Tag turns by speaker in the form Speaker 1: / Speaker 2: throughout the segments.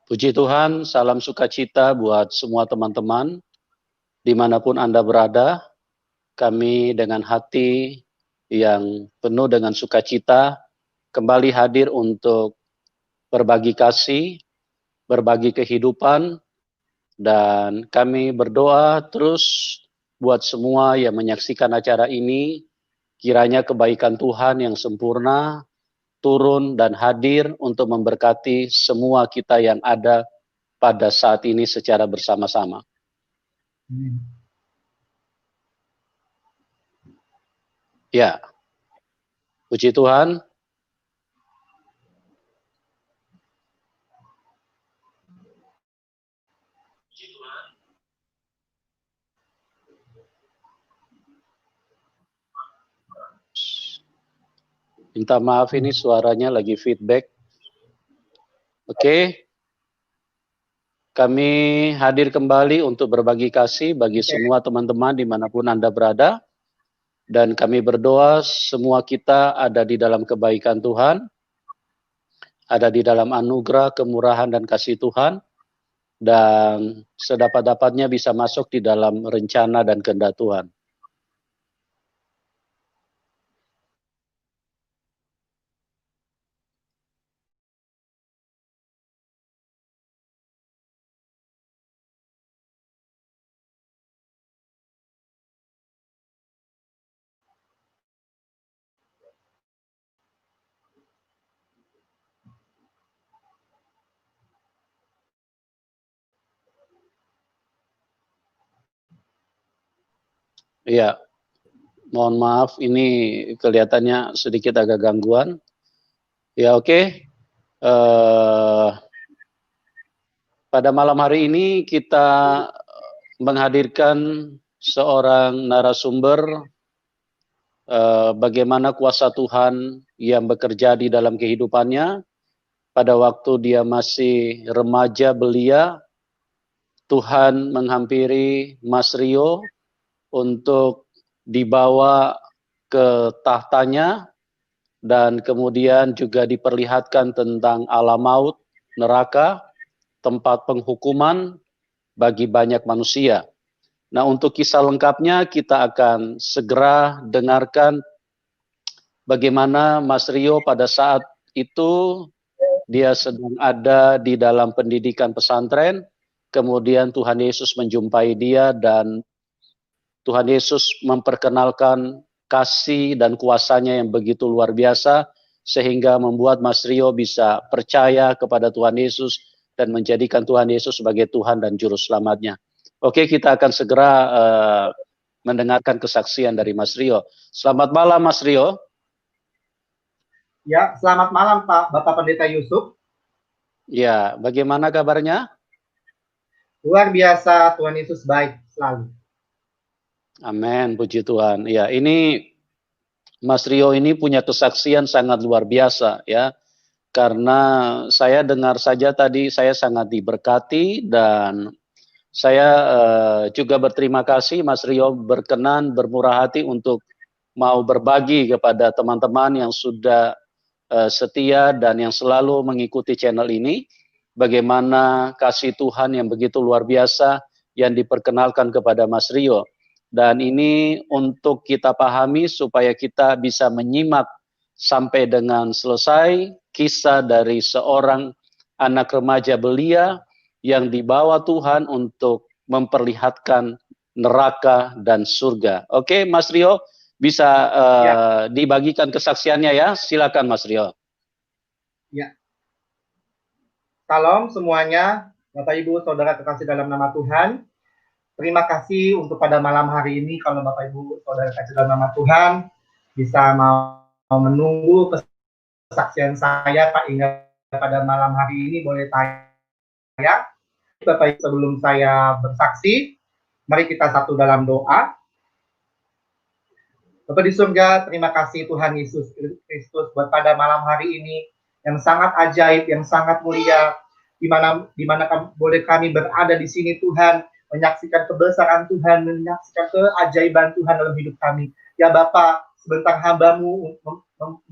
Speaker 1: Puji Tuhan, salam sukacita buat semua teman-teman, dimanapun Anda berada. Kami dengan hati yang penuh dengan sukacita, kembali hadir untuk berbagi kasih, berbagi kehidupan, dan kami berdoa terus buat semua yang menyaksikan acara ini, kiranya kebaikan Tuhan yang sempurna turun dan hadir untuk memberkati semua kita yang ada pada saat ini secara bersama-sama. Ya, puji Tuhan. Minta maaf ini suaranya lagi feedback. Oke. Kami hadir kembali untuk berbagi kasih bagi semua teman-teman dimanapun Anda berada. Dan kami berdoa semua kita ada di dalam kebaikan Tuhan, ada di dalam anugerah, kemurahan, dan kasih Tuhan, dan sedapat-dapatnya bisa masuk di dalam rencana dan kehendak Tuhan. Iya, mohon maaf ini kelihatannya sedikit agak gangguan. Ya oke. Pada malam hari ini kita menghadirkan seorang narasumber bagaimana kuasa Tuhan yang bekerja di dalam kehidupannya pada waktu dia masih remaja belia. Tuhan menghampiri Mas Rio untuk dibawa ke tahtanya dan kemudian juga diperlihatkan tentang alam maut, neraka, tempat penghukuman bagi banyak manusia. Nah, untuk kisah lengkapnya kita akan segera dengarkan bagaimana Mas Rio pada saat itu dia sedang ada di dalam pendidikan pesantren, kemudian Tuhan Yesus menjumpai dia dan Tuhan Yesus memperkenalkan kasih dan kuasanya yang begitu luar biasa, sehingga membuat Mas Rio bisa percaya kepada Tuhan Yesus dan menjadikan Tuhan Yesus sebagai Tuhan dan Juru Selamatnya. Oke, kita akan segera mendengarkan kesaksian dari Mas Rio. Selamat malam Mas Rio.
Speaker 2: Ya, selamat malam Pak Bapak Pendeta Yusuf.
Speaker 1: Ya, bagaimana kabarnya?
Speaker 2: Luar biasa, Tuhan Yesus baik selalu.
Speaker 1: Amin, puji Tuhan. Ya, ini Mas Rio ini punya kesaksian sangat luar biasa ya. Karena saya dengar saja tadi saya sangat diberkati dan saya juga berterima kasih Mas Rio berkenan bermurah hati untuk mau berbagi kepada teman-teman yang sudah setia dan yang selalu mengikuti channel ini, bagaimana kasih Tuhan yang begitu luar biasa yang diperkenalkan kepada Mas Rio. Dan ini untuk kita pahami supaya kita bisa menyimak sampai dengan selesai kisah dari seorang anak remaja belia yang dibawa Tuhan untuk memperlihatkan neraka dan surga. Oke, Mas Rio, bisa dibagikan kesaksiannya ya, silakan Mas Rio.
Speaker 2: Ya. Salam semuanya, Bapak Ibu Saudara terkasih dalam nama Tuhan. Terima kasih untuk pada malam hari ini kalau Bapak Ibu Saudara terkasih dalam nama Tuhan bisa mau menunggu kesaksian saya Pak hingga pada malam hari ini boleh tanya. Bapak Ibu sebelum saya bersaksi, mari kita satu dalam doa. Bapak di surga, terima kasih Tuhan Yesus Kristus buat pada malam hari ini yang sangat ajaib, yang sangat mulia, di mana boleh kami berada di sini Tuhan, menyaksikan kebesaran Tuhan, menyaksikan keajaiban Tuhan dalam hidup kami. Ya Bapak, sebentar hamba-Mu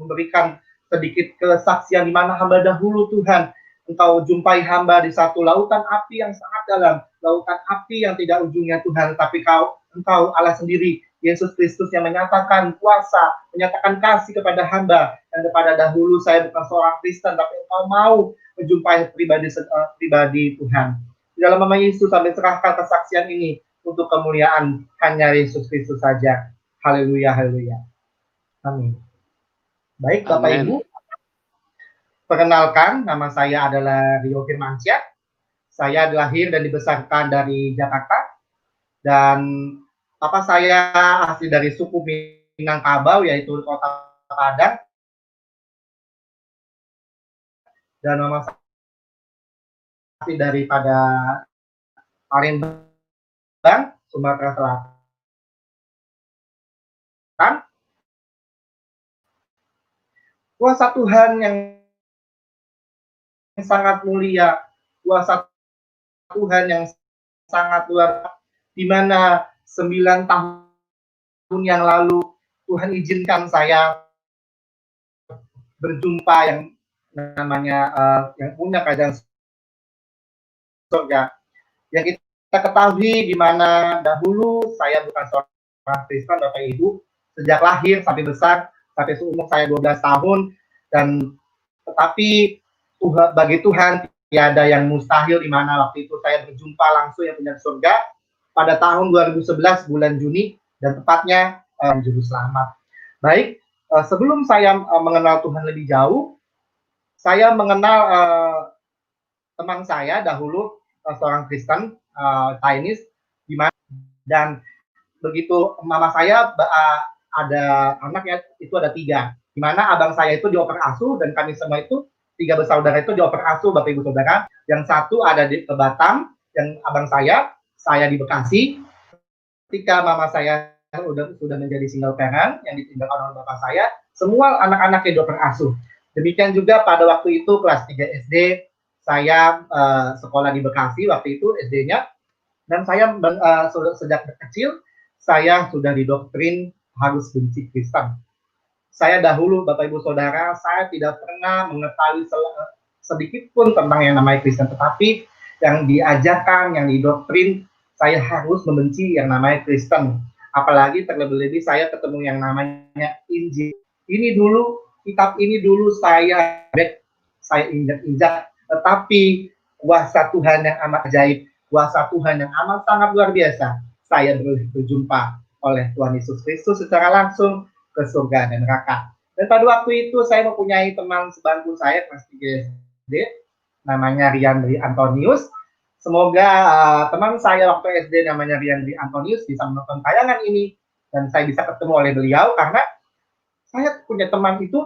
Speaker 2: memberikan sedikit kesaksian di mana hamba dahulu Tuhan engkau jumpai hamba di satu lautan api yang sangat dalam, lautan api yang tidak ujungnya Tuhan, tapi engkau Allah sendiri, Yesus Kristus yang menyatakan kuasa, menyatakan kasih kepada hamba, yang kepada dahulu saya bukan seorang Kristen, tapi engkau mau menjumpai pribadi Tuhan. Di dalam nama Yesus sampai serahkan kesaksian ini untuk kemuliaan hanya Yesus Kristus saja. Haleluya, haleluya. Amin. Baik, Bapak
Speaker 1: Amin.
Speaker 2: Ibu, perkenalkan, nama saya adalah Rio Firmansyah. Saya lahir dan dibesarkan dari Jakarta. Dan papa saya asli dari suku Minangkabau, yaitu Kota Padang. Dan mama saya asli daripada Palembang, Sumatera Selatan. Kuasa Tuhan yang sangat mulia, kuasa Tuhan yang sangat luar biasa, di mana 9 tahun yang lalu Tuhan izinkan saya berjumpa yang namanya yang punya kerajaan surga. Yang kita ketahui di mana dahulu saya bukan seorang Kristen, Bapak Ibu, sejak lahir sampai besar, sampai seumur saya 12 tahun, dan tetapi bagi Tuhan tiada yang mustahil, di mana waktu itu saya berjumpa langsung yang punya surga pada tahun 2011 bulan Juni, dan tepatnya Juru Selamat. Baik, sebelum saya mengenal Tuhan lebih jauh, saya mengenal teman saya dahulu, seorang Kristen, Chinese, dan begitu mama saya ada anaknya, itu ada 3, di mana abang saya itu dioper asuh, dan kami semua itu 3 bersaudara itu dioper asuh, Bapak Ibu Saudara. Yang satu ada di Batam, yang abang saya di Bekasi. Ketika mama saya sudah menjadi single parent, yang ditinggalkan oleh bapak saya, semua anak-anaknya dioper asuh. Demikian juga pada waktu itu kelas 3 SD, saya sekolah di Bekasi waktu itu SD-nya, dan saya sejak kecil saya sudah didoktrin harus benci Kristen. Saya dahulu, Bapak Ibu Saudara, saya tidak pernah mengetahui sedikit pun tentang yang namanya Kristen, tetapi yang diajarkan, yang didoktrin, saya harus membenci yang namanya Kristen. Apalagi terlebih-lebih saya ketemu yang namanya Injil. Ini dulu, kitab ini dulu saya injak-injak, tetapi kuasa Tuhan yang amat ajaib, kuasa Tuhan yang amat sangat luar biasa, saya berjumpa oleh Tuhan Yesus Kristus secara langsung ke surga dan neraka. Dan pada waktu itu saya mempunyai teman sebangku saya kelas 3 SD, namanya Riandri Antonius. Semoga teman saya waktu SD namanya Riandri Antonius bisa menonton tayangan ini dan saya bisa ketemu oleh beliau, karena saya punya teman itu,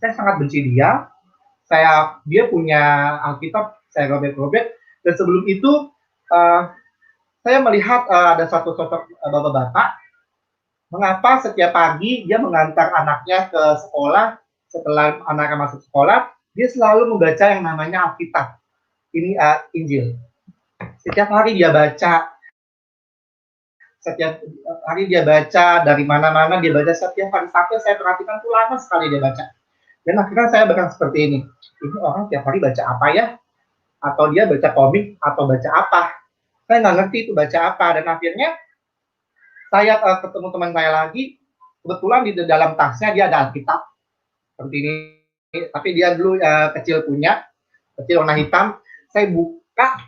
Speaker 2: saya sangat benci dia. Dia punya Alkitab, saya robek-robek, dan sebelum itu saya melihat ada satu sosok bapak-bapak, mengapa setiap pagi dia mengantar anaknya ke sekolah, setelah anaknya masuk sekolah, dia selalu membaca yang namanya Alkitab, ini Injil. Setiap hari dia baca, dari mana-mana dia baca setiap hari, sampai saya perhatikan tuh lama sekali dia baca. Dan akhirnya saya berkata seperti ini orang tiap hari baca apa ya? Atau dia baca komik, atau baca apa? Saya nggak ngerti itu baca apa. Dan akhirnya saya ketemu teman saya lagi, kebetulan di dalam tasnya dia ada Alkitab seperti ini, tapi dia dulu kecil warna hitam. Saya buka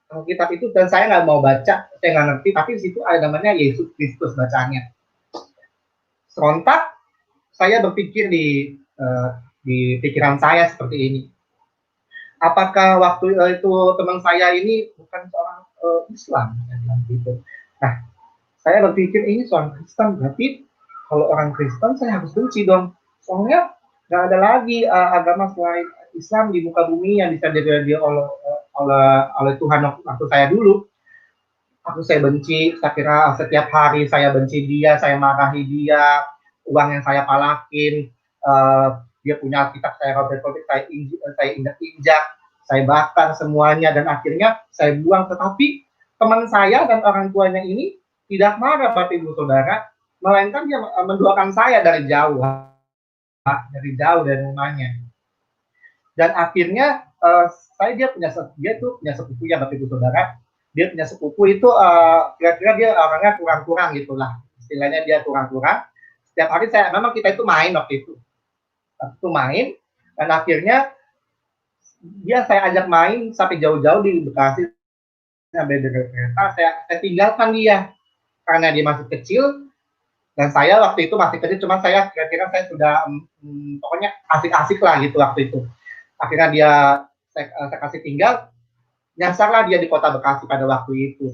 Speaker 2: Alkitab itu dan saya nggak mau baca, saya nggak ngerti, tapi di situ ada namanya Yesus Kristus bacanya. Serontak saya berpikir di pikiran saya seperti ini. Apakah waktu itu teman saya ini bukan seorang Islam? Gitu. Nah, saya berpikir ini seorang Kristen, berarti kalau orang Kristen saya harus benci dong. Soalnya nggak ada lagi agama selain Islam di muka bumi yang bisa diberi oleh Tuhan waktu saya dulu. Saya benci, saya kira setiap hari saya benci dia, saya marahi dia, uang yang saya palakin, dia punya Alkitab, saya robek-robek, saya injak-injak, saya bakar semuanya, dan akhirnya saya buang. Tetapi teman saya dan orang tuanya ini tidak marah, Bapak Ibu Saudara, melainkan dia mendoakan saya dari jauh dari rumahnya. Dan akhirnya dia tuh punya sepupu ya Bapak Ibu Saudara. Dia punya sepupu itu kira-kira dia orangnya kurang-kurang gitulah. Istilahnya dia kurang-kurang. Setiap hari memang kita itu main waktu itu. Dan akhirnya saya ajak main sampai jauh-jauh di Bekasi, sampai dengan kereta, saya tinggalkan dia karena dia masih kecil dan saya waktu itu masih kecil, cuma saya kira-kira saya sudah pokoknya asik-asik lah gitu waktu itu. Akhirnya saya kasih tinggal, nyasarlah dia di kota Bekasi pada waktu itu.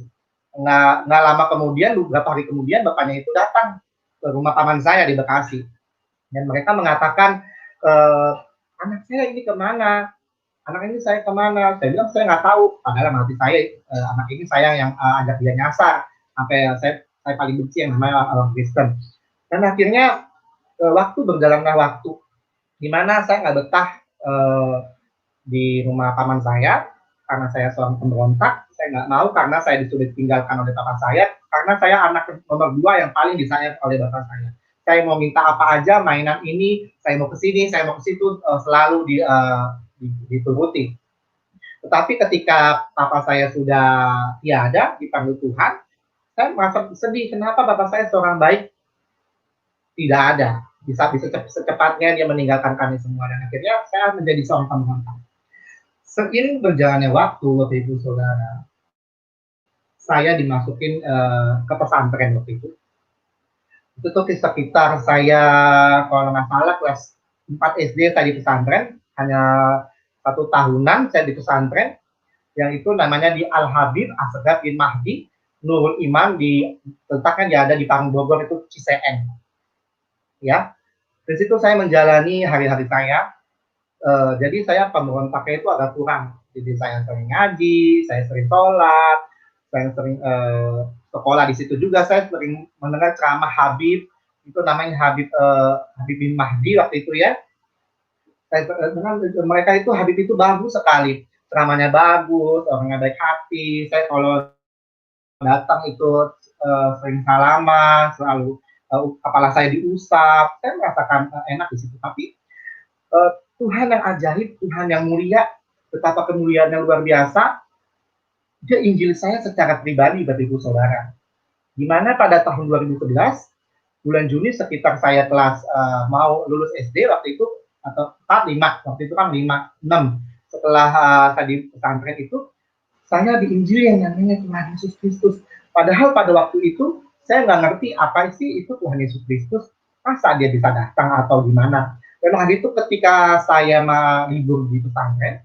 Speaker 2: Nggak lama kemudian, beberapa hari kemudian bapaknya itu datang ke rumah paman saya di Bekasi dan mereka mengatakan, anak saya ini kemana? Anak ini saya kemana? Saya bilang saya nggak tahu. Padahal hati saya anak ini saya yang ajak dia nyasar. Sampai saya paling benci yang namanya orang Kristen. Dan akhirnya berjalanlah waktu, di mana saya nggak betah di rumah paman saya karena saya seorang pemberontak. Saya nggak mau karena saya disuruh tinggalkan oleh bapak saya karena saya anak nomor 2 yang paling disayang oleh bapak saya. Saya mau minta apa aja mainan ini, saya mau ke sini, saya mau ke situ, selalu dituruti. Tetapi ketika papa saya sudah tiada, dipanggil Tuhan, saya merasa sedih. Kenapa bapak saya seorang baik tidak ada? Bisa secepatnya dia meninggalkan kami semua. Dan akhirnya saya menjadi seorang pemberontak. Seiring berjalannya waktu, Bapak Ibu Saudara, saya dimasukin ke pesantren waktu itu. Itu tuh sekitar saya, kalau nggak salah, kelas 4 SD saya di pesantren. Hanya 1 tahunan saya di pesantren, yang itu namanya di Al-Habib Asghar bin Mahdi Nurul Iman, letaknya dia ada di Parung Bogor, itu Ciseeng. Ya, di situ saya menjalani hari-hari saya. Jadi saya pemberontaknya itu agak kurang. Jadi saya sering ngaji, saya sering sholat, saya sering sekolah di situ juga. Saya sering mendengar ceramah Habib, itu namanya Habib bin Mahdi waktu itu ya. Dengan mereka itu Habib itu bagus sekali, ceramahnya bagus, orangnya baik hati. Saya kalau datang itu sering salaman, selalu kepala saya diusap. Saya merasakan enak di situ. Tapi Tuhan yang ajaib, Tuhan yang mulia, betapa kemuliaannya luar biasa. Dia injil saya secara pribadi, Bapak Ibu Saudara. Di mana pada tahun 2011, bulan Juni, sekitar saya kelas mau lulus SD waktu itu, atau 4, 5, waktu itu kan 5, 6. Setelah saya di pesantren itu, saya diinjili yang namanya Tuhan Yesus Kristus. Padahal pada waktu itu, saya nggak ngerti apa sih itu Tuhan Yesus Kristus, masa dia bisa datang atau gimana. Dan hari itu ketika saya libur di pesantren,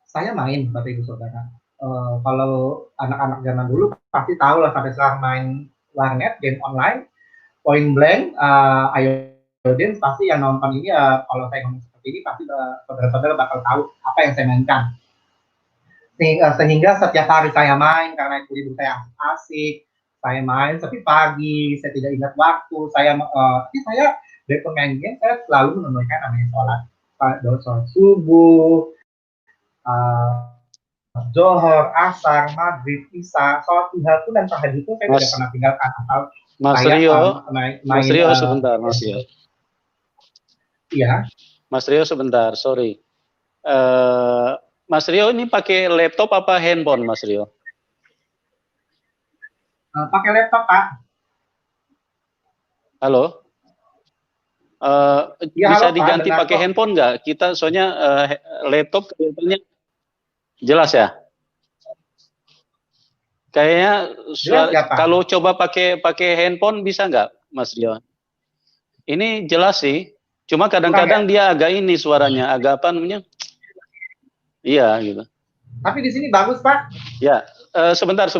Speaker 2: saya main, Bapak Ibu Saudara. Kalau anak-anak zaman dulu pasti tahu lah, sampai sekarang main warnet, game online, Point Blank, Iodine, pasti yang nonton ini, kalau saya ngomong seperti ini, pasti saudara-saudara bakal tahu apa yang saya mainkan. Sehingga setiap hari saya main, karena itu libur saya asik, saya main sampai pagi, saya tidak ingat waktu, saya dari pemain game, saya selalu menunaikan namanya sholat subuh, Zohor, Asar, Maghrib, Isya, sholat duha pun dan tahajud itu saya tidak pernah tinggalkan. Atau
Speaker 1: Mas Rio sebentar, Mas Rio.
Speaker 2: Iya.
Speaker 1: Mas Rio sebentar, sorry. Mas Rio ini pakai laptop apa handphone, Mas Rio?
Speaker 2: Pakai laptop, Pak.
Speaker 1: Halo?
Speaker 2: Ya,
Speaker 1: bisa
Speaker 2: halo,
Speaker 1: diganti
Speaker 2: Pak,
Speaker 1: pakai handphone nggak? Kita soalnya laptop kelihatannya jelas ya. Kayaknya kalau coba pakai handphone bisa nggak, Mas Rio? Ini jelas sih. Cuma kadang-kadang dia agak ini suaranya, agak apa namanya? Iya gitu.
Speaker 2: Tapi di sini bagus, Pak.
Speaker 1: Ya, sebentar.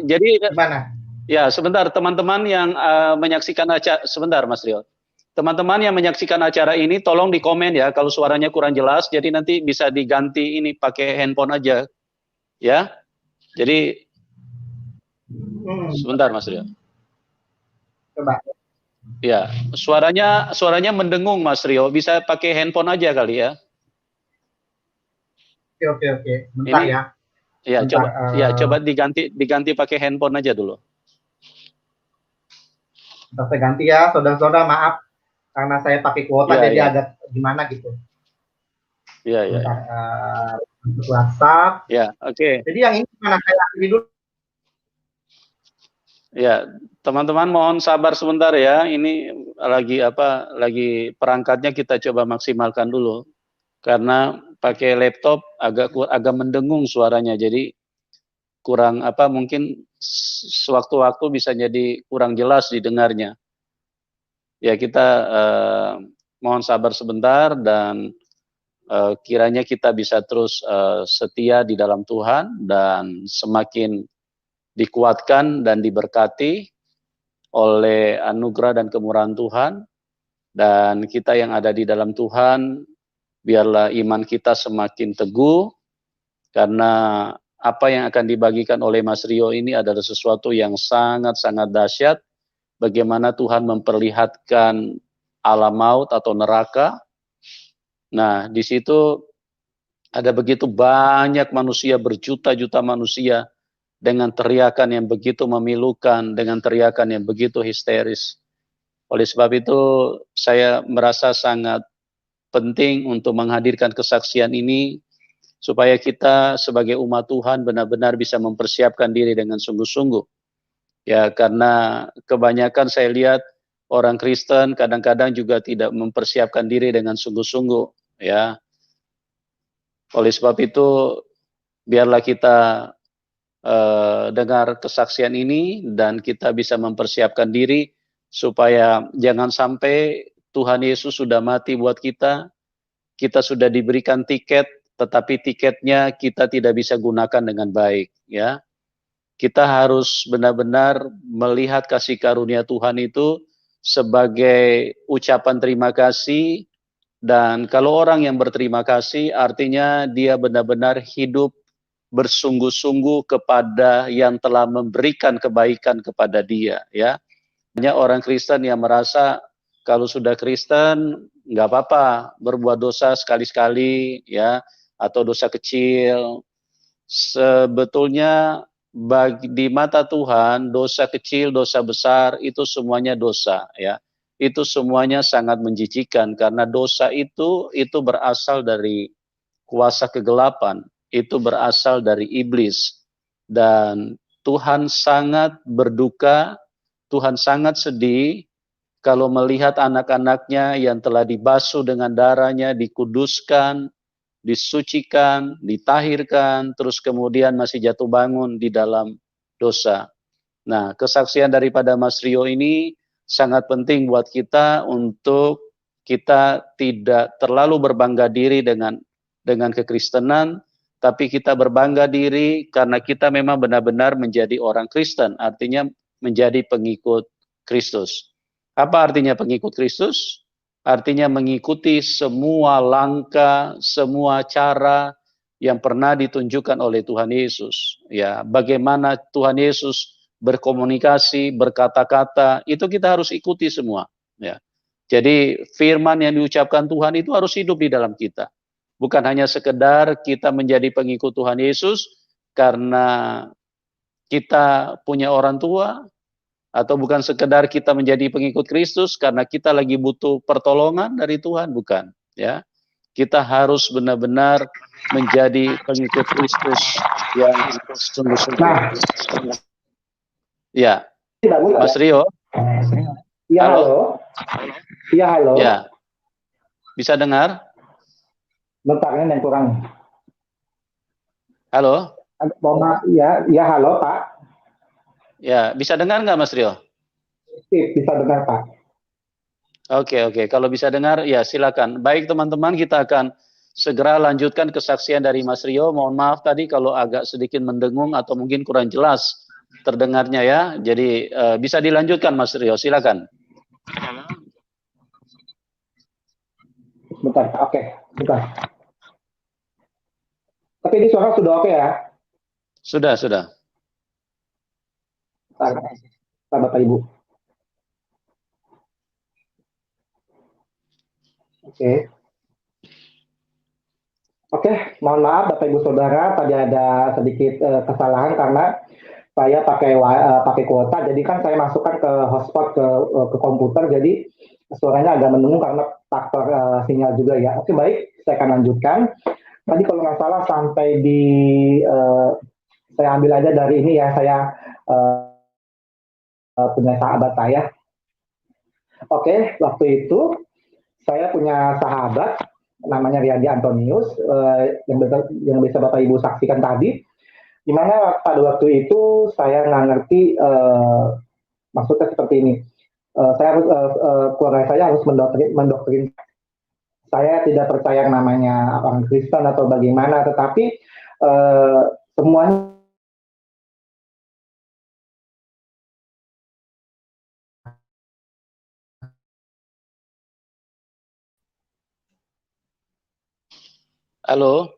Speaker 1: Jadi
Speaker 2: gimana?
Speaker 1: Ya, sebentar teman-teman yang menyaksikan acara, sebentar Mas Rio. Teman-teman yang menyaksikan acara ini tolong di komen ya kalau suaranya kurang jelas, jadi nanti bisa diganti ini pakai handphone aja. Ya. Jadi sebentar Mas Rio.
Speaker 2: Coba.
Speaker 1: Ya, suaranya mendengung Mas Rio, bisa pakai handphone aja kali ya.
Speaker 2: Oke. Bentar
Speaker 1: ini,
Speaker 2: ya.
Speaker 1: Ya, bentar, coba diganti pakai handphone aja dulu.
Speaker 2: Saya ganti ya, saudara-saudara, maaf karena saya pakai kuota jadi agak gimana gitu.
Speaker 1: Ya, ya.
Speaker 2: Bentar, WhatsApp.
Speaker 1: Ya, oke.
Speaker 2: Jadi yang ini mana saya akhiri dulu.
Speaker 1: Ya, teman-teman mohon sabar sebentar ya. Ini lagi perangkatnya kita coba maksimalkan dulu. Karena pakai laptop agak mendengung suaranya. Jadi kurang mungkin sewaktu-waktu bisa jadi kurang jelas didengarnya. Ya, kita mohon sabar sebentar dan kiranya kita bisa terus setia di dalam Tuhan dan semakin dikuatkan dan diberkati oleh anugerah dan kemurahan Tuhan, dan kita yang ada di dalam Tuhan, biarlah iman kita semakin teguh, karena apa yang akan dibagikan oleh Mas Rio ini adalah sesuatu yang sangat-sangat dahsyat, bagaimana Tuhan memperlihatkan alam maut atau neraka. Nah, di situ ada begitu banyak manusia, berjuta-juta manusia, dengan teriakan yang begitu memilukan, dengan teriakan yang begitu histeris. Oleh sebab itu, saya merasa sangat penting untuk menghadirkan kesaksian ini, supaya kita sebagai umat Tuhan benar-benar bisa mempersiapkan diri dengan sungguh-sungguh. Ya, karena kebanyakan saya lihat orang Kristen kadang-kadang juga tidak mempersiapkan diri dengan sungguh-sungguh. Ya, oleh sebab itu, biarlah kita dengar kesaksian ini dan kita bisa mempersiapkan diri supaya jangan sampai Tuhan Yesus sudah mati buat kita, kita sudah diberikan tiket, tetapi tiketnya kita tidak bisa gunakan dengan baik, ya. Kita harus benar-benar melihat kasih karunia Tuhan itu sebagai ucapan terima kasih, dan kalau orang yang berterima kasih artinya dia benar-benar hidup bersungguh-sungguh kepada yang telah memberikan kebaikan kepada dia, ya. Banyak orang Kristen yang merasa kalau sudah Kristen nggak apa-apa berbuat dosa sekali-sekali, ya, atau dosa kecil. Sebetulnya di mata Tuhan, dosa kecil, dosa besar itu semuanya dosa, ya. Itu semuanya sangat menjijikan, karena dosa itu berasal dari kuasa kegelapan, itu berasal dari iblis, dan Tuhan sangat berduka, Tuhan sangat sedih kalau melihat anak-anaknya yang telah dibasuh dengan darahnya, dikuduskan, disucikan, ditahirkan, terus kemudian masih jatuh bangun di dalam dosa. Nah, kesaksian daripada Mas Rio ini sangat penting buat kita untuk kita tidak terlalu berbangga diri dengan kekristenan, tapi kita berbangga diri karena kita memang benar-benar menjadi orang Kristen, artinya menjadi pengikut Kristus. Apa artinya pengikut Kristus? Artinya mengikuti semua langkah, semua cara yang pernah ditunjukkan oleh Tuhan Yesus. Ya, bagaimana Tuhan Yesus berkomunikasi, berkata-kata, itu kita harus ikuti semua. Ya. Jadi firman yang diucapkan Tuhan itu harus hidup di dalam kita. Bukan hanya sekedar kita menjadi pengikut Tuhan Yesus karena kita punya orang tua, atau bukan sekedar kita menjadi pengikut Kristus karena kita lagi butuh pertolongan dari Tuhan, bukan, ya. Kita harus benar-benar menjadi pengikut Kristus yang sungguh-sungguh. Ya, Mas Rio.
Speaker 2: Iya, halo. Iya, halo.
Speaker 1: Ya, bisa dengar?
Speaker 2: Bentar, ini yang kurang.
Speaker 1: Halo.
Speaker 2: Ya, halo Pak.
Speaker 1: Ya, bisa dengar nggak Mas Rio?
Speaker 2: Bisa dengar Pak.
Speaker 1: Oke. Kalau bisa dengar, ya silakan. Baik teman-teman, kita akan segera lanjutkan kesaksian dari Mas Rio. Mohon maaf tadi kalau agak sedikit mendengung atau mungkin kurang jelas terdengarnya, ya. Jadi bisa dilanjutkan Mas Rio, silakan.
Speaker 2: Bentar, oke. Bentar. Tapi ini suara sudah oke ya?
Speaker 1: Sudah.
Speaker 2: Bapak Ibu. Oke, mohon maaf Bapak Ibu Saudara, tadi ada sedikit kesalahan karena saya pakai kuota, jadi kan saya masukkan ke hotspot ke komputer, jadi suaranya agak mendengung karena faktor sinyal juga ya. Oke, baik. saya akan lanjutkan. Tadi kalau nggak salah sampai di, saya ambil aja dari ini ya, saya punya sahabat saya. Oke, waktu itu saya punya sahabat namanya Riyadi Antonius, yang bisa Bapak Ibu saksikan tadi, di mana pada waktu itu saya nggak ngerti, maksudnya seperti ini, saya harus, keluarga saya harus mendoktrin saya tidak percaya yang namanya orang Kristen atau bagaimana, tetapi semuanya
Speaker 1: Halo,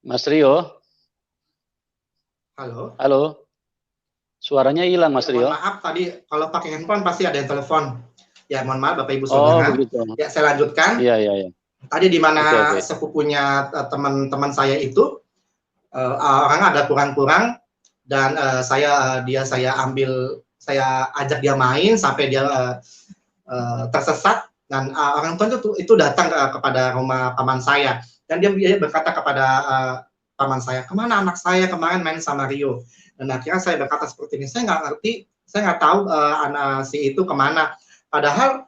Speaker 1: Mas Rio.
Speaker 2: Halo.
Speaker 1: Halo. Suaranya hilang, Mas Rio.
Speaker 2: Mohon maaf, tadi kalau pakai handphone pasti ada yang telepon. Ya, mohon maaf Bapak Ibu
Speaker 1: Oh,
Speaker 2: Saudara.
Speaker 1: begitu.
Speaker 2: Ya, saya lanjutkan.
Speaker 1: Iya, iya, iya.
Speaker 2: Tadi di mana
Speaker 1: Oke.
Speaker 2: sepupunya teman-teman saya itu, orang ada kurang-kurang, dan saya ambil, saya ajak dia main sampai dia tersesat, dan orang tua itu datang kepada rumah paman saya, dan dia berkata kepada paman saya, kemana anak saya kemarin main sama Rio. Dan akhirnya saya berkata seperti ini, saya nggak ngerti, saya nggak tahu anak si itu kemana. Padahal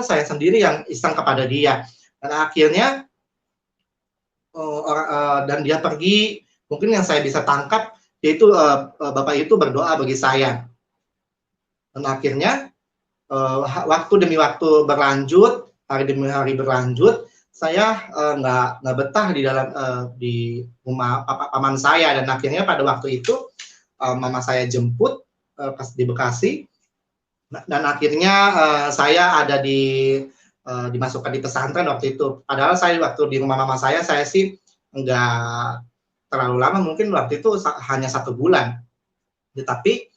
Speaker 2: saya sendiri yang iseng kepada dia. Dan akhirnya dan dia pergi. Mungkin yang saya bisa tangkap yaitu bapak itu berdoa bagi saya. Dan akhirnya waktu demi waktu berlanjut, hari demi hari berlanjut, saya nggak betah di dalam di rumah paman saya, dan akhirnya pada waktu itu mama saya jemput pas di Bekasi, dan akhirnya saya ada dimasukkan di pesantren waktu itu. Padahal saya waktu di rumah mama saya sih nggak terlalu lama, mungkin waktu itu hanya 1 bulan. Tetapi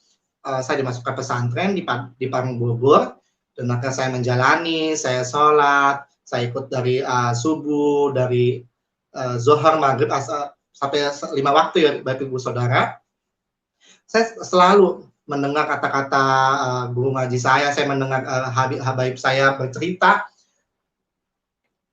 Speaker 2: saya dimasukkan pesantren di Parung Bogor, dan akhirnya saya menjalani, saya sholat, saya ikut dari subuh, dari zuhur, maghrib, sampai 5 waktu ya Bapak Ibu Saudara. Saya selalu mendengar kata-kata guru ngaji saya mendengar habaib saya bercerita,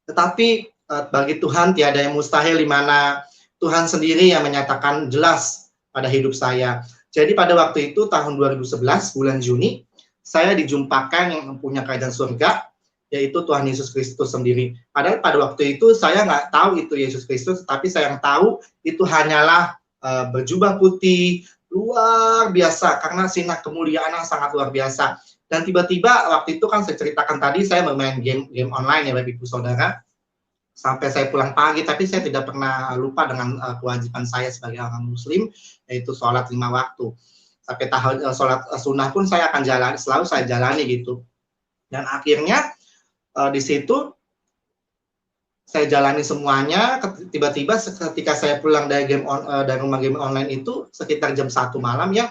Speaker 2: tetapi bagi Tuhan tiada yang mustahil, di mana Tuhan sendiri yang menyatakan jelas pada hidup saya. Jadi pada waktu itu tahun 2011 bulan Juni, saya dijumpakan yang mempunyai kerajaan surga, yaitu Tuhan Yesus Kristus sendiri. Padahal pada waktu itu saya nggak tahu itu Yesus Kristus, tapi saya yang tahu itu hanyalah berjubah putih, luar biasa, karena sinar kemuliaan yang sangat luar biasa. Dan tiba-tiba waktu itu kan saya ceritakan tadi, saya bermain game online ya Bapak Ibu Saudara, sampai saya pulang pagi, tapi saya tidak pernah lupa dengan kewajiban saya sebagai orang Muslim, yaitu sholat 5 waktu. Sampai tahun sholat sunnah pun saya akan jalani, selalu saya jalani gitu. Dan akhirnya di situ saya jalani semuanya. Tiba-tiba ketika saya pulang dari rumah game online itu sekitar jam 1 malam ya,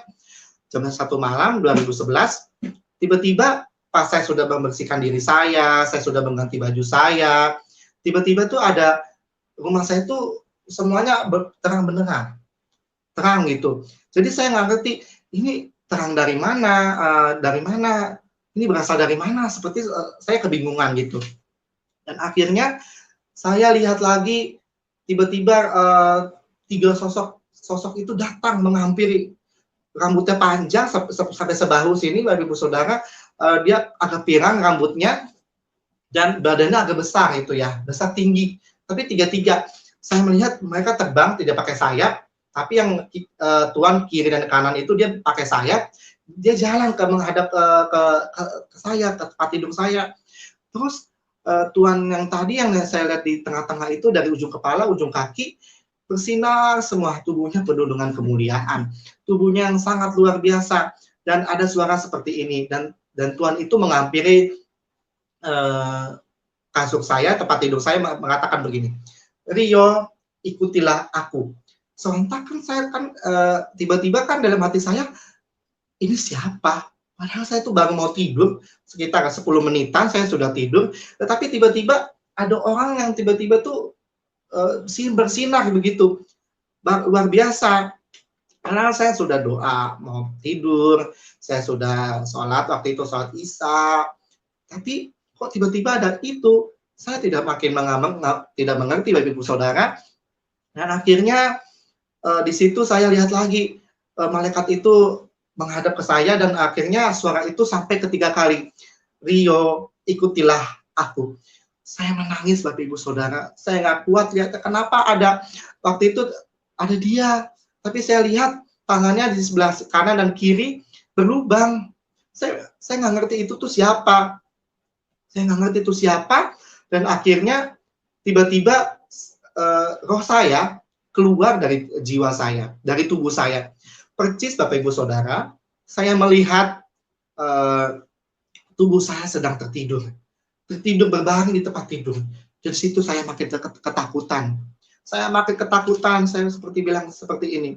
Speaker 2: jam 1 malam 2011, tiba-tiba pas saya sudah membersihkan diri saya sudah mengganti baju saya, tiba-tiba tuh ada rumah saya tuh semuanya terang benderang, terang gitu. Jadi saya nggak ngerti ini terang dari mana, ini berasal dari mana, seperti saya kebingungan gitu. Dan akhirnya saya lihat lagi, tiba-tiba 3 sosok itu datang menghampiri, rambutnya panjang sampai sebahu sini Bapak Ibu Saudara, dia agak pirang rambutnya, dan badannya agak besar itu ya, besar tinggi. Tapi tiga-tiga saya melihat mereka terbang tidak pakai sayap, tapi yang tuan kiri dan kanan itu dia pakai sayap, dia jalan menghadap ke saya, ke tempat tidur saya. Terus tuan yang tadi yang saya lihat di tengah-tengah itu, dari ujung kepala, ujung kaki, bersinar semua, tubuhnya penuh dengan kemuliaan, tubuhnya yang sangat luar biasa, dan ada suara seperti ini, dan Tuhan itu menghampiri kasur saya, tempat tidur saya, mengatakan begini, Rio, ikutilah aku. Sontak kan saya kan tiba-tiba kan dalam hati saya, ini siapa? Padahal saya tuh baru mau tidur, sekitar 10 menitan saya sudah tidur, tetapi tiba-tiba ada orang yang tiba-tiba tuh bersinar begitu, luar biasa. Padahal saya sudah doa mau tidur, saya sudah sholat waktu itu, sholat Isya, tapi kok kok tiba-tiba ada itu? Saya tidak tidak mengerti Bapak Ibu Saudara. Dan akhirnya di situ saya lihat lagi malaikat itu menghadap ke saya dan akhirnya suara itu sampai ketiga kali. Rio, ikutilah aku. Saya menangis Bapak Ibu Saudara. Saya nggak kuat lihat kenapa ada waktu itu ada dia. Tapi saya lihat tangannya di sebelah kanan dan kiri berlubang. Saya nggak ngerti itu tuh siapa. Saya nggak ngerti itu siapa. Dan akhirnya tiba-tiba roh saya keluar dari jiwa saya, dari tubuh saya. Percis Bapak Ibu Saudara, saya melihat tubuh saya sedang tertidur berbaring di tempat tidur. Dari situ saya makin ketakutan. Saya seperti bilang seperti ini.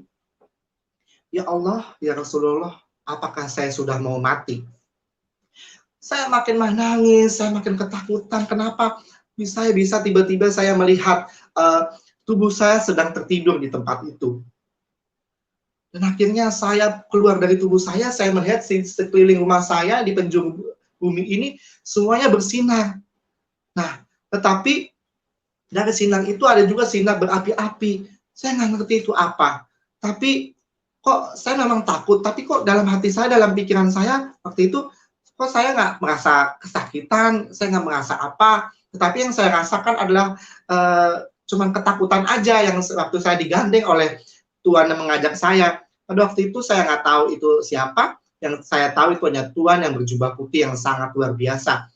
Speaker 2: Ya Allah, ya Rasulullah, apakah saya sudah mau mati? Saya makin menangis, saya makin ketakutan. Kenapa? Bisa tiba-tiba saya melihat tubuh saya sedang tertidur di tempat itu. Dan akhirnya saya keluar dari tubuh saya melihat sekeliling rumah saya di penjuru bumi ini semuanya bersinar. Nah, tetapi dari sinar itu ada juga sinar berapi-api. Saya nggak ngerti itu apa. Tapi kok saya memang takut, tapi kok dalam hati saya, dalam pikiran saya waktu itu, kok saya nggak merasa kesakitan, saya nggak merasa apa. Tetapi yang saya rasakan adalah cuman ketakutan aja yang waktu saya digandeng oleh Tuhan yang mengajak saya. Pada waktu itu saya nggak tahu itu siapa, yang saya tahu itu hanya Tuhan yang berjubah putih yang sangat luar biasa.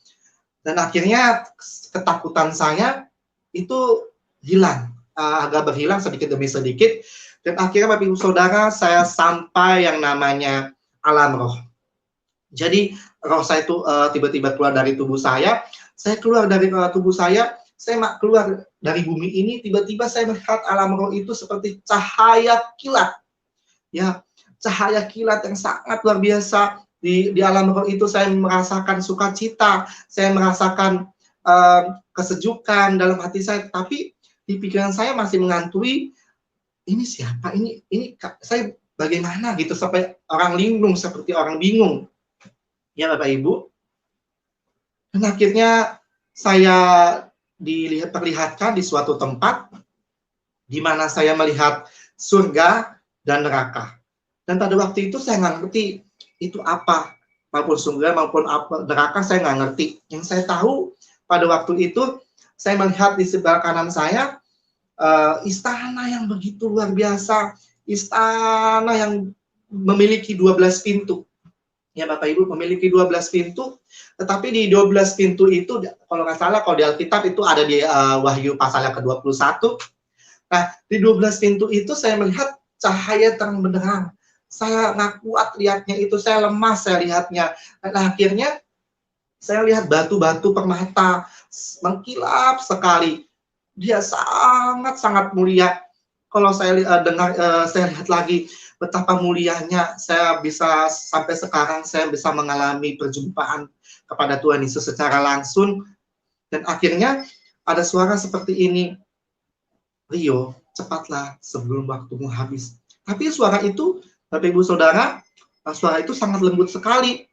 Speaker 2: Dan akhirnya ketakutan saya itu hilang, agak berhilang sedikit demi sedikit. Dan akhirnya Bapak Ibu Saudara, saya sampai yang namanya alam roh. Jadi roh saya itu tiba-tiba keluar dari tubuh saya keluar dari tubuh saya keluar dari bumi ini, tiba-tiba saya melihat alam roh itu seperti cahaya kilat. Ya, cahaya kilat yang sangat luar biasa. Di alam roh itu saya merasakan sukacita, saya merasakan kesejukan dalam hati saya, tapi di pikiran saya masih menghantui, ini siapa? Ini saya bagaimana gitu, sampai orang linglung, seperti orang bingung. Ya Bapak Ibu. Dan akhirnya saya diperlihatkan di suatu tempat di mana saya melihat surga dan neraka. Dan pada waktu itu saya nggak ngerti itu apa, maupun surga maupun neraka saya nggak ngerti. Yang saya tahu pada waktu itu saya melihat di sebelah kanan saya istana yang begitu luar biasa, istana yang memiliki 12 pintu. Ya Bapak Ibu, memiliki 12 pintu, tetapi di 12 pintu itu, kalau nggak salah, kalau di Alkitab itu ada di Wahyu pasal yang ke-21. Nah, di 12 pintu itu saya melihat cahaya terang benderang. Saya nggak kuat lihatnya itu, saya lemas saya lihatnya. Nah, akhirnya saya lihat batu-batu permata, mengkilap sekali. Dia sangat-sangat mulia. Kalau saya saya lihat lagi betapa mulianya, saya bisa sampai sekarang saya bisa mengalami perjumpaan kepada Tuhan Yesus secara langsung. Dan akhirnya ada suara seperti ini, Rio, cepatlah sebelum waktumu habis. Tapi suara itu, Bapak Ibu Saudara, suara itu sangat lembut sekali.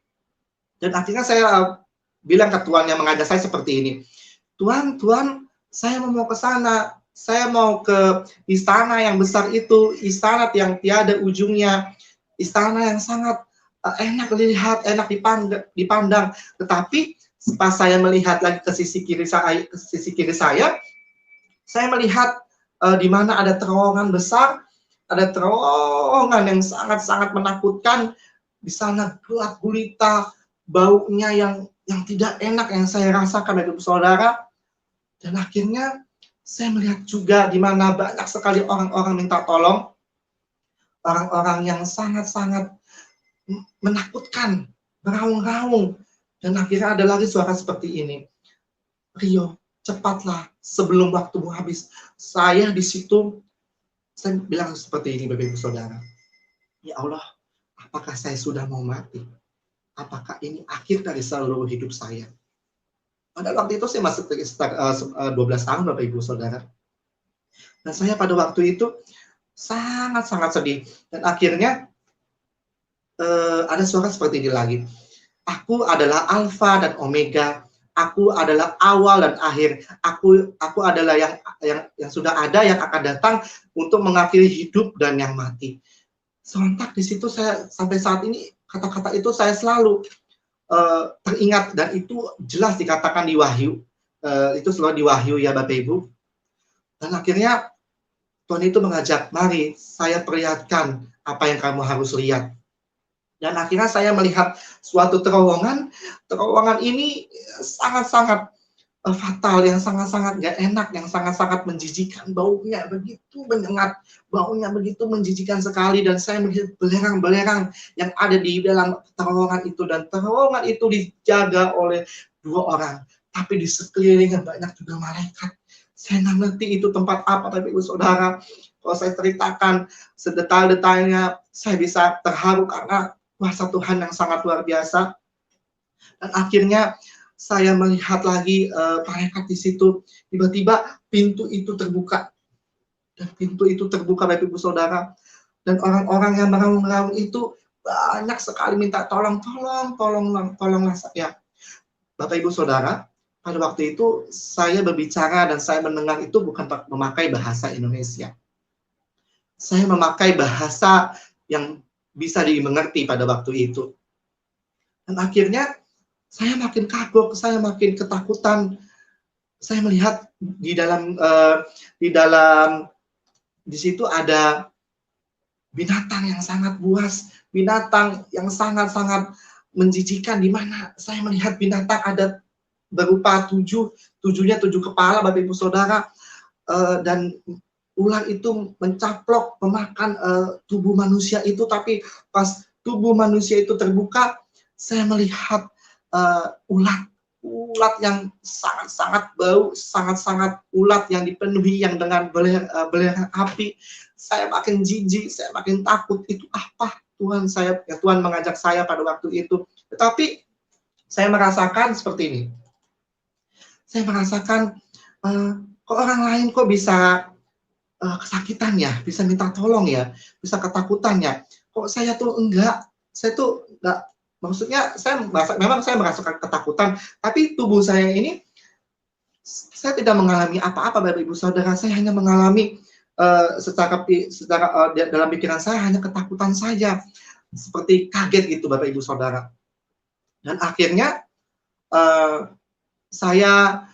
Speaker 2: Dan akhirnya saya bilang ke Tuhan yang mengajak saya seperti ini, Tuhan, saya mau ke sana. Saya mau ke istana yang besar itu, istana yang tiada ujungnya, istana yang sangat enak dilihat, enak dipandang. Tetapi pas saya melihat lagi ke sisi kiri saya melihat di mana ada terowongan besar, ada terowongan yang sangat-sangat menakutkan. Di sana gelap gulita, baunya yang tidak enak yang saya rasakan, Bapak Saudara. Dan akhirnya saya melihat juga di mana banyak sekali orang-orang minta tolong, orang-orang yang sangat-sangat menakutkan, beraung-raung. Dan akhirnya ada lagi suara seperti ini, Rio, cepatlah sebelum waktumu habis. Saya di situ, saya bilang seperti ini, Bapak Ibu Saudara, ya Allah, apakah saya sudah mau mati? Apakah ini akhir dari seluruh hidup saya? Pada waktu itu saya masih sekitar 12 tahun, Bapak Ibu Saudara. Dan saya pada waktu itu sangat-sangat sedih. Dan akhirnya ada suara seperti ini lagi. Aku adalah Alfa dan Omega, Aku adalah awal dan akhir. Aku adalah yang sudah ada, yang akan datang untuk mengakhiri hidup dan yang mati. Sontak di situ saya sampai saat ini kata-kata itu saya selalu teringat, dan itu jelas dikatakan di Wahyu. Itu selalu di Wahyu ya Bapak Ibu. Dan akhirnya Tuhan itu mengajak, mari saya perlihatkan apa yang kamu harus lihat. Dan akhirnya saya melihat suatu terowongan ini sangat-sangat fatal, yang sangat-sangat gak enak, yang sangat-sangat menjijikan, baunya begitu menyengat, baunya begitu menjijikan sekali, dan saya melihat belerang-belerang yang ada di dalam terowongan itu, dan terowongan itu dijaga oleh 2 orang, tapi di sekelilingnya banyak juga malaikat. Saya nggak ngerti itu tempat apa, tapi Ibu Saudara, kalau saya ceritakan sedetail-detailnya, saya bisa terharu karena kuasa Tuhan yang sangat luar biasa. Dan akhirnya saya melihat lagi malaikat di situ, tiba-tiba pintu itu terbuka. Dan pintu itu terbuka Bapak Ibu Saudara. Dan orang-orang yang meraung-raung itu banyak sekali minta tolonglah saya. Bapak Ibu Saudara, pada waktu itu saya berbicara dan saya mendengar itu bukan memakai bahasa Indonesia. Saya memakai bahasa yang bisa dimengerti pada waktu itu. Dan akhirnya saya makin kagok, saya makin ketakutan. Saya melihat di situ ada binatang yang sangat buas, binatang yang sangat-sangat menjijikan, di mana saya melihat binatang ada berupa 7 kepala Bapak Ibu Saudara, dan ular itu mencaplok memakan tubuh manusia itu. Tapi pas tubuh manusia itu terbuka, saya melihat ulat yang sangat-sangat bau, sangat-sangat ulat yang dipenuhi yang dengan belerang api. Saya makin jijik, saya makin takut. Itu apa Tuhan mengajak saya pada waktu itu. Tetapi saya merasakan seperti ini. Saya merasakan kok orang lain kok bisa kesakitan ya, bisa minta tolong ya, bisa ketakutan ya. Kok saya tuh enggak, saya tuh enggak. Maksudnya memang saya merasakan ketakutan, tapi tubuh saya ini saya tidak mengalami apa-apa Bapak Ibu Saudara. Saya hanya mengalami dalam pikiran saya hanya ketakutan saja, seperti kaget gitu Bapak Ibu Saudara. Dan akhirnya saya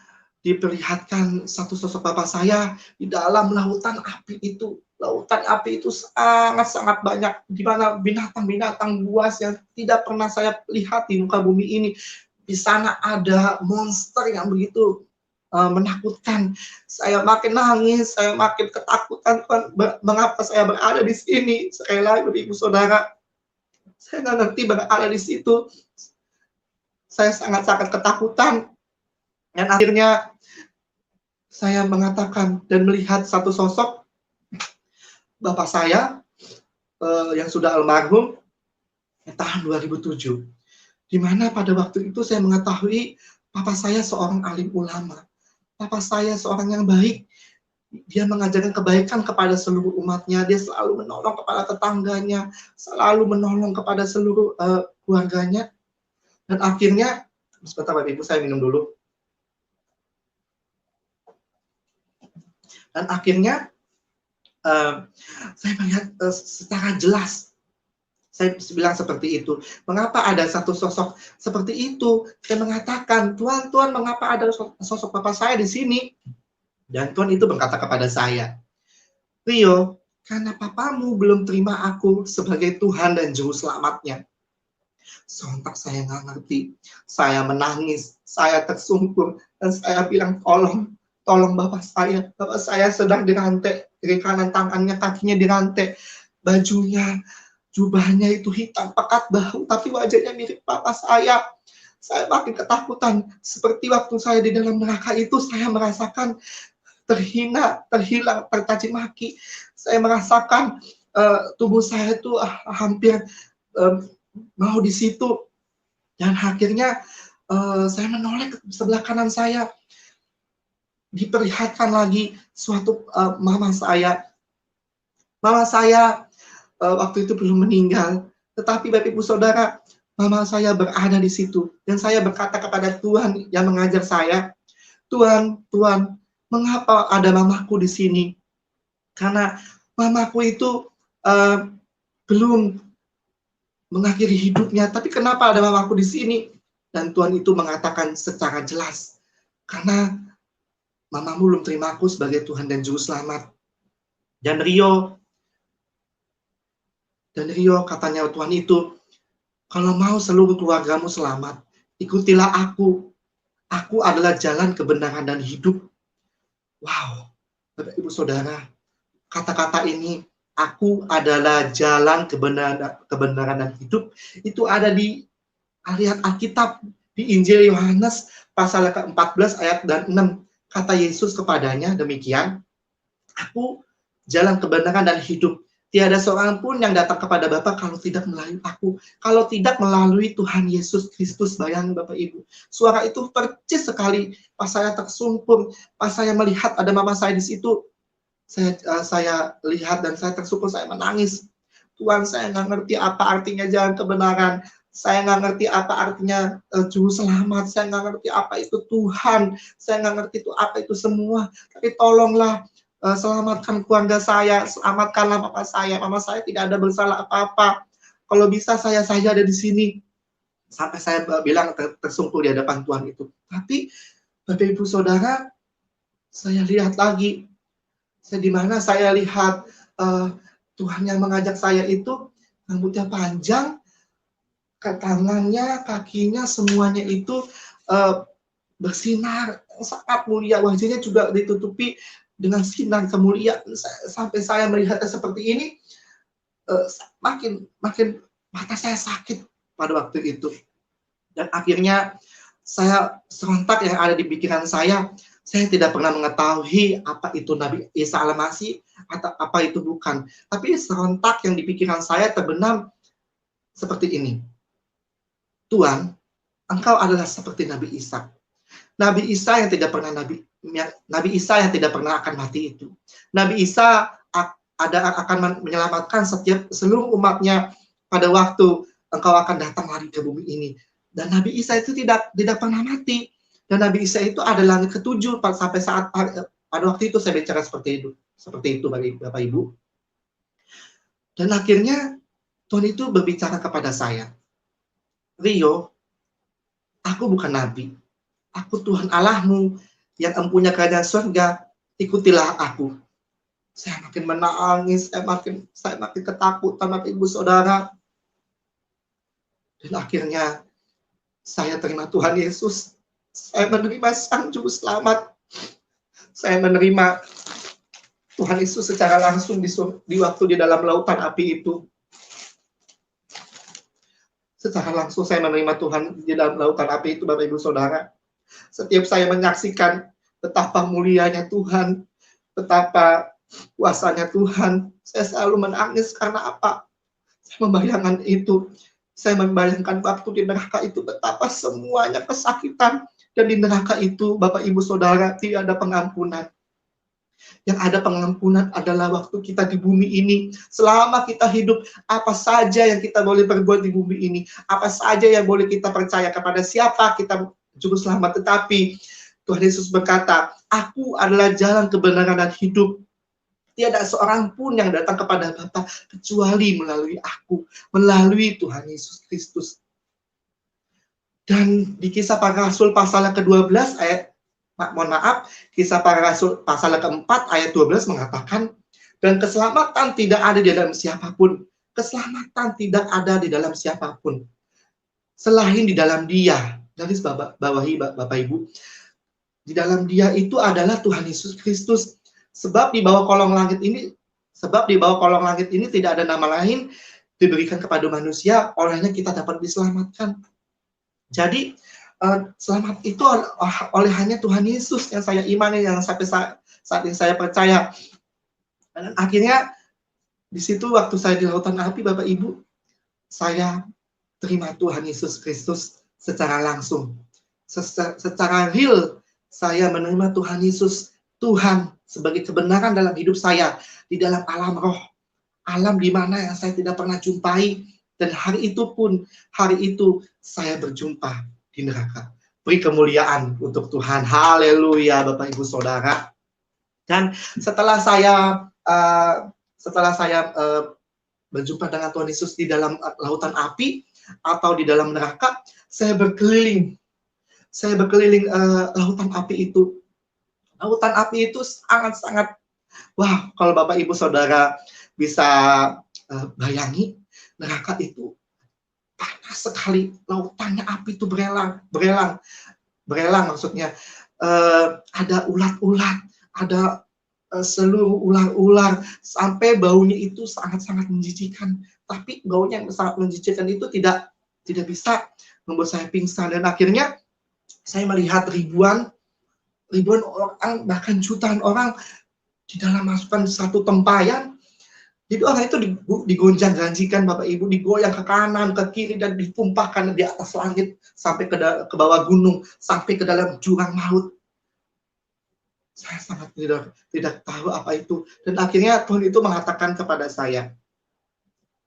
Speaker 2: diperlihatkan satu sosok Bapak saya di dalam lautan api itu. Lautan api itu sangat-sangat banyak, di mana binatang-binatang buas yang tidak pernah saya lihat di muka bumi ini. Di sana ada monster yang begitu menakutkan. Saya makin nangis, saya makin ketakutan. Mengapa saya berada di sini? Sekali lagi Ibu Saudara, saya nggak ngerti berada di situ. Saya sangat-sangat ketakutan. Dan akhirnya saya mengatakan dan melihat satu sosok Bapak saya yang sudah almarhum tahun 2007. Di mana pada waktu itu saya mengetahui Bapak saya seorang alim ulama. Bapak saya seorang yang baik. Dia mengajarkan kebaikan kepada seluruh umatnya. Dia selalu menolong kepada tetangganya, selalu menolong kepada seluruh keluarganya. Dan akhirnya, sebentar Bapak Ibu, saya minum dulu. Dan akhirnya saya melihat secara jelas, saya bilang seperti itu. Mengapa ada satu sosok seperti itu? Saya mengatakan, Tuhan, mengapa ada sosok Bapak saya di sini? Dan Tuhan itu berkata kepada saya, Rio, karena papamu belum terima aku sebagai Tuhan dan Juru Selamatnya. Sontak saya nggak ngerti. Saya menangis, saya tersungkur, dan saya bilang, tolong Bapak saya sedang dirantai, kiri kanan tangannya, kakinya dirantai, bajunya, jubahnya itu hitam, pekat bau, tapi wajahnya mirip Bapak saya. Saya makin ketakutan, seperti waktu saya di dalam neraka itu, saya merasakan terhina, terhilang, tercaci maki. Saya merasakan tubuh saya itu hampir mau di situ. Dan akhirnya saya menoleh ke sebelah kanan saya, diperlihatkan lagi suatu mama saya. Mama saya waktu itu belum meninggal, tetapi Bapak Ibu Saudara, mama saya berada di situ. Dan saya berkata kepada Tuhan yang mengajar saya, Tuhan, mengapa ada mamaku di sini? Karena mamaku itu belum mengakhiri hidupnya, tapi kenapa ada mamaku di sini? Dan Tuhan itu mengatakan secara jelas, karena mamamu belum terima aku sebagai Tuhan dan Juru Selamat. Dan Rio katanya Tuhan itu, kalau mau seluruh keluargamu selamat, ikutilah aku. Aku adalah jalan kebenaran dan hidup. Wow, Bapak Ibu Saudara, kata-kata ini, aku adalah jalan kebenaran dan hidup, itu ada di ayat Alkitab, di Injil Yohanes pasal ke-14 ayat dan 6. Kata Yesus kepadanya demikian, aku jalan kebenaran dan hidup. Tiada seorang pun yang datang kepada Bapa kalau tidak melalui aku. Kalau tidak melalui Tuhan Yesus Kristus. Bayangin Bapak Ibu. Suara itu percis sekali. Pas saya tersungkur, pas saya melihat ada mama saya di situ, saya lihat dan saya tersungkur, saya menangis. Tuhan, saya nggak ngerti apa artinya jalan kebenaran. Saya nggak ngerti apa artinya Juru Selamat. Saya nggak ngerti apa itu Tuhan. Saya nggak ngerti itu apa itu semua. Tapi tolonglah, selamatkan keluarga saya, selamatkanlah mama saya. Mama saya tidak ada bersalah apa-apa. Kalau bisa saya saja ada di sini. Sampai saya bilang tersungkur di hadapan Tuhan itu. Tapi Bapak Ibu Saudara, saya lihat lagi. Di mana saya lihat Tuhan yang mengajak saya itu rambutnya panjang, tangannya, kakinya, semuanya itu bersinar, sangat mulia. Wajahnya juga ditutupi dengan sinar kemuliaan. Sampai saya melihatnya seperti ini, makin mata saya sakit pada waktu itu. Dan akhirnya saya serentak yang ada di pikiran saya tidak pernah mengetahui apa itu Nabi Isa Al-Masih atau apa itu bukan. Tapi serentak yang di pikiran saya terbenam seperti ini. Tuhan, Engkau adalah seperti Nabi Isa. Nabi Isa yang tidak pernah Nabi Isa yang tidak pernah akan mati itu. Nabi Isa akan menyelamatkan seluruh umatnya pada waktu Engkau akan datang lagi ke bumi ini. Dan Nabi Isa itu tidak pernah mati. Dan Nabi Isa itu ada langit ketujuh sampai saat pada waktu itu saya bicara seperti itu bagi Bapak Ibu. Dan akhirnya Tuhan itu berbicara kepada saya, Rio, aku bukan nabi. Aku Tuhan Allahmu yang empunya kerajaan surga, ikutilah aku. Saya makin menangis, saya makin ketakutan, Bapak Ibu Saudara. Dan akhirnya saya terima Tuhan Yesus. Saya menerima Sang Juru Selamat. Saya menerima Tuhan Yesus secara langsung di waktu di dalam lautan api itu. Secara langsung saya menerima Tuhan di dalam lautan api itu, Bapak Ibu Saudara. Setiap saya menyaksikan betapa mulianya Tuhan, betapa kuasanya Tuhan, saya selalu menangis. Karena apa? Saya membayangkan itu. Saya membayangkan waktu di neraka itu betapa semuanya kesakitan. Dan di neraka itu, Bapak Ibu Saudara, tidak ada pengampunan. Yang ada pengampunan adalah waktu kita di bumi ini. Selama kita hidup, apa saja yang kita boleh berbuat di bumi ini, apa saja yang boleh kita percaya kepada siapa kita Juru Selamat. Tetapi Tuhan Yesus berkata, aku adalah jalan kebenaran dan hidup. Tiada seorang pun yang datang kepada Bapa kecuali melalui aku, melalui Tuhan Yesus Kristus. Dan di Kisah Para Rasul pasal ke-12 ayat, Kisah Para Rasul pasal ke-4 ayat 12 mengatakan, dan keselamatan tidak ada di dalam siapapun. Keselamatan tidak ada di dalam siapapun. Selain di dalam Dia. Garis bawahi Bapak Ibu. Di dalam Dia itu adalah Tuhan Yesus Kristus. Sebab di bawah kolong langit ini tidak ada nama lain diberikan kepada manusia, olehnya kita dapat diselamatkan. Jadi selamat itu oleh hanya Tuhan Yesus yang saya imani, yang sampai saat ini saya percaya. Dan akhirnya di situ waktu saya di lautan api, Bapak Ibu, saya terima Tuhan Yesus Kristus secara langsung, secara real. Saya menerima Tuhan Yesus, Tuhan sebagai kebenaran dalam hidup saya, di dalam alam roh, alam di mana yang saya tidak pernah jumpai, Dan hari itu saya berjumpa di neraka. Beri kemuliaan untuk Tuhan. Haleluya, Bapak Ibu Saudara. Dan setelah saya berjumpa dengan Tuhan Yesus di dalam lautan api atau di dalam neraka, saya berkeliling lautan api itu. Lautan api itu sangat-sangat, wah, kalau Bapak Ibu Saudara bisa bayangi, neraka itu panas sekali, lautannya api itu berelang maksudnya. Ada ulat-ulat, ada seluruh ular-ular, sampai baunya itu sangat-sangat menjijikkan. Tapi baunya yang sangat menjijikkan itu tidak bisa membuat saya pingsan. Dan akhirnya saya melihat ribuan orang, bahkan jutaan orang di dalam masukan satu tempayan. Jadi orang itu digonjang-ganjikan, Bapak Ibu, digoyang ke kanan, ke kiri, dan ditumpahkan di atas langit, sampai ke bawah gunung, sampai ke dalam jurang maut. Saya sangat tidak tahu apa itu. Dan akhirnya Tuhan itu mengatakan kepada saya,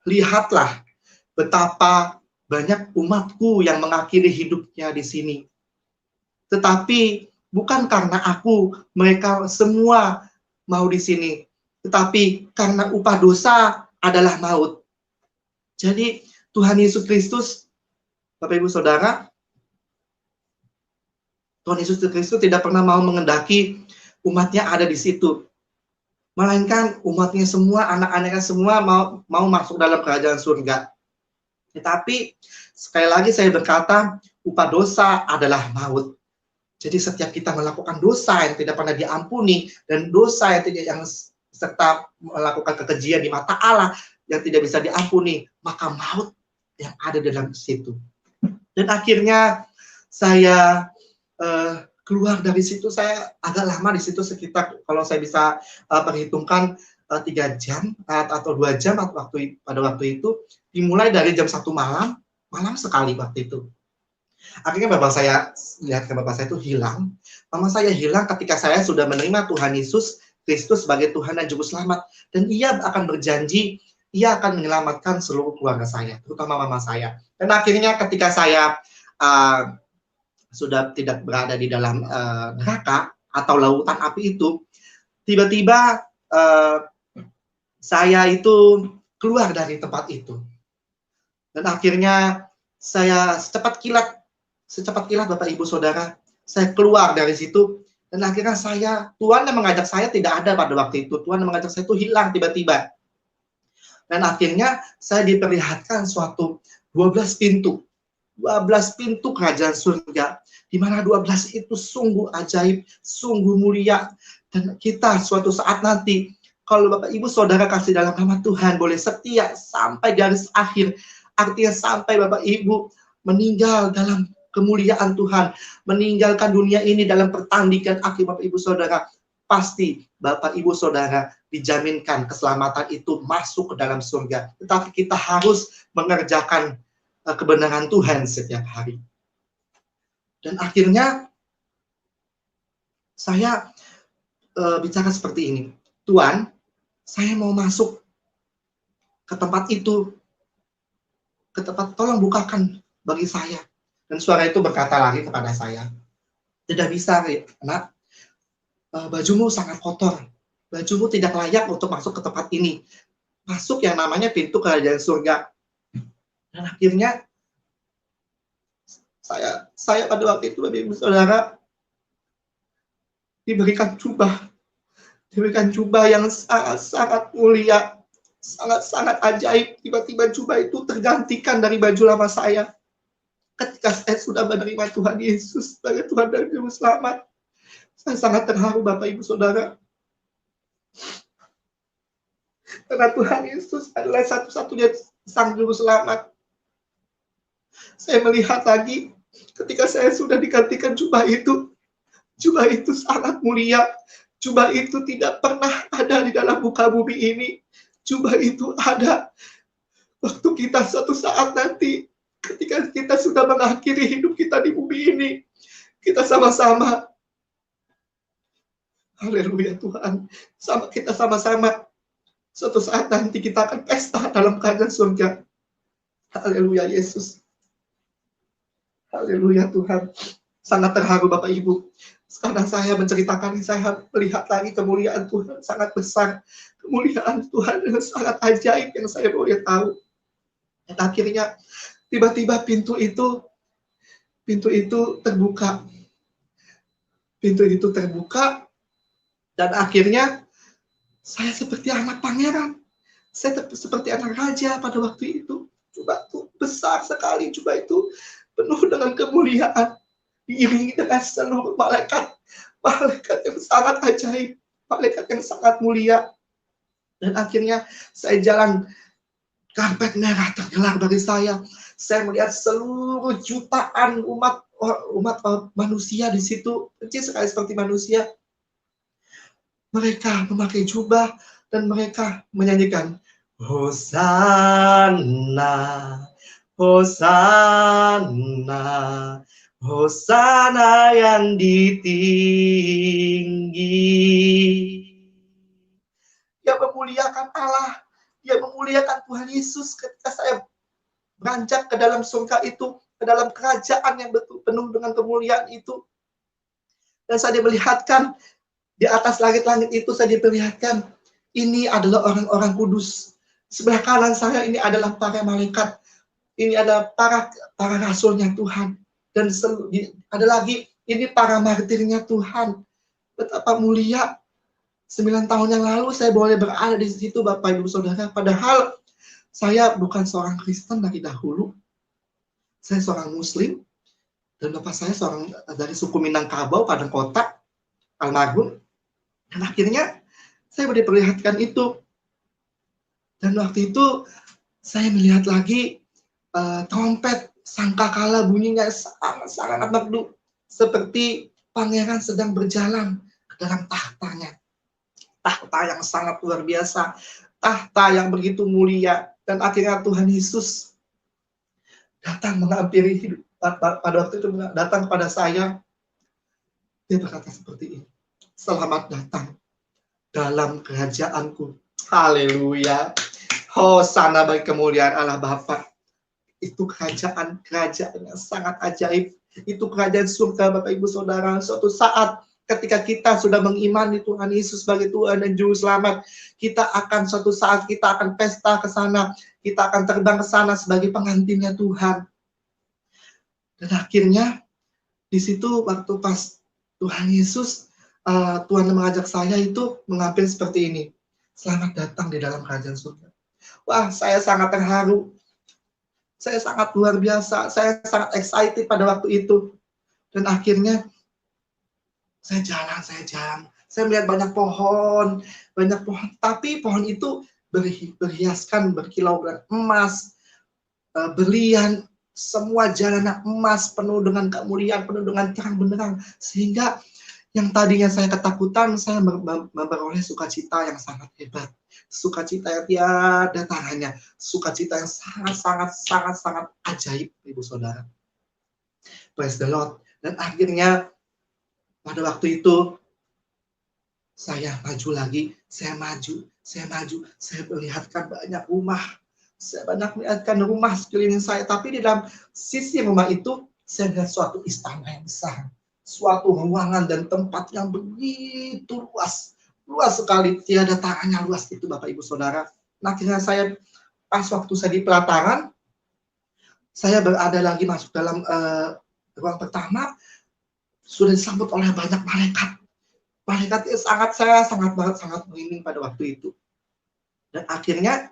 Speaker 2: lihatlah betapa banyak umatku yang mengakhiri hidupnya di sini. Tetapi bukan karena aku, mereka semua mau di sini. Tetapi karena upah dosa adalah maut. Jadi Tuhan Yesus Kristus, Bapak Ibu Saudara, Tuhan Yesus Kristus tidak pernah mau mengendaki umatnya ada di situ. Melainkan umatnya semua, anak-anaknya semua mau masuk dalam kerajaan surga. Tetapi sekali lagi saya berkata, upah dosa adalah maut. Jadi setiap kita melakukan dosa yang tidak pernah diampuni, dan dosa yang serta melakukan kekejian di mata Allah yang tidak bisa diampuni, maka maut yang ada dalam situ. Dan akhirnya saya keluar dari situ. Saya agak lama di situ, sekitar kalau saya bisa perhitungkan 3 jam atau 2 jam pada waktu itu. Dimulai dari jam 1 malam sekali waktu itu. Akhirnya bapak saya itu hilang. Mama saya hilang ketika saya sudah menerima Tuhan Yesus Kristus sebagai Tuhan dan Juru Selamat. Dan ia akan berjanji, ia akan menyelamatkan seluruh keluarga saya, terutama mama saya. Dan akhirnya ketika saya sudah tidak berada di dalam neraka atau lautan api itu, tiba-tiba saya itu keluar dari tempat itu. Dan akhirnya saya secepat kilat Bapak Ibu Saudara, saya keluar dari situ. Dan akhirnya Tuhan yang mengajak saya tidak ada pada waktu itu. Tuhan yang mengajak saya itu hilang tiba-tiba. Dan akhirnya saya diperlihatkan suatu 12 pintu kerajaan surga, di mana 12 itu sungguh ajaib, sungguh mulia. Dan kita suatu saat nanti, kalau Bapak Ibu Saudara kasih dalam nama Tuhan, boleh setia sampai garis akhir. Artinya sampai Bapak Ibu meninggal dalam kemuliaan Tuhan, meninggalkan dunia ini dalam pertandingan akhir, Bapak Ibu Saudara, pasti Bapak Ibu Saudara dijaminkan keselamatan itu masuk ke dalam surga. Tetapi kita harus mengerjakan kebenaran Tuhan setiap hari. Dan akhirnya saya bicara seperti ini, Tuhan, saya mau masuk ke tempat itu, tolong bukakan bagi saya. Dan suara itu berkata lagi kepada saya, tidak bisa, Nak, bajumu sangat kotor, bajumu tidak layak untuk masuk ke tempat ini, masuk yang namanya pintu kerajaan surga. Dan akhirnya saya pada waktu itu, Bapak Ibu Saudara, diberikan jubah yang sangat mulia, sangat ajaib. Tiba-tiba jubah itu tergantikan dari baju lama saya. Ketika saya sudah menerima Tuhan Yesus sebagai Tuhan dan Juru Selamat, saya sangat terharu, Bapak Ibu Saudara. Karena Tuhan Yesus adalah satu-satunya Sang Juru Selamat. Saya melihat lagi ketika saya sudah digantikan jubah itu sangat mulia. Jubah itu tidak pernah ada di dalam muka bumi ini. Jubah itu ada waktu kita suatu saat nanti, ketika kita sudah mengakhiri hidup kita di bumi ini, kita sama-sama, haleluya Tuhan, kita sama-sama suatu saat nanti kita akan pesta dalam kerajaan surga. Haleluya Yesus. Haleluya Tuhan. Sangat terharu Bapak Ibu. Sekarang saya menceritakan, saya melihat lagi kemuliaan Tuhan sangat besar. Kemuliaan Tuhan yang sangat ajaib yang saya boleh tahu. Dan akhirnya tiba-tiba pintu itu terbuka. Pintu itu terbuka dan akhirnya saya seperti anak pangeran. Saya seperti anak raja pada waktu itu. Coba itu besar sekali, coba itu penuh dengan kemuliaan, diiringi dengan seluruh malaikat yang sangat ajaib, malaikat yang sangat mulia. Dan akhirnya saya jalan, karpet merah tergelar bagi saya. Saya melihat seluruh jutaan umat manusia di situ, kecil sekali seperti manusia. Mereka memakai jubah dan mereka menyanyikan Hosana, Hosana, Hosana yang di tinggi. Dia memuliakan Allah, dia memuliakan Tuhan Yesus ketika saya beranjak ke dalam surga itu, ke dalam kerajaan yang penuh dengan kemuliaan itu. Dan saya melihatkan di atas langit-langit itu, saya diperlihatkan ini adalah orang-orang kudus. Sebelah kanan saya ini adalah para malaikat. Ini adalah para rasulnya Tuhan. Dan ada lagi, ini para martirnya Tuhan. Betapa mulia. 9 tahun yang lalu saya boleh berada di situ Bapak Ibu Saudara. Padahal saya bukan seorang Kristen dari dahulu. Saya seorang Muslim. Dan bapak saya seorang dari suku Minangkabau, Padang Kota, almarhum. Dan akhirnya saya diperlihatkan itu. Dan waktu itu saya melihat lagi trompet sangkakala bunyinya sangat merdu, seperti pangeran sedang berjalan ke dalam tahtanya. Tahta yang sangat luar biasa, tahta yang begitu mulia. Dan akhirnya Tuhan Yesus datang menghampiri hidup. Pada waktu itu datang kepada saya. Dia berkata seperti ini, selamat datang dalam kerajaanku. Haleluya. Hosana bagi kemuliaan Allah Bapa. Itu kerajaan yang sangat ajaib. Itu kerajaan surga Bapak Ibu Saudara. Suatu saat ketika kita sudah mengimani Tuhan Yesus sebagai Tuhan dan Juru Selamat, suatu saat kita akan pesta ke sana. Kita akan terbang ke sana sebagai pengantinnya Tuhan. Dan akhirnya di situ waktu pas Tuhan Yesus, Tuhan mengajak saya itu mengambil seperti ini. Selamat datang di dalam kerajaan surga. Wah, saya sangat terharu. Saya sangat luar biasa. Saya sangat excited pada waktu itu. Dan akhirnya saya jalan. Saya melihat banyak pohon. Tapi pohon itu berhiaskan, berkilau dengan emas, berlian, semua jalanan emas, penuh dengan kemuliaan, penuh dengan terang benderang. Sehingga yang tadinya saya ketakutan, saya memperoleh sukacita yang sangat hebat. Sukacita yang tiada taranya. Sukacita yang sangat ajaib, Ibu Saudara. Praise the Lord. Dan akhirnya, pada waktu itu, saya maju lagi. Saya melihatkan banyak rumah. Saya banyak melihatkan rumah sekeliling saya. Tapi di dalam sisi rumah itu, saya melihat suatu istana yang besar. Suatu ruangan dan tempat yang begitu luas. Luas sekali, tiada taranya luas itu Bapak Ibu Saudara. Nah, akhirnya saya, pas waktu saya di pelataran, saya berada lagi masuk dalam ruang pertama, sudah disambut oleh banyak malaikat. Malaikatnya sangat merinding pada waktu itu. Dan akhirnya,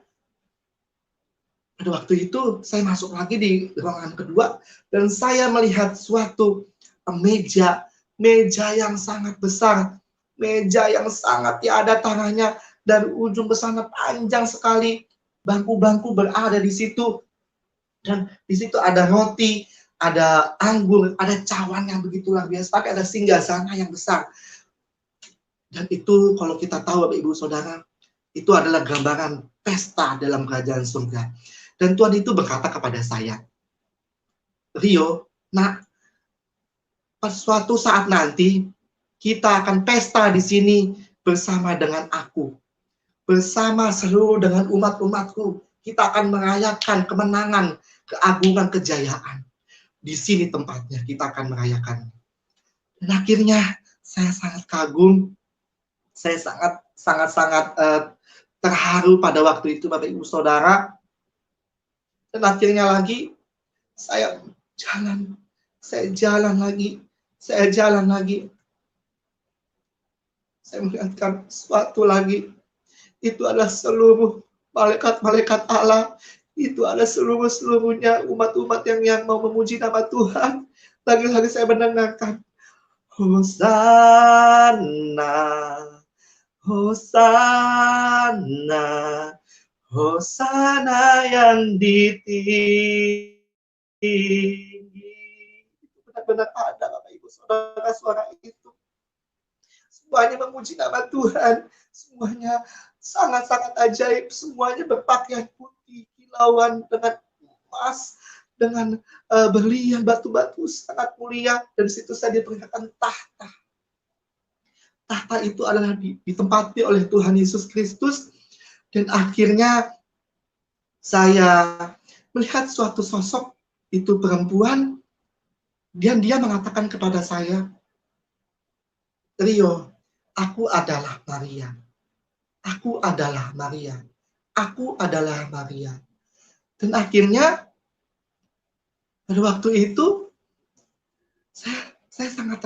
Speaker 2: pada waktu itu, saya masuk lagi di ruangan kedua, dan saya melihat suatu meja yang sangat besar, meja yang sangat tiada taranya, dari ujung ke sana panjang sekali, bangku-bangku berada di situ, dan di situ ada roti, ada anggur, ada cawan yang begitu luar biasa, tapi ada singgasana yang besar. Dan itu kalau kita tahu Bapak Ibu Saudara, itu adalah gambaran pesta dalam kerajaan surga. Dan Tuhan itu berkata kepada saya, Rio, nak, suatu saat nanti kita akan pesta di sini bersama dengan aku, bersama seluruh dengan umat-umatku, kita akan merayakan kemenangan, keagungan, kejayaan. Di sini tempatnya kita akan merayakan. Dan akhirnya saya sangat kagum, saya sangat terharu pada waktu itu Bapak Ibu Saudara. Dan akhirnya lagi saya jalan lagi. Saya melihatkan sesuatu lagi. Itu adalah seluruh malaikat-malaikat Allah. Itu adalah seluruhnya umat-umat yang mau memuji nama Tuhan. Lagi-lagi saya mendengarkan Hosana, Hosana, Hosana yang ditinggi. Benar-benar ada Bapak Ibu Saudara suara itu. Semuanya memuji nama Tuhan. Semuanya sangat-sangat ajaib. Semuanya berpakaian putih, kilauan dengan emas, dengan berlian, batu-batu sangat mulia. Dan di situ saya diperlihatkan tahta. Tahta itu adalah ditempati oleh Tuhan Yesus Kristus. Dan akhirnya saya melihat suatu sosok, itu perempuan, dan dia mengatakan kepada saya, Rio, aku adalah Maria. Aku adalah Maria. Aku adalah Maria. Dan akhirnya pada waktu itu saya sangat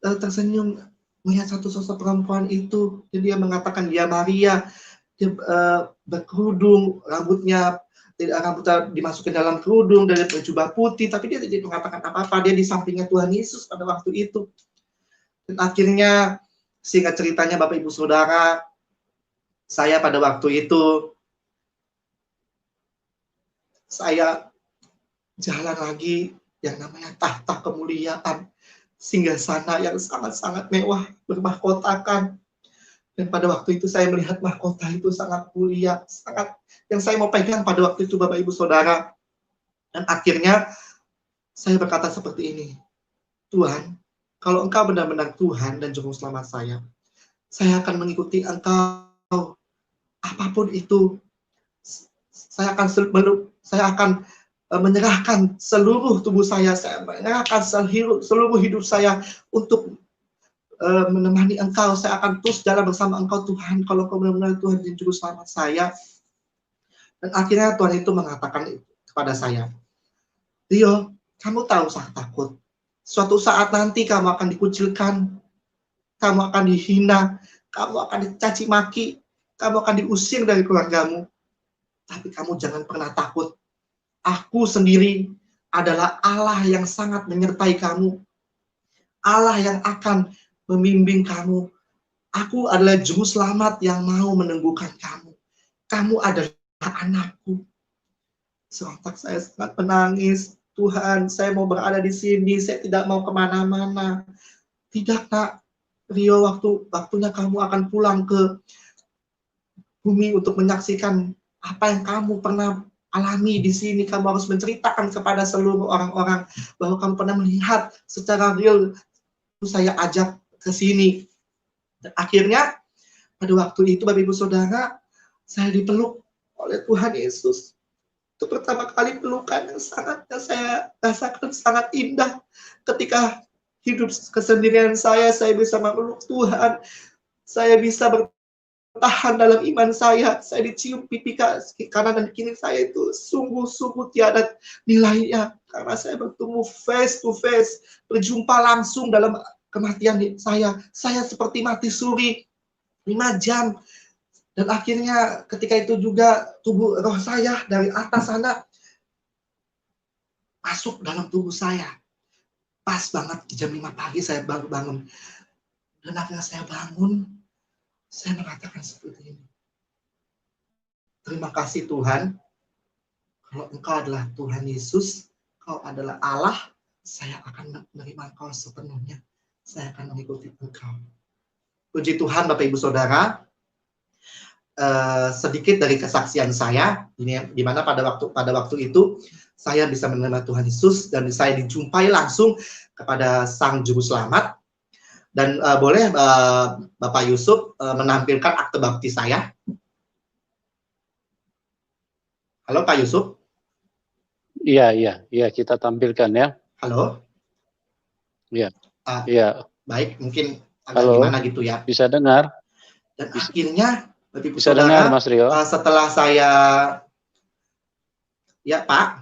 Speaker 2: tersenyum melihat satu sosok perempuan itu. Dan dia mengatakan dia Maria. Dia berkerudung, rambutnya dimasukin dalam kerudung, dan berjubah putih. Tapi dia tidak mengatakan apa-apa. Dia di sampingnya Tuhan Yesus pada waktu itu. Dan akhirnya singkat ceritanya Bapak Ibu Saudara, saya pada waktu itu saya jalan lagi yang namanya tahta kemuliaan, singgasana yang sangat-sangat mewah, bermahkotakan. Dan pada waktu itu saya melihat mahkota itu sangat mulia, sangat yang saya mau pegang pada waktu itu Bapak Ibu Saudara. Dan akhirnya saya berkata seperti ini, Tuhan, kalau Engkau benar-benar Tuhan dan Juru Selamat saya akan mengikuti Engkau apapun itu. Saya akan menyerahkan seluruh tubuh saya menyerahkan seluruh hidup saya untuk menemani Engkau. Saya akan terus jalan bersama Engkau Tuhan, kalau Engkau benar-benar Tuhan dan Juru Selamat saya. Dan akhirnya Tuhan itu mengatakan kepada saya, Rio, kamu tahu usah takut. Suatu saat nanti kamu akan dikucilkan, kamu akan dihina, kamu akan dicaci maki, kamu akan diusir dari keluargamu. Tapi kamu jangan pernah takut. Aku sendiri adalah Allah yang sangat menyertai kamu. Allah yang akan membimbing kamu. Aku adalah Juru Selamat yang mau meneguhkan kamu. Kamu adalah anakku. Sontak saya sangat menangis. Tuhan, saya mau berada di sini. Saya tidak mau kemana-mana. Tidak, Nak. Rio, waktunya kamu akan pulang ke bumi untuk menyaksikan apa yang kamu pernah alami di sini. Kamu harus menceritakan kepada seluruh orang-orang bahwa kamu pernah melihat secara real. Saya ajak ke sini. Dan akhirnya pada waktu itu Bapak Ibu Saudara, saya dipeluk oleh Tuhan Yesus. Itu pertama kali pelukan yang saya rasakan sangat indah. Ketika hidup kesendirian saya bisa memeluk Tuhan. Saya bisa bertahan dalam iman saya. Saya dicium pipi kanan dan kiri saya itu sungguh-sungguh tiada nilainya. Karena saya bertemu face to face, berjumpa langsung dalam kematian saya. Saya seperti mati suri 5 jam. Dan akhirnya ketika itu juga tubuh roh saya dari atas sana masuk dalam tubuh saya. Pas banget jam 5 pagi saya baru bangun. Dan akhirnya saya bangun, saya mengatakan seperti ini. Terima kasih Tuhan, kalau Engkau adalah Tuhan Yesus, Engkau adalah Allah, saya akan menerima Engkau sepenuhnya. Saya akan mengikuti Engkau. Puji Tuhan Bapak Ibu Saudara, sedikit dari kesaksian saya, di mana pada waktu itu saya bisa menerima Tuhan Yesus dan saya dijumpai langsung kepada Sang Juru Selamat. Dan boleh Bapak Yusuf menampilkan akte baptis saya. Halo Pak Yusuf.
Speaker 1: Iya, kita tampilkan ya.
Speaker 2: Halo.
Speaker 1: Iya.
Speaker 2: Ah,
Speaker 1: Iya.
Speaker 2: baik, mungkin agak
Speaker 1: Halo.
Speaker 2: gimana gitu ya.
Speaker 1: Bisa dengar?
Speaker 2: Dan akhirnya, Bapak Ibu
Speaker 1: Bisa dengar,
Speaker 2: Saudara,
Speaker 1: Mas Rio?
Speaker 2: setelah saya, ya Pak,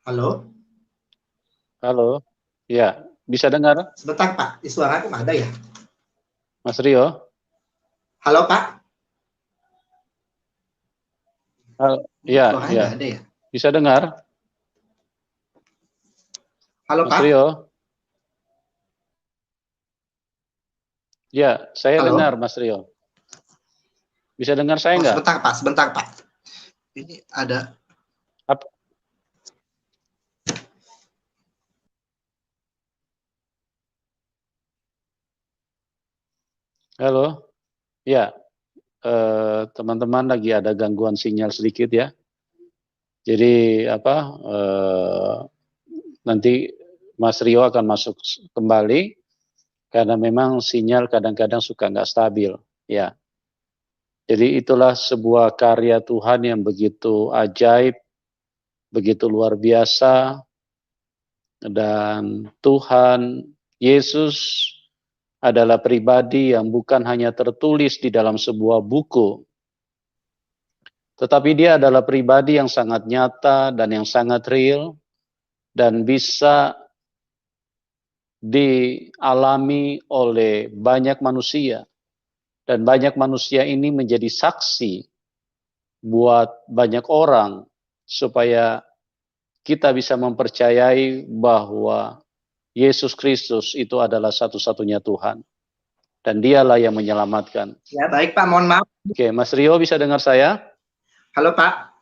Speaker 2: halo.
Speaker 1: Halo. Ya, bisa dengar,
Speaker 2: Sebentar Pak, suara aku ada ya.
Speaker 1: Mas Rio?
Speaker 2: Halo Pak.
Speaker 1: Iya,
Speaker 2: Suaranya
Speaker 1: iya.
Speaker 2: nggak ada ya.
Speaker 1: Bisa dengar,
Speaker 2: Halo
Speaker 1: Mas
Speaker 2: Pak.
Speaker 1: Rio? Ya, saya dengar,
Speaker 2: Halo.
Speaker 1: Mas Rio. Bisa dengar saya nggak?
Speaker 2: Sebentar Pak. Ini ada.
Speaker 1: Apa? Halo? Ya, teman-teman lagi ada gangguan sinyal sedikit ya. Jadi nanti Mas Rio akan masuk kembali karena memang sinyal kadang-kadang suka nggak stabil. Ya, jadi itulah sebuah karya Tuhan yang begitu ajaib, begitu luar biasa, dan Tuhan Yesus adalah pribadi yang bukan hanya tertulis di dalam sebuah buku, tetapi dia adalah pribadi yang sangat nyata dan yang sangat real dan bisa dialami oleh banyak manusia. Dan banyak manusia ini menjadi saksi buat banyak orang supaya kita bisa mempercayai bahwa Yesus Kristus itu adalah satu-satunya Tuhan. Dan dialah yang menyelamatkan.
Speaker 2: Ya baik Pak, mohon maaf.
Speaker 1: Oke, Mas Rio bisa dengar saya?
Speaker 2: Halo Pak.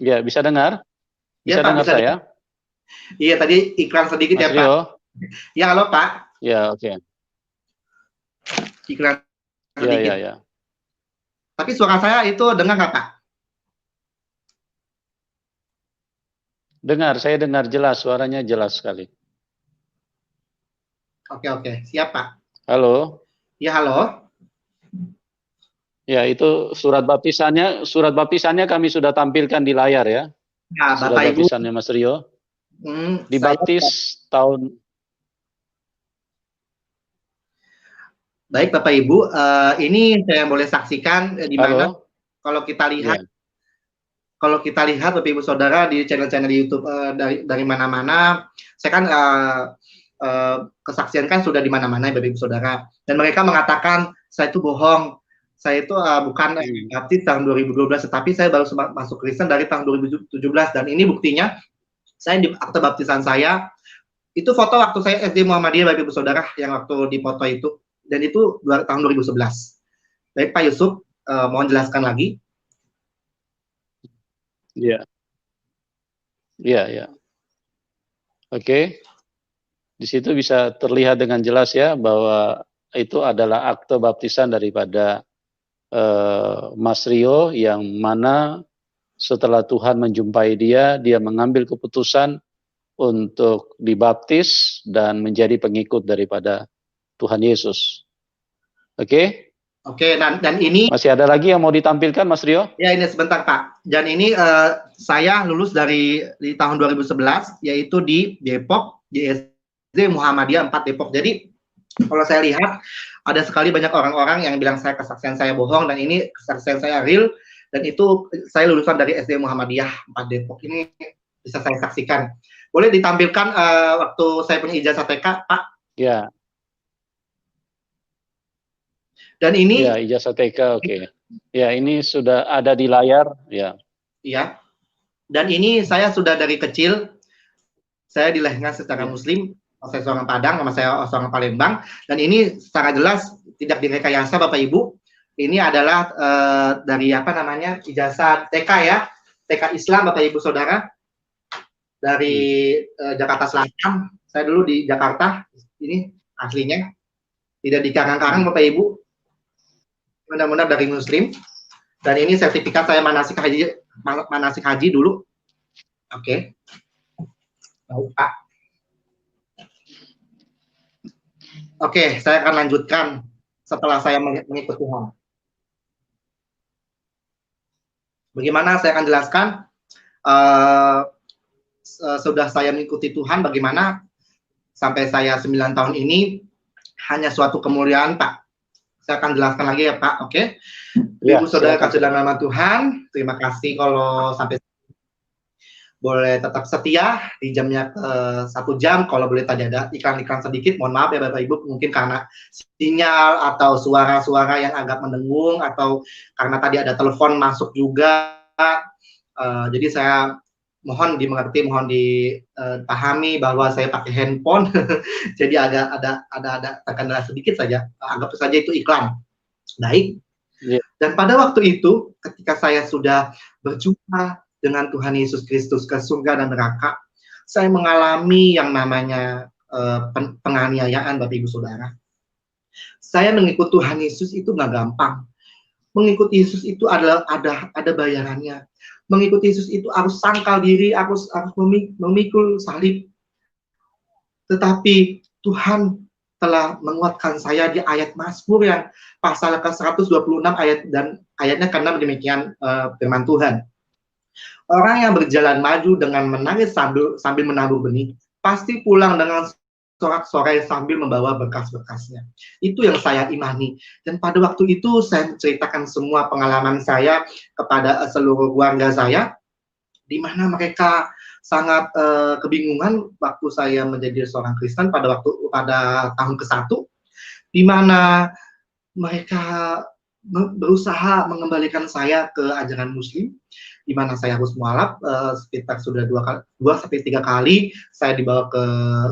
Speaker 1: Ya, bisa dengar?
Speaker 2: Ya
Speaker 1: Bisa
Speaker 2: Pak,
Speaker 1: dengar
Speaker 2: bisa
Speaker 1: saya?
Speaker 2: dengar. Iya tadi iklan sedikit
Speaker 1: Mas
Speaker 2: ya Pak.
Speaker 1: Rio?
Speaker 2: Ya halo Pak.
Speaker 1: Ya, oke.
Speaker 2: Iklan sedikit.
Speaker 1: Ya.
Speaker 2: Tapi suara saya itu dengar nggak Pak?
Speaker 1: Dengar, saya dengar jelas, suaranya jelas sekali.
Speaker 2: Oke, siap Pak.
Speaker 1: Halo?
Speaker 2: Ya halo.
Speaker 1: Ya, itu surat baptisannya kami sudah tampilkan di layar ya.
Speaker 2: Nah,
Speaker 1: Surat
Speaker 2: Bapak Ibu,
Speaker 1: baptisannya Mas Rio.
Speaker 2: saya
Speaker 1: Dibaptis tahun.
Speaker 2: baik Bapak Ibu, ini saya boleh saksikan di mana
Speaker 1: Halo?
Speaker 2: kalau kita lihat
Speaker 1: Ya.
Speaker 2: Bapak Ibu Saudara di channel-channel di YouTube dari mana-mana, saya kan kesaksian kan sudah di mana-mana Bapak Ibu Saudara, dan mereka mengatakan saya itu bohong, saya itu bukan baptis tahun 2012, tetapi saya baru masuk Kristen dari tahun 2017, dan ini buktinya saya di akte baptisan saya itu foto waktu saya SD Muhammadiyah Bapak Ibu Saudara yang waktu di foto itu, dan itu tahun 2011. Baik Pak Yusuf, mohon jelaskan lagi.
Speaker 1: Iya. Oke. Di situ bisa terlihat dengan jelas ya bahwa itu adalah akte baptisan daripada Mas Rio yang mana setelah Tuhan menjumpai dia mengambil keputusan untuk dibaptis dan menjadi pengikut daripada Tuhan Yesus. Oke?
Speaker 2: Oke, dan ini
Speaker 1: Masih ada lagi yang mau ditampilkan Mas Rio?
Speaker 2: ya ini sebentar Pak. Dan ini saya lulus di tahun 2011 yaitu di Depok di SD Muhammadiyah 4 Depok. Jadi kalau saya lihat ada sekali banyak orang-orang yang bilang kesaksian saya bohong, dan ini kesaksian saya real, dan itu saya lulusan dari SD Muhammadiyah 4 Depok. Ini bisa saya saksikan. Boleh ditampilkan waktu saya punya ijazah TK, Pak?
Speaker 1: Ya.
Speaker 2: Dan ini
Speaker 1: ya, ijazah TK, oke. Ya, ini sudah ada di layar, ya.
Speaker 2: Iya. Dan ini saya sudah dari kecil saya dilahirkan secara Muslim. Saya seorang Padang, nama saya seorang Palembang, dan ini secara jelas tidak direkayasa Bapak Ibu. Ini adalah dari ijazah TK ya, TK Islam Bapak Ibu Saudara, dari Jakarta Selatan. Saya dulu di Jakarta, ini aslinya, tidak di Karang-Karang Bapak Ibu, benar-benar dari Muslim. Dan ini sertifikat saya manasik haji dulu. Oke. Pak. Oke, saya akan lanjutkan setelah saya mengikut Tuhan. Bagaimana saya akan jelaskan, uh, sudah saya mengikuti Tuhan, bagaimana sampai saya 9 tahun ini hanya suatu kemuliaan, Pak. Saya akan jelaskan lagi ya, Pak. Oke.
Speaker 1: Ya,
Speaker 2: Ibu saudara
Speaker 1: silakan.
Speaker 2: kasih dalam nama Tuhan, terima kasih kalau sampai boleh tetap setia di jamnya 1 jam. Kalau boleh tadi ada iklan-iklan sedikit, mohon maaf ya Bapak Ibu, mungkin karena sinyal atau suara-suara yang agak mendengung, atau karena tadi ada telepon masuk juga. Jadi saya mohon dimengerti, mohon dipahami bahwa saya pakai handphone, jadi agak ada terkendala sedikit saja. Anggap saja itu iklan. Baik.
Speaker 1: Ya.
Speaker 2: Dan pada waktu itu, ketika saya sudah berjumpa dengan Tuhan Yesus Kristus ke surga dan neraka, saya mengalami yang namanya penganiayaan, Bapak Ibu Saudara. Saya mengikut Tuhan Yesus itu nggak gampang. Mengikut Yesus itu adalah ada bayarannya. Mengikut Yesus itu harus sangkal diri, harus memikul salib. Tetapi Tuhan telah menguatkan saya di ayat Mazmur yang pasal ke-126 ayatnya, karena demikian firman Tuhan. Orang yang berjalan maju dengan menangis sambil menabur benih, pasti pulang dengan sorak-sorai sambil membawa berkas-berkasnya. Itu yang saya imani. Dan pada waktu itu saya menceritakan semua pengalaman saya kepada seluruh keluarga saya, di mana mereka sangat kebingungan waktu saya menjadi seorang Kristen pada tahun ke-1, di mana mereka berusaha mengembalikan saya ke ajaran Muslim, di mana saya harus mualaf sekitar sudah 2-3 kali. Saya dibawa ke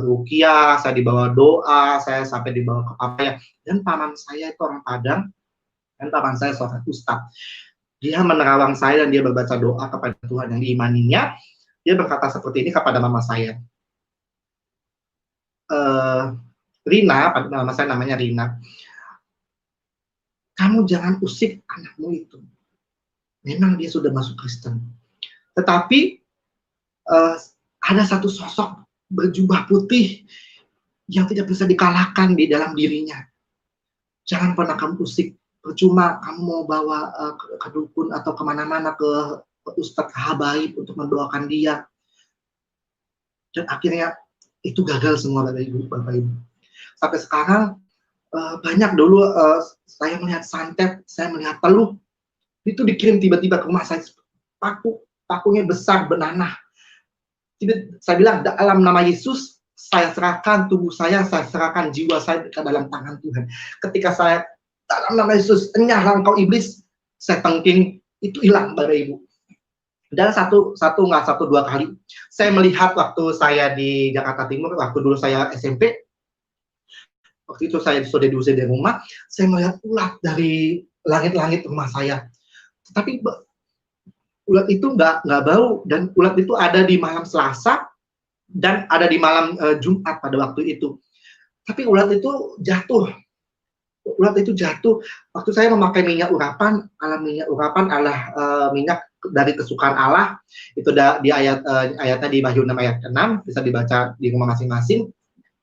Speaker 2: ruqyah, saya dibawa doa, saya sampai dibawa ke papaya. Dan paman saya itu orang Padang, dan paman saya seorang ustadz. Dia menerawang saya dan dia berbaca doa kepada Tuhan yang diimaninya. Dia berkata seperti ini kepada mama saya. Rina, mama saya namanya Rina. Kamu jangan usik anakmu itu. Memang dia sudah masuk Kristen. Tetapi ada satu sosok berjubah putih yang tidak bisa dikalahkan di dalam dirinya. Jangan pernah kamu usik. Percuma kamu mau bawa ke dukun atau kemana-mana ke ustadz habaib untuk mendoakan dia. Dan akhirnya itu gagal semua, Bapak Ibu. Sampai sekarang banyak dulu saya melihat santet, saya melihat teluh, itu dikirim tiba-tiba ke rumah saya, pakunya besar benanah. Jadi saya bilang, dalam nama Yesus saya serahkan tubuh saya serahkan jiwa saya ke dalam tangan Tuhan. Ketika saya dalam nama Yesus, enyahlah engkau iblis, saya tengking, itu hilang, Bapak Ibu. Dan satu dua kali saya melihat waktu saya di Jakarta Timur, waktu dulu saya SMP, waktu itu saya sudah diusir dari rumah, saya melihat ulat dari langit-langit rumah saya. Tapi ulat itu nggak bau, dan ulat itu ada di malam Selasa dan ada di malam Jumat pada waktu itu. Tapi ulat itu jatuh. Ulat itu jatuh waktu saya memakai minyak urapan. Minyak urapan adalah minyak dari kesukaan Allah. Itu di ayatnya di Wahyu 6 ayat 6, bisa dibaca di rumah masing-masing.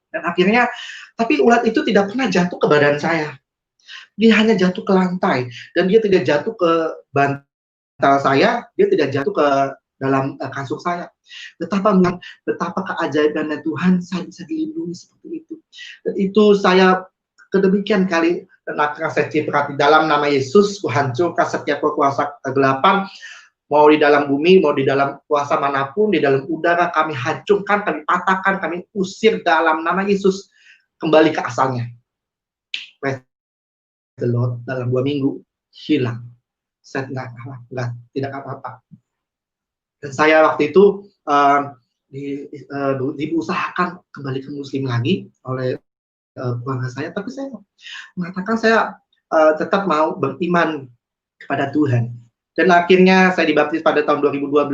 Speaker 2: Dan akhirnya, tapi ulat itu tidak pernah jatuh ke badan saya. Dia hanya jatuh ke lantai, dan dia tidak jatuh ke bantal saya, dia tidak jatuh ke dalam kasur saya. Betapa keajaibannya Tuhan, saya bisa dilindungi seperti itu. Dan itu saya kedemikian kali, dan akhirnya saya ciprati dalam nama Yesus, kuhancurkan setiap kuasa kegelapan, mau di dalam bumi, mau di dalam kuasa manapun, di dalam udara, kami hancurkan, kami patahkan, kami usir dalam nama Yesus, kembali ke asalnya. Praise the Lord, dalam 2 minggu hilang. Saya tidak apa-apa. Dan saya waktu itu diusahakan kembali ke Muslim lagi oleh keluarga saya, tapi saya mengatakan saya tetap mau beriman kepada Tuhan. Dan akhirnya saya dibaptis pada tahun 2012,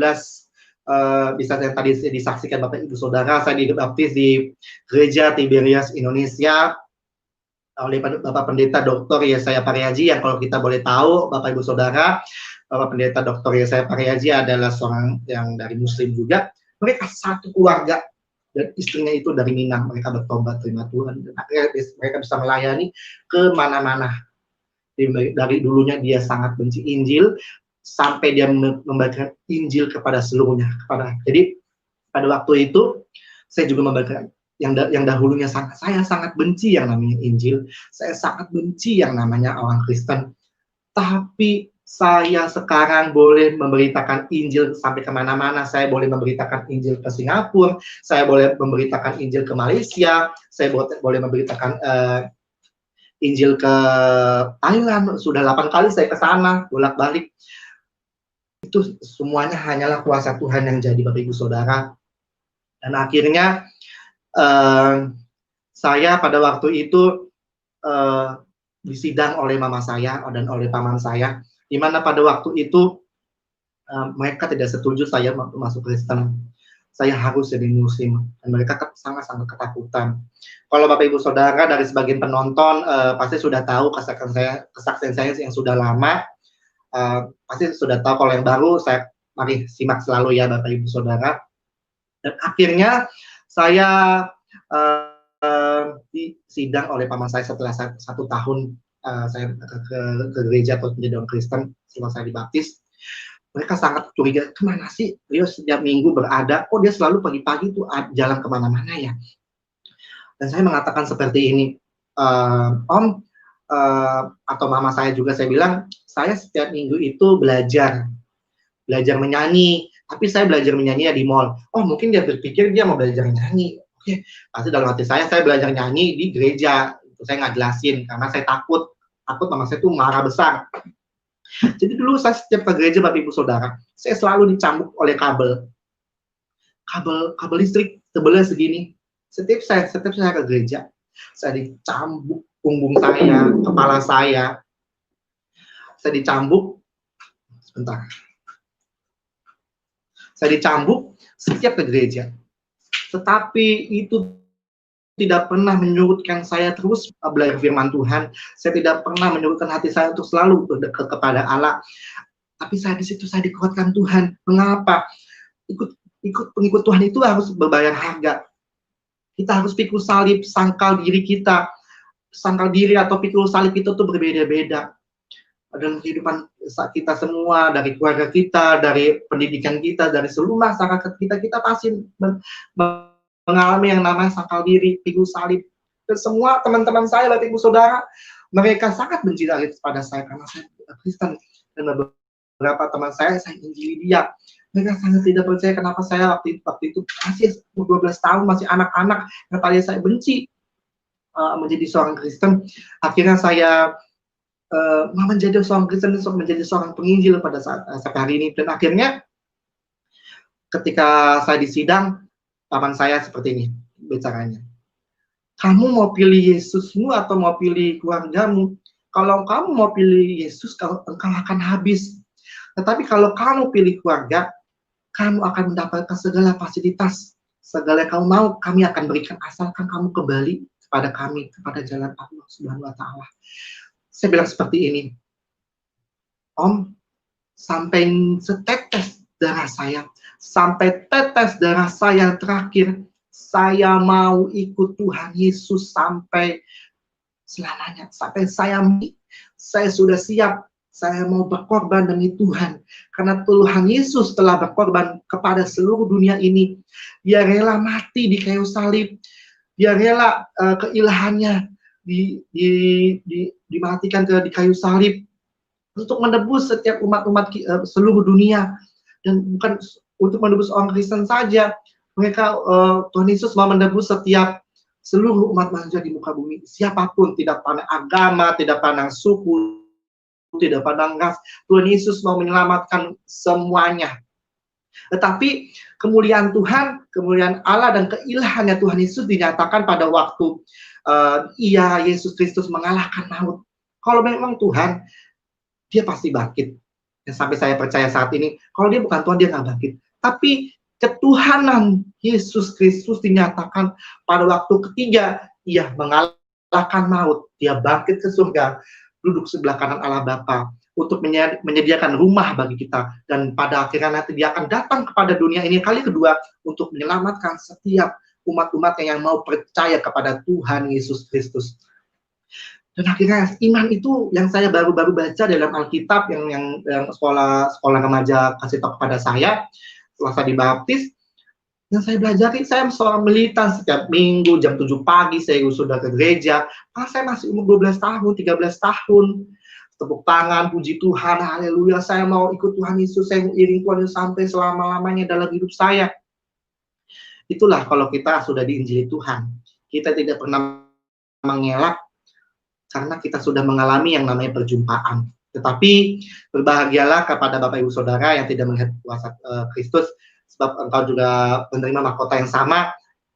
Speaker 2: bisa yang tadi disaksikan Bapak Ibu Saudara, saya dibaptis di Gereja Tiberias Indonesia oleh Bapak Pendeta Dr. Yesaya Pariaji, yang kalau kita boleh tahu Bapak Ibu Saudara, Bapak Pendeta Dr. Yesaya Pariaji adalah seorang yang dari Muslim juga. Mereka satu keluarga, dan istrinya itu dari Minang. Mereka bertobat terima Tuhan, dan akhirnya mereka bisa melayani ke mana-mana. Dari dulunya dia sangat benci Injil, sampai dia membagikan Injil kepada seluruhnya. Jadi pada waktu itu saya juga membagikan yang dahulunya saya sangat benci yang namanya Injil, saya sangat benci yang namanya orang Kristen. Tapi saya sekarang boleh memberitakan Injil sampai kemana-mana. Saya boleh memberitakan Injil ke Singapura, saya boleh memberitakan Injil ke Malaysia, saya boleh memberitakan Injil ke Thailand. Sudah 8 kali saya ke sana, bolak-balik. Itu semuanya hanyalah kuasa Tuhan yang jadi, Bapak Ibu Saudara. Dan akhirnya saya pada waktu itu disidang oleh mama saya dan oleh paman saya, di mana pada waktu itu mereka tidak setuju saya masuk Kristen. Saya harus jadi Muslim, dan mereka sangat-sangat ketakutan. Kalau Bapak Ibu Saudara dari sebagian penonton pasti sudah tahu kesaksian saya yang sudah lama, pasti sudah tahu. Kalau yang baru, mari simak selalu ya Bapak Ibu Saudara. Dan akhirnya saya disidang oleh paman saya setelah 1 tahun saya ke gereja atau menjadi orang Kristen setelah saya dibaptis. Mereka sangat curiga, kemana sih Rio setiap minggu berada, kok dia selalu pagi-pagi tuh jalan kemana-mana ya. Dan saya mengatakan seperti ini, Om, atau mama saya juga, saya bilang, saya setiap minggu itu belajar menyanyi, tapi saya belajar menyanyi di mall. Oh, mungkin dia berpikir dia mau belajar nyanyi. Oke, pasti dalam hati saya belajar nyanyi di gereja. Itu saya nggak jelasin karena saya takut mama saya tuh marah besar. Jadi dulu saya setiap ke gereja, Bapak Ibu Saudara, saya selalu dicambuk oleh kabel listrik tebelnya segini. Setiap saya ke gereja, saya dicambuk punggung saya, kepala saya dicambuk. Sebentar. Saya dicambuk setiap ke gereja. Tetapi itu tidak pernah menyurutkan saya terus belajar firman Tuhan. Saya tidak pernah menyurutkan hati saya untuk selalu berdekat kepada Allah. Tapi di situ saya dikuatkan Tuhan. Mengapa? Ikut pengikut Tuhan itu harus berbayar harga. Kita harus pikul salib, sangkal diri kita. Sangkal diri atau pikul salib itu tuh berbeda-beda. Dalam kehidupan kita semua, dari keluarga kita, dari pendidikan kita, dari seluruh masyarakat kita pasti mengalami yang namanya sangkal diri, pikul salib. Dan semua teman-teman saya, Bapak Ibu Saudara, mereka sangat benci kepada saya karena saya Kristen. Dan beberapa teman saya injili dia. Mereka sangat tidak percaya kenapa saya waktu itu masih 12 tahun, masih anak-anak, yang tadi saya benci menjadi seorang Kristen. Akhirnya saya menjadi seorang Kristen, menjadi seorang penginjil pada saat hari ini. Dan akhirnya ketika saya disidang, paman saya seperti ini bicaranya. Kamu mau pilih Yesusmu atau mau pilih keluargamu? Kalau kamu mau pilih Yesus, engkau akan habis. Tetapi kalau kamu pilih keluarga, kamu akan mendapatkan segala fasilitas, segala yang kamu mau, kami akan berikan asalkan kamu kembali kepada kami, kepada jalan Allah Subhanahu wa Ta'ala. Saya bilang seperti ini, Om, sampai setetes darah saya, sampai tetes darah saya terakhir, saya mau ikut Tuhan Yesus sampai selamanya, sampai saya sudah siap, saya mau berkorban demi Tuhan, karena Tuhan Yesus telah berkorban kepada seluruh dunia ini. Dia rela mati di kayu salib, dia rela keilahannya dimatikan di kayu salib untuk menebus setiap umat-umat seluruh dunia. Dan bukan untuk menebus orang Kristen saja, mereka Tuhan Yesus mau menebus setiap seluruh umat manusia di muka bumi, siapapun, tidak pandang agama, tidak pandang suku, tidak pandang ras. Tuhan Yesus mau menyelamatkan semuanya. Tetapi kemuliaan Tuhan, kemuliaan Allah dan keilahannya Tuhan Yesus dinyatakan pada waktu Yesus Kristus mengalahkan maut. Kalau memang Tuhan, dia pasti bangkit. Dan sampai saya percaya saat ini, kalau dia bukan Tuhan, dia nggak bangkit. Tapi ketuhanan Yesus Kristus dinyatakan pada waktu ketiga, ia mengalahkan maut. Dia bangkit ke surga, duduk sebelah kanan Allah Bapa untuk menyediakan rumah bagi kita. Dan pada akhirnya nanti dia akan datang kepada dunia ini kali kedua untuk menyelamatkan setiap umat-umat yang mau percaya kepada Tuhan Yesus Kristus. Dan akhirnya iman itu yang saya baru-baru baca dalam Alkitab yang sekolah remaja kasih tahu kepada saya setelah saya dibaptis. Yang saya pelajari, saya seorang militan setiap minggu jam 7 pagi saya sudah ke gereja. Saya masih umur 12 tahun, 13 tahun. Tepuk tangan, puji Tuhan, haleluya, saya mau ikut Tuhan Yesus, saya mau iring Tuhan Yesus sampai selama-lamanya dalam hidup saya. Itulah kalau kita sudah diinjili Tuhan. Kita tidak pernah mengelak karena kita sudah mengalami yang namanya perjumpaan. Tetapi berbahagialah kepada Bapak Ibu Saudara yang tidak melihat kuasa Kristus, sebab engkau juga menerima mahkota yang sama.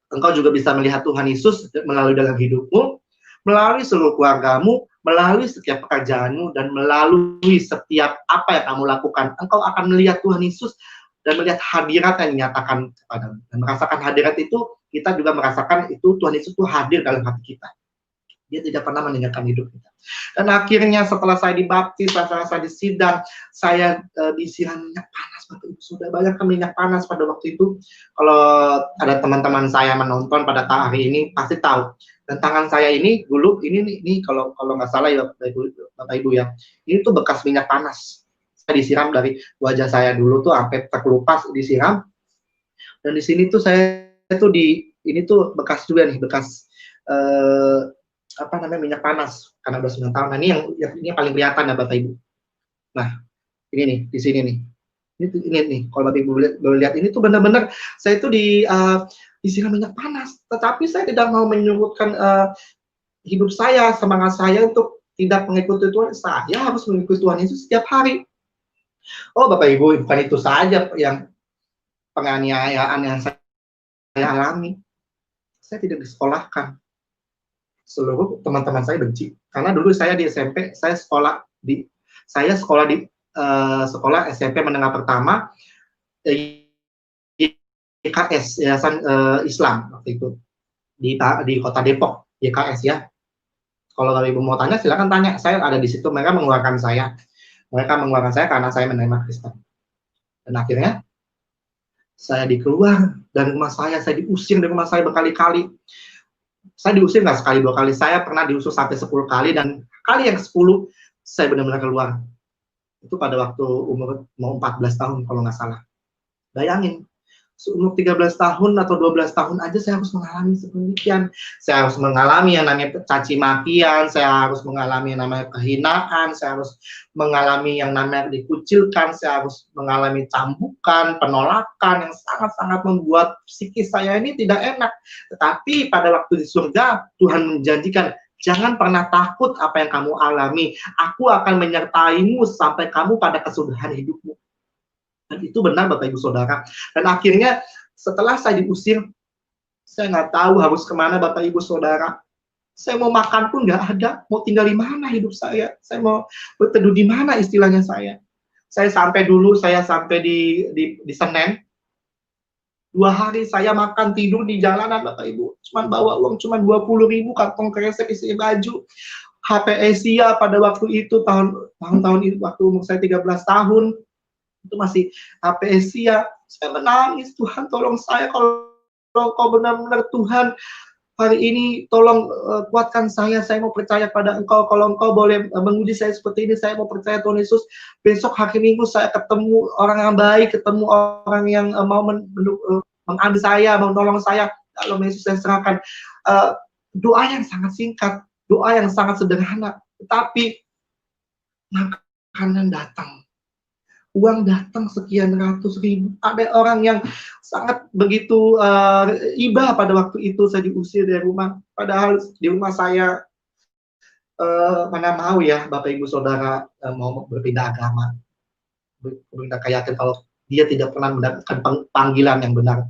Speaker 2: Engkau juga bisa melihat Tuhan Yesus melalui dalam hidupmu, melalui seluruh keluargamu, melalui setiap pekerjaanmu, dan melalui setiap apa yang kamu lakukan. Engkau akan melihat Tuhan Yesus dan melihat hadirat yang dinyatakan kepadamu. Dan merasakan hadirat itu, kita juga merasakan itu Tuhan Yesus itu hadir dalam hati kita. Dia tidak pernah meninggalkan hidup kita. Dan akhirnya setelah saya dibaptis, setelah saya disidang, saya disiram minyak panas. Bapak Ibu Saudara, bayangkan minyak panas pada waktu itu. Kalau ada teman-teman saya menonton pada hari ini, pasti tahu. Dan tangan saya ini dulu, ini kalau nggak salah ya Bapak Ibu ya, ini tuh bekas minyak panas. Saya disiram dari wajah saya dulu tuh sampai terkelupas disiram. Dan di sini tuh saya tuh ini tuh bekas juga nih, bekas minyak panas karena udah 9 tahun. Nah, ini yang paling kelihatan ya Bapak Ibu. Nah, ini nih, di sini nih. Ini nih, kalau Bapak Ibu lihat ini tuh benar-benar saya itu disiram minyak panas. Tetapi saya tidak mau menyurutkan hidup saya, semangat saya untuk tidak mengikuti Tuhan. Saya harus mengikuti Tuhan Yesus setiap hari. Oh, Bapak Ibu, bukan itu saja yang penganiayaan yang saya alami. Saya tidak disekolahkan. Seluruh teman-teman saya benci karena dulu saya di SMP saya sekolah di sekolah SMP menengah pertama YKS Yayasan Islam waktu itu di Kota Depok, YKS ya. Kalau Bapak Ibu mau tanya silakan tanya, saya ada di situ. Mereka mengeluarkan saya karena saya menerima Kristen. Dan akhirnya saya dikeluar dari rumah saya diusir dari rumah saya berkali-kali. Saya diusir nggak sekali 2 kali, saya pernah diusir sampai 10 kali, dan kali yang 10 saya benar-benar keluar. Itu pada waktu umur mau 14 tahun kalau nggak salah. Bayangin, umur 13 tahun atau 12 tahun aja saya harus mengalami sedemikian. Saya harus mengalami yang namanya caci makian, saya harus mengalami yang namanya kehinaan, saya harus mengalami yang namanya dikucilkan, saya harus mengalami cambukan, penolakan yang sangat-sangat membuat psikis saya ini tidak enak. Tetapi pada waktu di surga, Tuhan menjanjikan, jangan pernah takut apa yang kamu alami. Aku akan menyertaimu sampai kamu pada kesudahan hidupmu. Dan itu benar Bapak Ibu Saudara. Dan akhirnya setelah saya diusir, saya nggak tahu harus kemana Bapak Ibu Saudara. Saya mau makan pun nggak ada. Mau tinggal di mana hidup saya? Saya mau berteduh di mana istilahnya saya? Saya sampai di Senen. 2 hari saya makan tidur di jalanan Bapak Ibu. Cuman bawa uang cuma 20.000, kantong kresek isi baju. HP Asia pada waktu itu tahun-tahun itu waktu umur saya 13 tahun. Itu masih HP Asia. Saya menangis, Tuhan tolong saya, kalau Kau benar-benar Tuhan hari ini tolong kuatkan saya mau percaya pada Engkau. Kalau Engkau boleh menguji saya seperti ini, saya mau percaya Tuhan Yesus. Besok hari Minggu saya ketemu orang yang baik, ketemu orang yang mau mengambil saya, mau menolong saya. Kalau Yesus saya serahkan. Doa yang sangat singkat, doa yang sangat sederhana, tetapi makanan datang. Uang datang sekian ratus ribu. Ada orang yang sangat begitu iba pada waktu itu saya diusir dari rumah. Padahal di rumah saya mana mau ya Bapak Ibu Saudara mau berpindah agama. Berpindah keyakinan kalau dia tidak pernah mendapatkan panggilan yang benar.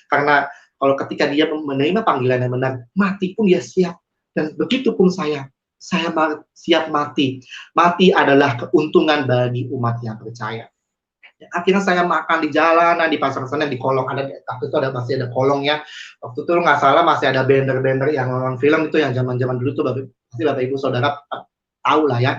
Speaker 2: Karena kalau ketika dia menerima panggilan yang benar, mati pun dia siap. Dan begitu pun saya siap mati. Mati adalah keuntungan bagi umat yang percaya. Akhirnya saya makan di jalanan, di pasar Senen, di kolong ada, waktu itu masih ada kolong ya. Waktu itu nggak salah masih ada banner-banner yang nonton film itu yang zaman-zaman dulu tuh pasti Bapak Ibu Saudara tahu lah ya.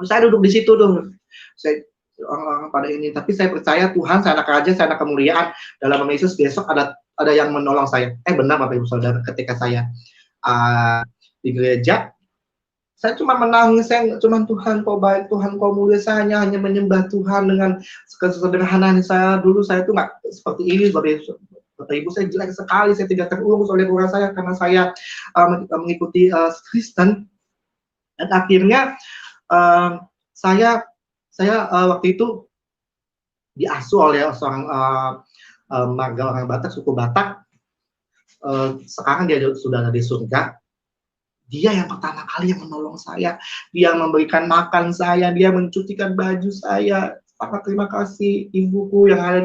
Speaker 2: Saya duduk di situ tuh, saya orang-orang pada ini. Tapi saya percaya Tuhan, saya anak raja, saya anak kemuliaan. Dalam nama Yesus besok ada yang menolong saya. Benar Bapak Ibu Saudara, ketika saya di gereja, Saya cuma menangis, saya cuma Tuhan kau baik, Tuhan kau mulia, saya hanya menyembah Tuhan dengan kesederhanaan saya. Dulu saya itu nggak seperti ini, Bapak Ibu, saya jelek sekali, saya tidak terurus oleh keluarga saya karena saya mengikuti Kristen. Dan akhirnya saya waktu itu diasuh oleh seorang marga orang Batak, suku Batak. Sekarang dia sudah ada di surga. Dia yang pertama kali yang menolong saya, dia memberikan makan saya, dia mencucikan baju saya. Sangat terima kasih ibuku yang ada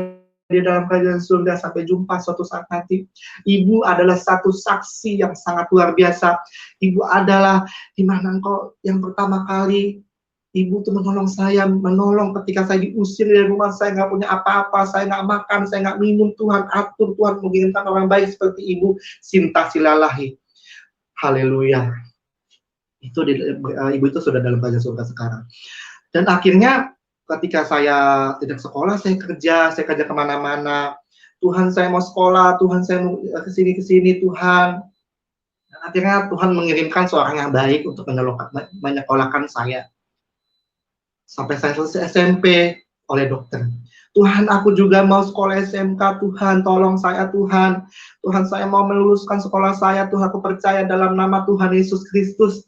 Speaker 2: di dalam kerajaan surga. Sampai jumpa suatu saat nanti. Ibu adalah satu saksi yang sangat luar biasa. Ibu adalah di mana engkau yang pertama kali ibu tuh menolong saya, menolong ketika saya diusir dari rumah, saya nggak punya apa-apa, saya nggak makan, saya nggak minum. Tuhan atur, Tuhan mengirimkan orang baik seperti ibu Sinta Silalahi. Haleluya. Itu ibu itu sudah dalam kerajaan surga sekarang. Dan akhirnya ketika saya tidak sekolah, saya kerja kemana-mana. Tuhan, saya mau sekolah, Tuhan, saya mau kesini, Tuhan. Dan akhirnya Tuhan mengirimkan seorang yang baik untuk menyekolahkan saya. Sampai saya selesai SMP oleh dokter. Tuhan, aku juga mau sekolah SMK, Tuhan, tolong saya, Tuhan. Tuhan, saya mau meluluskan sekolah saya, Tuhan, aku percaya dalam nama Tuhan Yesus Kristus.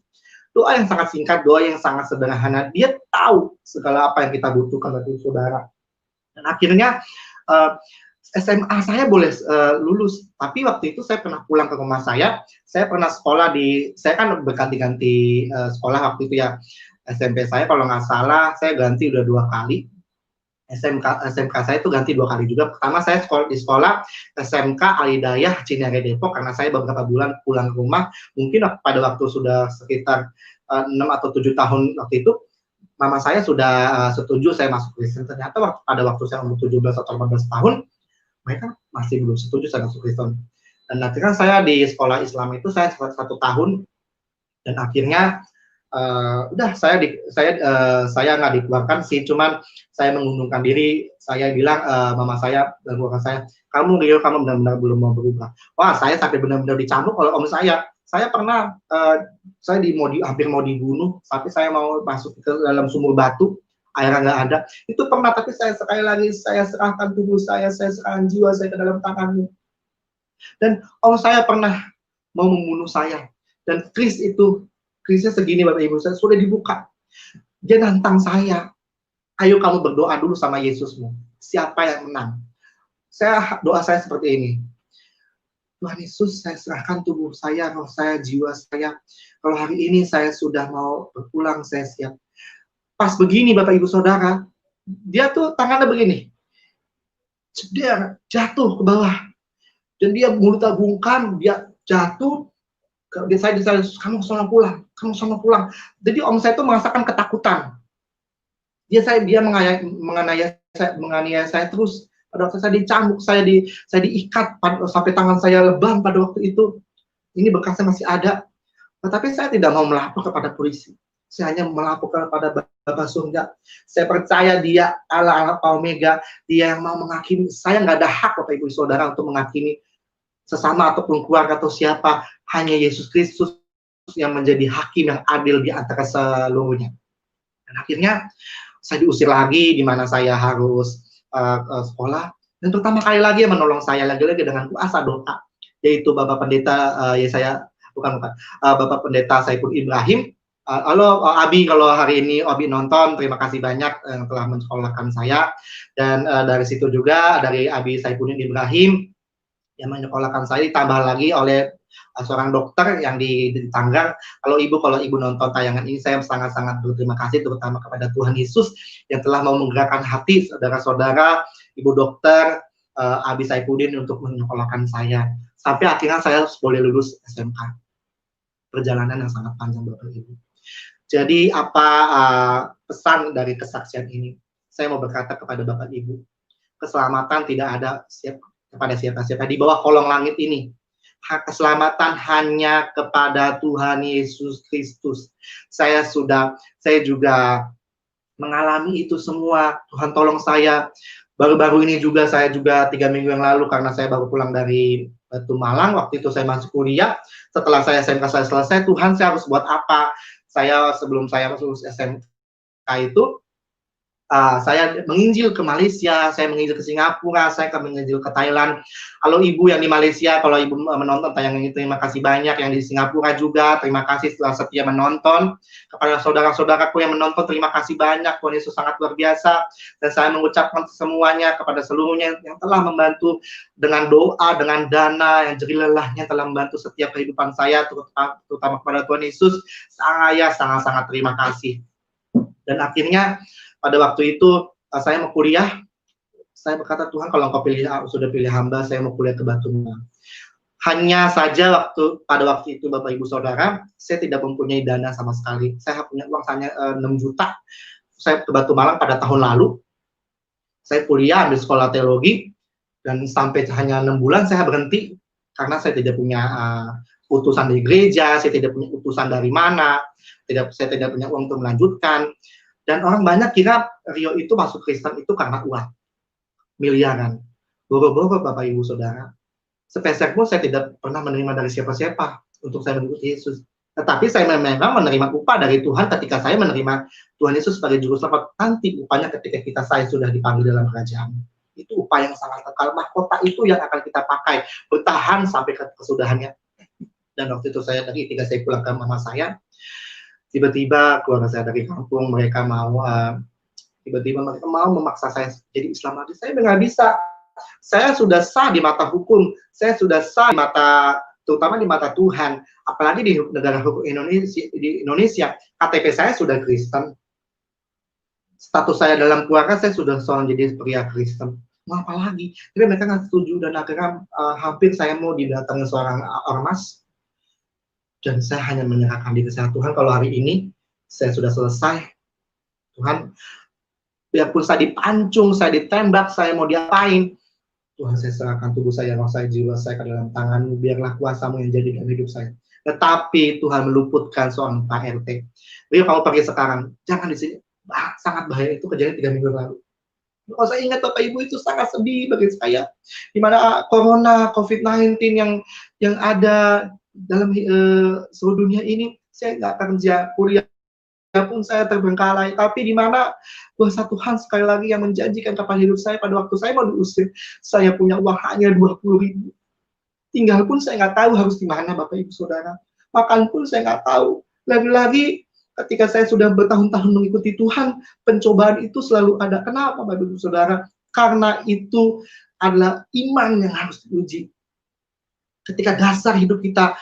Speaker 2: Doa yang sangat singkat, doa yang sangat sederhana. Dia tahu segala apa yang kita butuhkan dari saudara. Dan akhirnya SMA saya boleh lulus, tapi waktu itu saya pernah pulang ke rumah saya pernah sekolah saya kan berganti-ganti sekolah waktu itu ya. SMP saya kalau nggak salah, saya ganti udah 2 kali. SMK saya itu ganti 2 kali juga. Pertama saya di sekolah SMK Al-Hidayah Cinere Depok, karena saya beberapa bulan pulang ke rumah. Mungkin pada waktu sudah sekitar 6 atau 7 tahun waktu itu, mama saya sudah setuju saya masuk Kristen. Ternyata pada waktu saya umur 17 atau 18 tahun, mereka masih belum setuju saya masuk Kristen. Dan akhirnya saya di sekolah Islam itu saya 1 tahun, dan akhirnya udah saya nggak dikeluarkan sih, cuman saya mengundurkan diri. Saya bilang mama saya dan keluarga saya, kamu benar-benar belum mau berubah. Wah, saya sampai benar-benar dicambuk oleh om saya. Saya pernah saya hampir mau dibunuh, tapi saya mau masuk ke dalam sumur batu, airnya nggak ada. Itu pernah, tapi saya sekali lagi saya serahkan tubuh saya serahkan jiwa saya ke dalam tanganmu. Dan om saya pernah mau membunuh saya, dan Krisnya segini Bapak Ibu, saya sudah dibuka. Dia nantang saya, ayo kamu berdoa dulu sama Yesusmu, siapa yang menang. Doa saya seperti ini, Tuhan Yesus, saya serahkan tubuh saya, roh saya, jiwa saya. Kalau hari ini saya sudah mau berpulang, saya siap. Pas begini Bapak Ibu Saudara, dia tuh tangannya begini, ceder, jatuh ke bawah. Dan dia mulutnya bungkam, dia jatuh. Saya kamu sama pulang. Jadi om saya itu merasakan ketakutan. Dia menganiaya saya terus. Pada waktu saya dicambuk, saya diikat sampai tangan saya lebam pada waktu itu. Ini bekasnya masih ada. Tetapi saya tidak mau melapor kepada polisi. Saya hanya melaporkan kepada Bapa Surga. Saya percaya Dia Allah Omega, Dia yang mau menghakimi. Saya nggak ada hak Bapak Ibu Saudara untuk menghakimi sesama ataupun keluarga atau siapa. Hanya Yesus Kristus yang menjadi hakim yang adil di antara seluruhnya. Dan akhirnya saya diusir lagi, di mana saya harus sekolah. Dan pertama kali lagi yang menolong saya lagi-lagi dengan kuasa doa, yaitu Bapak Pendeta Bapak Pendeta Saiful Ibrahim. Halo Abi, kalau hari ini Abi nonton, terima kasih banyak yang telah mensekolahkan saya. Dan dari situ juga dari Abi Saifuddin Ibrahim yang menyekolahkan saya, ditambah lagi oleh seorang dokter yang di Tanggar. Kalau ibu nonton tayangan ini, saya sangat-sangat berterima kasih terutama kepada Tuhan Yesus yang telah mau menggerakkan hati saudara-saudara, ibu dokter Abi Saifuddin untuk menyekolahkan saya. Sampai akhirnya saya boleh lulus SMK. Perjalanan yang sangat panjang Bapak Ibu. Jadi apa pesan dari kesaksian ini? Saya mau berkata kepada Bapak Ibu, keselamatan tidak ada kepada siapa-siapa di bawah kolong langit ini. Keselamatan hanya kepada Tuhan Yesus Kristus. Saya juga mengalami itu semua. Tuhan tolong saya. Baru-baru ini juga saya 3 minggu yang lalu, karena saya baru pulang dari Batu Malang. Waktu itu saya masuk kuliah. Setelah saya SMK saya selesai, Tuhan, saya harus buat apa? sebelum saya masuk SMK itu, saya menginjil ke Malaysia, saya menginjil ke Singapura, saya menginjil ke Thailand. Kalau ibu yang di Malaysia, kalau ibu menonton tayangan ini, terima kasih banyak. Yang di Singapura juga, terima kasih setelah setia menonton. Kepada saudara-saudaraku yang menonton, terima kasih banyak. Tuhan Yesus sangat luar biasa. Dan saya mengucapkan semuanya kepada seluruhnya yang telah membantu dengan doa, dengan dana, yang jerih lelahnya telah membantu setiap kehidupan saya, terutama kepada Tuhan Yesus. Saya sangat-sangat terima kasih. Dan akhirnya pada waktu itu saya mau kuliah, saya berkata, Tuhan kalau Engkau sudah pilih hamba, saya mau kuliah ke Batu Malang. Hanya saja pada waktu itu Bapak Ibu Saudara, saya tidak mempunyai dana sama sekali. Saya punya uang hanya 6 juta. Saya ke Batu Malang pada tahun lalu. Saya kuliah ambil sekolah teologi, dan sampai hanya 6 bulan saya berhenti karena saya tidak punya utusan dari gereja, saya tidak punya utusan dari mana, saya tidak punya uang untuk melanjutkan. Dan orang banyak kira Rio itu masuk Kristen itu karena uang, miliaran. Boro-boro Bapak Ibu Saudara. Sepeser pun saya tidak pernah menerima dari siapa-siapa untuk saya mengikuti Yesus. Tetapi saya memang menerima upah dari Tuhan ketika saya menerima Tuhan Yesus sebagai juru selamat. Nanti upahnya ketika saya sudah dipanggil dalam kerajaan. Itu upah yang sangat kekal. Mahkota itu yang akan kita pakai, bertahan sampai ke kesudahannya. Dan waktu itu ketika saya pulang ke mama saya, tiba-tiba keluarga saya dari kampung, mereka mau memaksa saya jadi Islam lagi. Saya nggak bisa. Saya sudah sah di mata hukum, saya sudah sah terutama di mata Tuhan. Apalagi di negara hukum Indonesia, KTP saya sudah Kristen. Status saya dalam keluarga, saya sudah seorang jadi pria Kristen. Mau apa lagi? Tapi mereka nggak setuju, dan akhirnya hampir saya mau didatangi seorang ormas. Dan saya hanya menyerahkan diri saya, Tuhan kalau hari ini saya sudah selesai, Tuhan biarpun saya dipancung, saya ditembak, saya mau diapain, Tuhan saya serahkan tubuh saya, roh saya, jiwa saya ke dalam tangan-Mu, biarlah kuasa-Mu yang jadikan hidup saya. Tetapi Tuhan meluputkan seorang Pak RT. Rio, kamu pergi sekarang, jangan di sini, sangat bahaya. Itu kejadian 3 minggu lalu. Kalau saya ingat Bapak Ibu, itu sangat sedih bagi saya, di mana corona, COVID-19 yang ada dalam seluruh dunia ini. Saya nggak kerja, kuliah pun saya terbengkalai, tapi di mana kuasa Tuhan sekali lagi yang menjanjikan kepada hidup saya pada waktu saya mau diusir, saya punya uang hanya 20.000. Tinggal pun saya nggak tahu harus di mana Bapak Ibu Saudara. Makan pun saya nggak tahu. Lagi-lagi ketika saya sudah bertahun-tahun mengikuti Tuhan, pencobaan itu selalu ada. Kenapa Bapak Ibu Saudara? Karena itu adalah iman yang harus diuji. Ketika dasar hidup kita,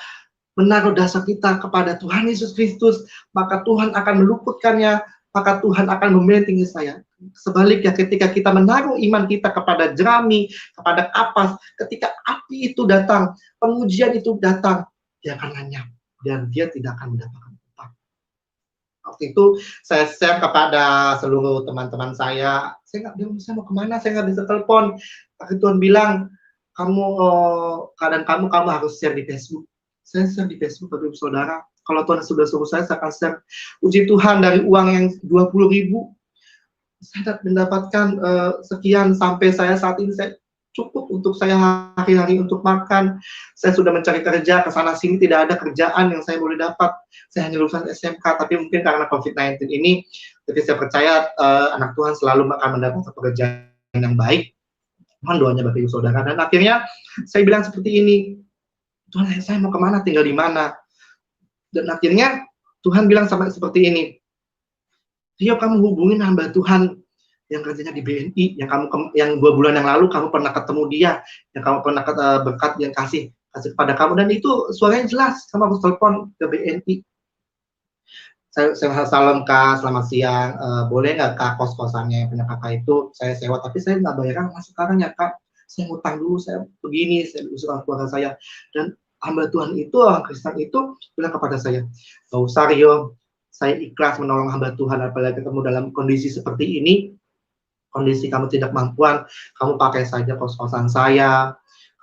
Speaker 2: menaruh dasar kita kepada Tuhan Yesus Kristus, maka Tuhan akan meluputkannya, maka Tuhan akan membentengi saya. Sebaliknya, ketika kita menaruh iman kita kepada jerami, kepada kapas, ketika api itu datang, pengujian itu datang, dia akan lenyap, dan dia tidak akan mendapatkan upah. Waktu itu, saya share kepada seluruh teman-teman saya nggak bilang, saya mau kemana, saya nggak bisa telepon. Tapi Tuhan bilang, keadaan kamu harus share di Facebook. Saya share di Facebook, Bapak Ibu Saudara. Kalau Tuhan sudah suruh saya akan share. Puji Tuhan, dari uang yang 20.000, saya mendapatkan sekian, sampai saya saat ini saya cukup untuk saya hari-hari untuk makan. Saya sudah mencari kerja ke sana sini, tidak ada kerjaan yang saya boleh dapat. Saya hanya lulusan SMK, tapi mungkin karena COVID-19 ini, tapi saya percaya anak Tuhan selalu akan mendapatkan pekerjaan yang baik. Mohon doanya Bapak Ibu Saudara. Dan akhirnya saya bilang seperti ini, Tuhan saya mau kemana, tinggal di mana? Dan akhirnya Tuhan bilang seperti ini, Rio, kamu hubungin hamba Tuhan yang kerjanya di BNI, yang 2 bulan yang lalu kamu pernah ketemu dia, yang kamu pernah berkat yang kasih kepada kamu, dan itu suaranya jelas, kamu harus telepon ke BNI. Saya salam Kak, selamat siang, boleh nggak Kak kos-kosannya yang punya Kakak itu saya sewa, tapi saya nggak bayar mas sekarang ya Kak, saya ngutang dulu, saya begini, saya usaha keluarga saya. Dan hamba Tuhan itu, orang Kristen itu bilang kepada saya, nggak usah Rio, saya ikhlas menolong hamba Tuhan, apalagi ketemu dalam kondisi seperti ini, kondisi kamu tidak mampuan, kamu pakai saja kos-kosan saya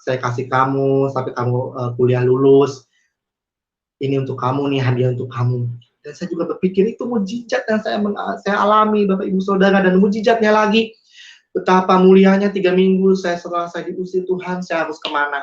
Speaker 2: kasih kamu sampai kamu kuliah lulus, ini untuk kamu nih, hadiah untuk kamu. Dan saya juga berpikir itu mujizat yang saya alami Bapak Ibu Saudara, dan mujizatnya lagi betapa mulianya 3 minggu setelah saya diusir Tuhan, saya harus kemana?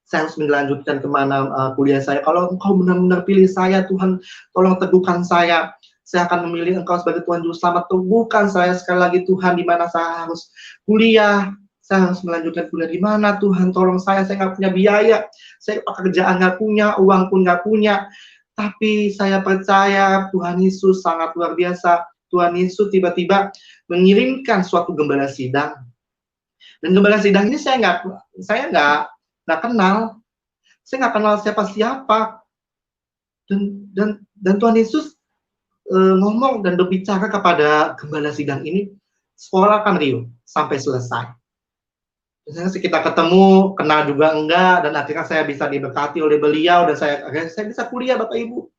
Speaker 2: saya harus melanjutkan kemana kuliah saya. Kalau Engkau benar-benar pilih saya, Tuhan, tolong teguhkan saya. Saya akan memilih Engkau sebagai Tuhan Juru Selamat. Teguhkan saya sekali lagi, Tuhan, di mana saya harus kuliah. Saya harus melanjutkan kuliah di mana, Tuhan. Tolong saya nggak punya biaya. Saya pekerjaan nggak punya, uang pun nggak punya. Tapi saya percaya Tuhan Yesus sangat luar biasa. Tuhan Yesus tiba-tiba mengirimkan suatu gembala sidang. Dan gembala sidang ini saya nggak kenal, saya nggak kenal siapa-siapa, dan Tuhan Yesus ngomong dan berbicara kepada gembala sidang ini, sekolahkan Rio sampai selesai. Misalnya kita ketemu, kenal juga enggak, dan akhirnya saya bisa diberkati oleh beliau, dan saya bisa kuliah, Bapak Ibu.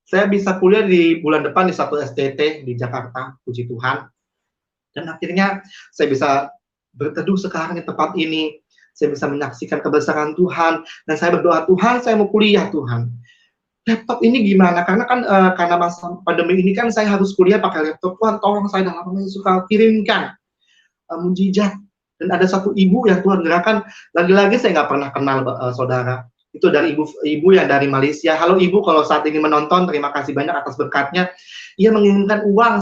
Speaker 2: Saya bisa kuliah di bulan depan di satu STT di Jakarta, puji Tuhan. Dan akhirnya saya bisa berteduh sekarang di tempat ini. Saya bisa menyaksikan kebesaran Tuhan, dan saya berdoa, Tuhan, saya mau kuliah, Tuhan. Laptop ini gimana? Karena kan karena masa pandemi ini kan saya harus kuliah pakai laptop. Tuhan, tolong saya dalam nama Yesus kirimkan mujizat. Dan ada satu ibu yang Tuhan gerakan, lagi-lagi saya nggak pernah kenal saudara. Itu dari ibu yang dari Malaysia. Halo Ibu, kalau saat ini menonton, terima kasih banyak atas berkatnya. Ia mengirimkan uang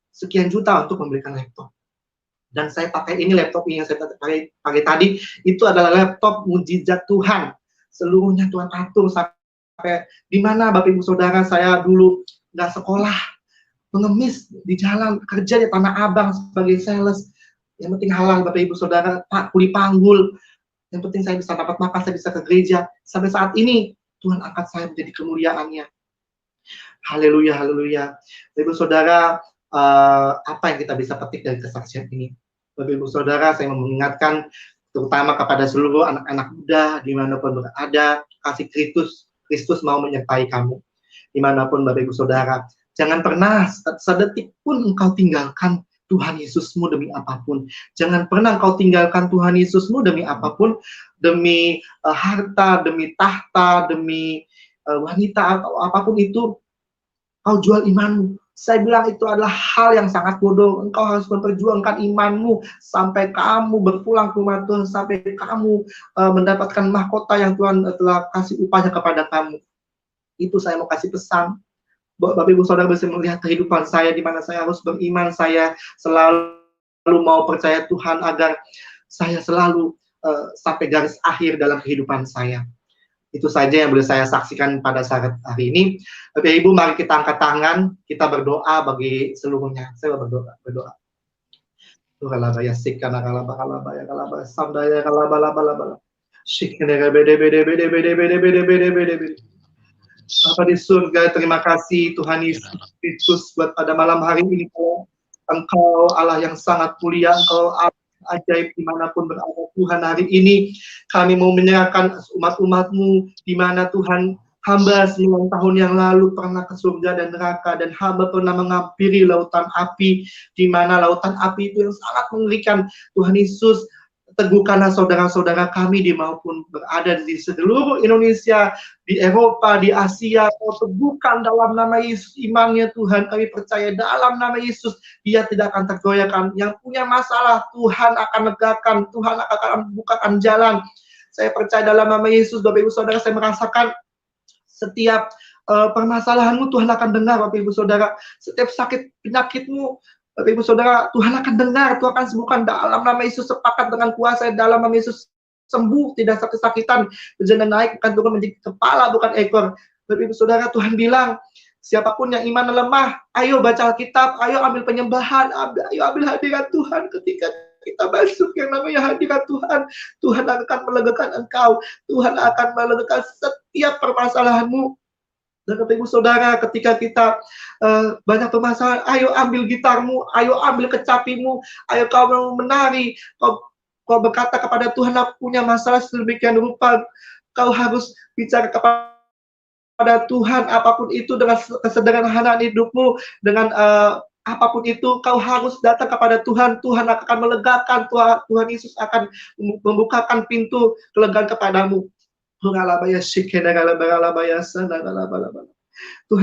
Speaker 2: sekian juta untuk membelikan laptop. Dan saya pakai ini laptop yang saya pakai tadi, itu adalah laptop mujizat Tuhan. Seluruhnya Tuhan atur sampai di mana Bapak Ibu Saudara, saya dulu nggak sekolah, pengemis di jalan, kerja di Tanah Abang sebagai sales. Yang penting halal Bapak Ibu Saudara, kuli panggul. Yang penting saya bisa dapat makan, saya bisa ke gereja. Sampai saat ini Tuhan angkat saya menjadi kemuliaannya. Haleluya, haleluya. Bapak Ibu Saudara, apa yang kita bisa petik dari kesaksian ini? Bapak Ibu Saudara, saya mau mengingatkan terutama kepada seluruh anak-anak muda dimanapun berada, kasih Kristus mau menyertai kamu dimanapun Bapak Ibu Saudara. Jangan pernah sedetik pun engkau tinggalkan Tuhan Yesusmu demi apapun. Jangan pernah engkau tinggalkan Tuhan Yesusmu demi apapun, demi harta, demi tahta, demi wanita atau apapun itu. Kau jual imanmu. Saya bilang itu adalah hal yang sangat bodoh. Engkau harus memperjuangkan imanmu sampai kamu berpulang ke rumah Tuhan, sampai kamu mendapatkan mahkota yang Tuhan telah kasih upahnya kepada kamu. Itu saya mau kasih pesan. Bapak Ibu Saudara bisa melihat kehidupan saya, di mana saya harus beriman, saya selalu mau percaya Tuhan agar saya selalu sampai garis akhir dalam kehidupan saya. Itu saja yang boleh saya saksikan pada saat hari ini. Bapak Ibu, mari kita angkat tangan, kita berdoa bagi seluruhnya. Saya berdoa. Kalabaya sikana kalabaya kalabaya samdaya kalabala. Shikene bede. Bapa di surga, terima kasih Tuhan Yesus Kristus buat pada malam hari ini. Engkau Allah yang sangat mulia, Engkau ajaib dimanapun berada Tuhan. Hari ini kami mau menyerahkan umat-umat-Mu, di mana Tuhan hamba 9 tahun yang lalu pernah ke surga dan neraka, dan hamba pernah menghampiri lautan api, di mana lautan api itu yang sangat mengerikan. Tuhan Yesus, teguhkanlah saudara-saudara kami di maupun berada di seluruh Indonesia, di Eropa, di Asia. Kau teguhkan dalam nama Yesus imannya Tuhan. Kami percaya dalam nama Yesus dia tidak akan tergoyahkan. Yang punya masalah Tuhan akan legakan, Tuhan akan bukakan jalan. Saya percaya dalam nama Yesus. Bapak Ibu Saudara, saya merasakan setiap permasalahanmu Tuhan akan dengar. Bapak Ibu Saudara, setiap sakit penyakitmu Bapak Ibu Saudara, Tuhan akan dengar, Tuhan akan sembuhkan dalam nama Yesus. Sepakat dengan kuasa dalam nama Yesus, sembuh, tidak sakit-sakitan, berjalan naik, bukan turun menjadi kepala, bukan ekor. Bapak Ibu Saudara, Tuhan bilang, siapapun yang iman lemah, ayo baca Alkitab, ayo ambil penyembahan, ayo ambil hadirat Tuhan. Ketika kita masuk yang namanya hadirat Tuhan, Tuhan akan melegakan engkau, Tuhan akan melegakan setiap permasalahanmu. Dan Bapak Ibu Saudara, ketika kita banyak permasalahan, ayo ambil gitarmu, ayo ambil kecapimu, ayo kau menari, kau berkata kepada Tuhan, aku punya masalah sedemikian rupa. Kau harus bicara kepada Tuhan, apapun itu, dengan kesederhanaan hidupmu, dengan apapun itu, kau harus datang kepada Tuhan. Tuhan akan melegakan, Tuhan Yesus akan membukakan pintu kelegaan kepadamu. Tuhan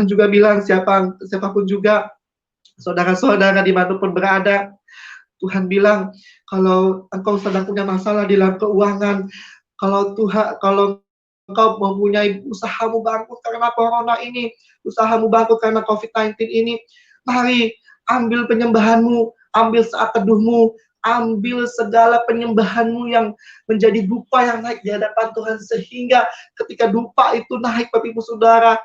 Speaker 2: juga bilang, siapapun juga, saudara-saudara dimanapun berada, Tuhan bilang, kalau engkau sedang punya masalah di dalam keuangan, kalau engkau mempunyai usahamu bangkrut karena corona ini, usahamu bangkrut karena COVID-19 ini, mari ambil penyembahanmu, ambil saat teduhmu, ambil segala penyembahanmu yang menjadi dupa yang naik di hadapan Tuhan, sehingga ketika dupa itu naik, Bapak Ibu Saudara,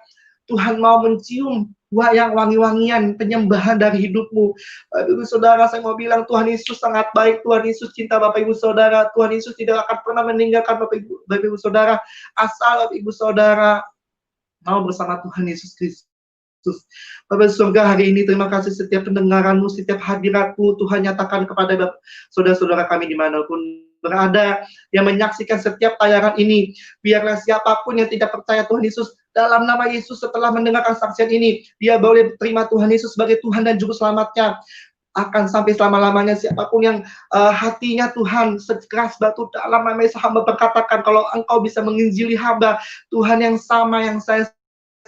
Speaker 2: Tuhan mau mencium yang wangi-wangian penyembahan dari hidupmu. Bapak Ibu Saudara, saya mau bilang Tuhan Yesus sangat baik, Tuhan Yesus cinta Bapak Ibu Saudara, Tuhan Yesus tidak akan pernah meninggalkan Bapak Ibu Saudara, asal Bapak Ibu Saudara mau bersama Tuhan Yesus Kristus. Bapak surga, hari ini terima kasih setiap pendengaranmu, setiap hadiratmu, Tuhan nyatakan kepada saudara-saudara kami dimanapun berada, yang menyaksikan setiap tayangan ini. Biarlah siapapun yang tidak percaya Tuhan Yesus, dalam nama Yesus setelah mendengarkan saksian ini, dia boleh terima Tuhan Yesus sebagai Tuhan dan Juru Selamatnya. Akan sampai selama-lamanya, siapapun yang hatinya Tuhan sekeras batu, dalam nama Yesus hamba berkatakan, kalau engkau bisa menginjili hamba, Tuhan yang sama yang saya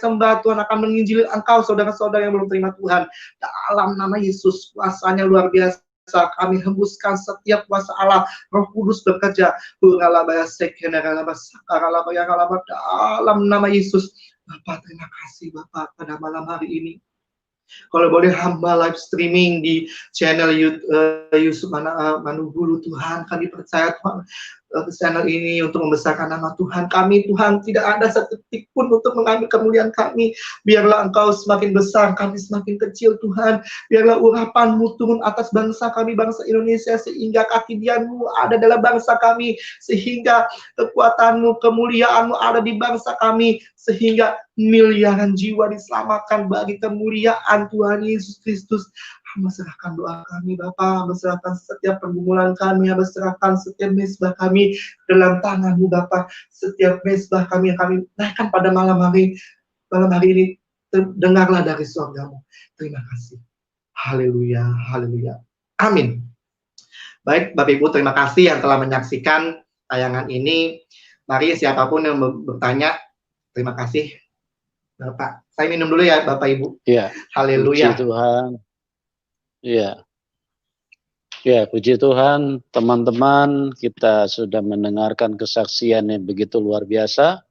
Speaker 2: sembah, Tuhan akan menginjili engkau, saudara-saudara yang belum terima Tuhan. Dalam nama Yesus, kuasanya luar biasa. Kami hembuskan setiap kuasa Allah, Roh Kudus bekerja. Dalam nama Yesus. Bapak, terima kasih Bapak pada malam hari ini. Kalau boleh hamba live streaming di channel Yusuf Manugulu, Tuhan, kami percaya Tuhan, channel ini untuk membesarkan nama Tuhan kami. Tuhan, tidak ada sedetik pun untuk mengambil kemuliaan kami. Biarlah Engkau semakin besar, kami semakin kecil Tuhan. Biarlah urapan-Mu turun atas bangsa kami, bangsa Indonesia, sehingga kekidian-Mu ada dalam bangsa kami, sehingga kekuatan-Mu, kemuliaan-Mu ada di bangsa kami, sehingga miliaran jiwa diselamatkan bagi kemuliaan Tuhan Yesus Kristus. Hamba serahkan doa kami Bapa, hamba serahkan setiap pergumulan kami, hamba serahkan setiap mezbah kami dalam tangan-Mu Bapa. Setiap mezbah kami yang kami naikkan pada malam hari ini, dengarlah dari surga-Mu. Terima kasih. Haleluya, haleluya. Amin. Baik, Bapak Ibu, terima kasih yang telah menyaksikan tayangan ini. Mari siapapun yang bertanya, terima kasih Bapak. Saya minum dulu ya Bapak Ibu.
Speaker 1: Ya.
Speaker 2: Haleluya.
Speaker 1: Puji Tuhan. Ya. Ya, puji Tuhan, teman-teman, kita sudah mendengarkan kesaksian yang begitu luar biasa.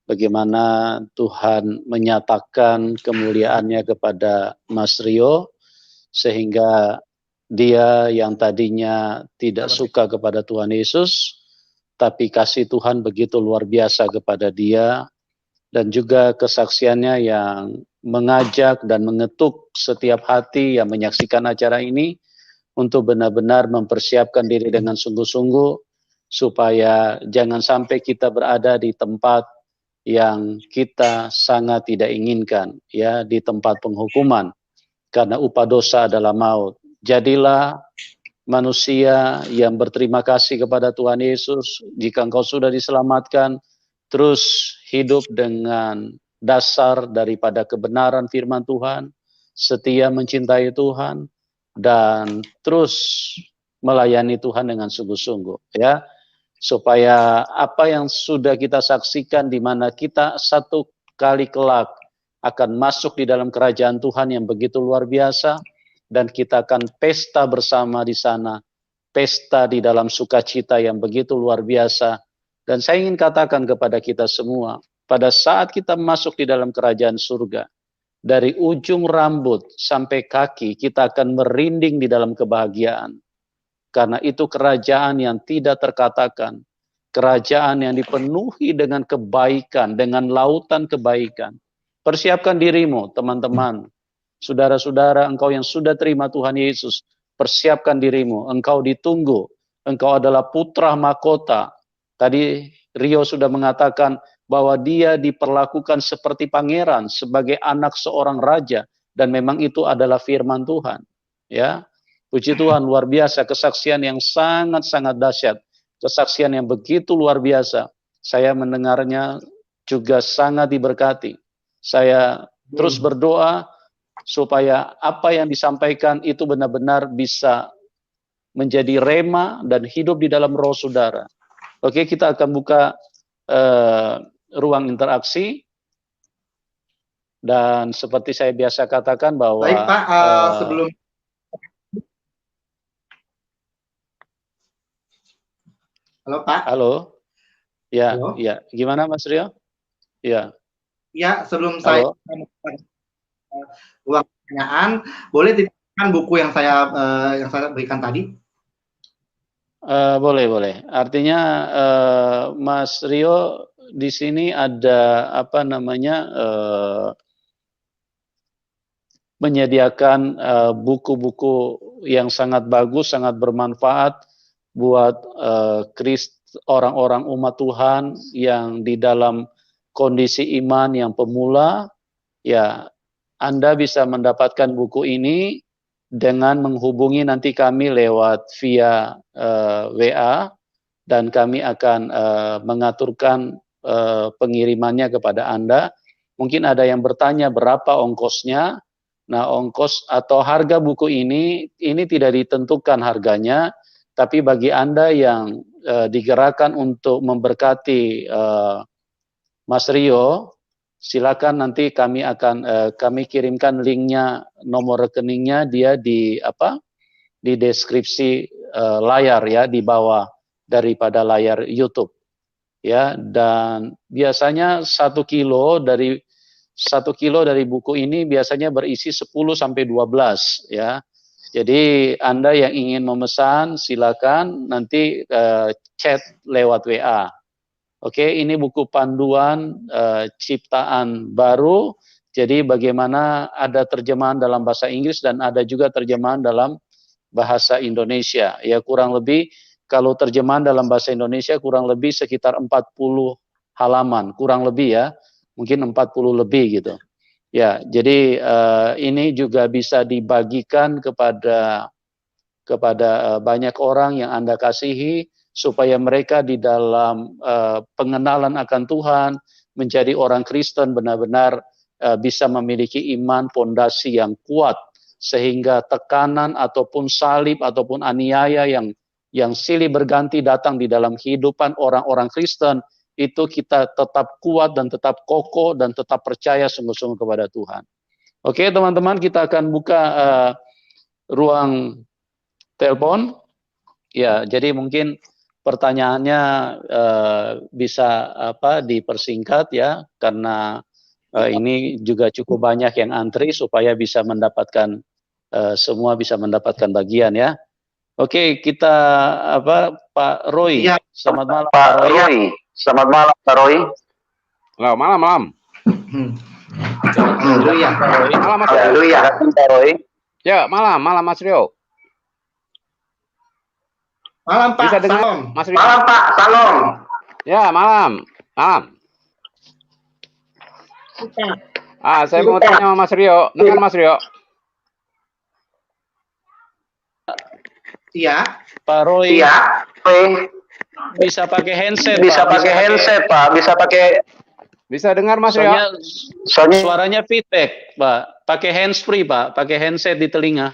Speaker 1: Bagaimana Tuhan menyatakan kemuliaannya kepada Mas Rio, sehingga dia yang tadinya tidak suka kepada Tuhan Yesus, tapi kasih Tuhan begitu luar biasa kepada dia, dan juga kesaksiannya yang mengajak dan mengetuk setiap hati yang menyaksikan acara ini untuk benar-benar mempersiapkan diri dengan sungguh-sungguh, supaya jangan sampai kita berada di tempat yang kita sangat tidak inginkan, ya, di tempat penghukuman, karena upah dosa adalah maut. Jadilah manusia yang berterima kasih kepada Tuhan Yesus. Jika engkau sudah diselamatkan, terus hidup dengan dasar daripada kebenaran firman Tuhan, setia mencintai Tuhan, dan terus melayani Tuhan dengan sungguh-sungguh, ya, supaya apa yang sudah kita saksikan, di mana kita satu kali kelak akan masuk di dalam kerajaan Tuhan yang begitu luar biasa, dan kita akan pesta bersama di sana, pesta di dalam sukacita yang begitu luar biasa. Dan saya ingin katakan kepada kita semua, pada saat kita masuk di dalam kerajaan surga, dari ujung rambut sampai kaki, kita akan merinding di dalam kebahagiaan. Karena itu kerajaan yang tidak terkatakan, kerajaan yang dipenuhi dengan kebaikan, dengan lautan kebaikan. Persiapkan dirimu, teman-teman, saudara-saudara, engkau yang sudah terima Tuhan Yesus, persiapkan dirimu, engkau ditunggu, engkau adalah putra mahkota. Tadi Rio sudah mengatakan bahwa dia diperlakukan seperti pangeran, sebagai anak seorang raja, dan memang itu adalah firman Tuhan. Ya, puji Tuhan, luar biasa, kesaksian yang sangat-sangat dahsyat, kesaksian yang begitu luar biasa. Saya mendengarnya juga sangat diberkati. Saya terus berdoa supaya apa yang disampaikan itu benar-benar bisa menjadi rema dan hidup di dalam roh saudara. Oke, kita akan buka ruang interaksi, dan seperti saya biasa katakan bahwa
Speaker 2: baik Pak, sebelum halo Pak.
Speaker 1: Halo. Ya,
Speaker 2: Halo?
Speaker 1: ya. Gimana Mas Rio? Ya.
Speaker 2: Ya, sebelum saya
Speaker 1: Halo.
Speaker 2: ulang pertanyaan, boleh ditunjukkan buku yang saya berikan tadi?
Speaker 1: Boleh, boleh. Artinya Mas Rio di sini ada apa namanya menyediakan buku-buku yang sangat bagus, sangat bermanfaat buat orang-orang umat Tuhan yang di dalam kondisi iman yang pemula. Ya, Anda bisa mendapatkan buku ini dengan menghubungi nanti kami lewat via WA, dan kami akan mengaturkan pengirimannya kepada Anda. Mungkin ada yang bertanya berapa ongkosnya. Nah, ongkos atau harga buku ini tidak ditentukan harganya, tapi bagi Anda yang digerakkan untuk memberkati Mas Rio, silakan nanti kami akan kami kirimkan linknya, nomor rekeningnya dia di deskripsi layar ya, di bawah daripada layar YouTube ya. Dan biasanya 1 kilo dari buku ini biasanya berisi 10 sampai 12 ya. Jadi Anda yang ingin memesan silakan nanti chat lewat WA. Oke, ini buku panduan ciptaan baru. Jadi bagaimana ada terjemahan dalam bahasa Inggris dan ada juga terjemahan dalam bahasa Indonesia. Ya, kurang lebih kalau terjemahan dalam bahasa Indonesia kurang lebih sekitar 40 halaman, kurang lebih ya. Mungkin 40 lebih gitu. Ya, jadi ini juga bisa dibagikan kepada banyak orang yang Anda kasihi, supaya mereka di dalam pengenalan akan Tuhan, menjadi orang Kristen benar-benar bisa memiliki iman fondasi yang kuat, sehingga tekanan ataupun salib ataupun aniaya yang silih berganti datang di dalam kehidupan orang-orang Kristen, itu kita tetap kuat dan tetap kokoh dan tetap percaya sungguh-sungguh kepada Tuhan. Oke teman-teman, kita akan buka ruang telepon. Ya, jadi mungkin pertanyaannya bisa dipersingkat ya, karena ini juga cukup banyak yang antri supaya bisa mendapatkan semua bisa mendapatkan bagian ya. Oke, kita Pak Roy.
Speaker 2: Ya.
Speaker 1: Selamat malam Pak Roy.
Speaker 3: Selamat malam Pak Roy.
Speaker 4: Halo, malam.
Speaker 2: Haleluya.
Speaker 4: Malam Mas Rio.
Speaker 3: Haleluya. Pak Roy.
Speaker 4: Ya, malam Mas Rio.
Speaker 2: Malam Pak,
Speaker 4: Bisa dengar
Speaker 2: salam.
Speaker 4: Mas Rio?
Speaker 3: Malam Pak, salam.
Speaker 4: Ya, malam. Saya mau tanya sama Mas Rio. Dengar Mas Rio?
Speaker 2: Iya.
Speaker 1: Pak Roy.
Speaker 3: Iya.
Speaker 1: Bisa pakai handset.
Speaker 3: Bisa pakai handset Pak. Bisa pakai.
Speaker 4: Bisa dengar Mas Rio?
Speaker 3: Soalnya
Speaker 1: Suaranya feedback Pak. Pakai handsfree Pak. Pakai handset di telinga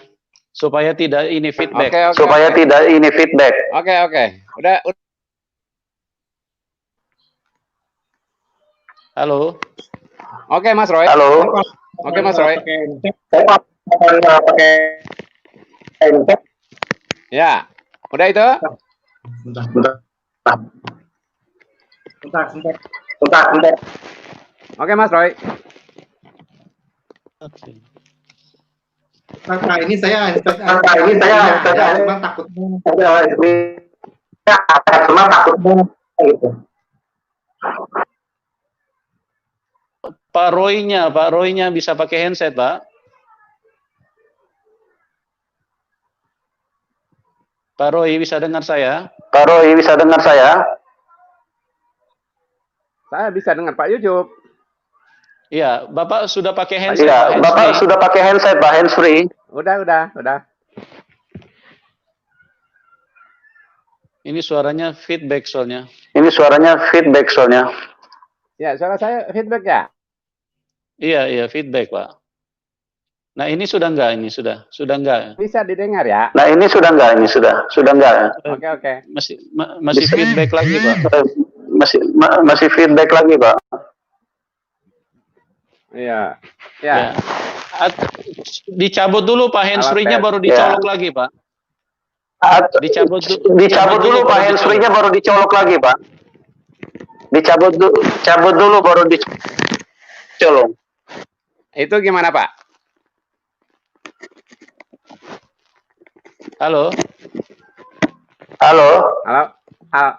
Speaker 1: supaya tidak ini feedback.
Speaker 4: Oke.
Speaker 3: supaya tidak ini feedback.
Speaker 4: Oke. Udah.
Speaker 1: Halo.
Speaker 4: Oke Mas Roy.
Speaker 3: Halo.
Speaker 4: Oke Mas Roy.
Speaker 3: Pakai handset.
Speaker 4: Ya. Udah itu?
Speaker 3: Bentar.
Speaker 4: Oke Mas Roy.
Speaker 2: Nah, ini saya cuma takutnya.
Speaker 3: Gitu.
Speaker 1: Pak Roy-nya bisa pakai handset, Pak. Pak Roy bisa dengar saya?
Speaker 3: Pak Roy bisa dengar saya?
Speaker 4: Saya bisa dengar Pak Yujub.
Speaker 1: Iya, Bapak sudah pakai handset.
Speaker 3: Iya,
Speaker 1: Pak,
Speaker 3: Bapak sudah pakai handset, Pak, handsfree.
Speaker 4: Udah.
Speaker 1: Ini suaranya feedback soalnya.
Speaker 4: Ya, suara saya feedback ya?
Speaker 1: Iya, feedback, Pak. Nah, ini sudah enggak? Sudah enggak?
Speaker 4: Bisa didengar ya?
Speaker 3: Nah, ini sudah enggak? Sudah enggak?
Speaker 4: Oke.
Speaker 1: Masih feedback lagi, Pak.
Speaker 3: Masih feedback lagi, Pak.
Speaker 4: Iya.
Speaker 1: Ya. Dicabut dulu Pak handsfree-nya baru dicolok lagi, Pak. Dicabut dulu
Speaker 3: Pak handsfree-nya baru dicolok lagi, Pak. cabut dulu baru dicolong.
Speaker 4: Itu gimana, Pak?
Speaker 1: Halo.
Speaker 3: Halo.
Speaker 4: Halo. Halo.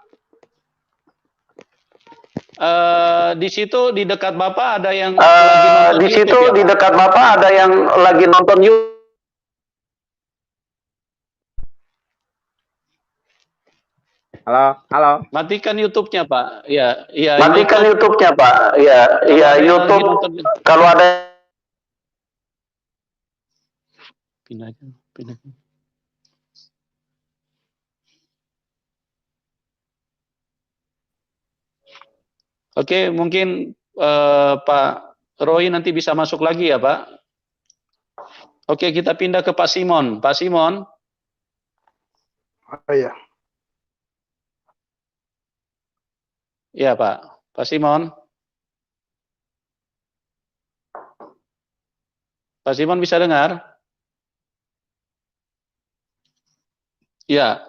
Speaker 1: Di situ di dekat Bapak ada yang
Speaker 3: Di situ di dekat Bapak ada yang lagi nonton YouTube.
Speaker 4: Halo, halo.
Speaker 1: Matikan YouTube-nya, Pak. Ya, ya.
Speaker 3: Matikan YouTube-nya, Pak. Ya, YouTube. Kalau ada
Speaker 1: pindah. Oke, mungkin Pak Roy nanti bisa masuk lagi ya, Pak. Oke, kita pindah ke Pak Simon. Pak Simon.
Speaker 5: Oh, iya.
Speaker 1: Ya, Pak. Pak Simon. Pak Simon bisa dengar? Ya.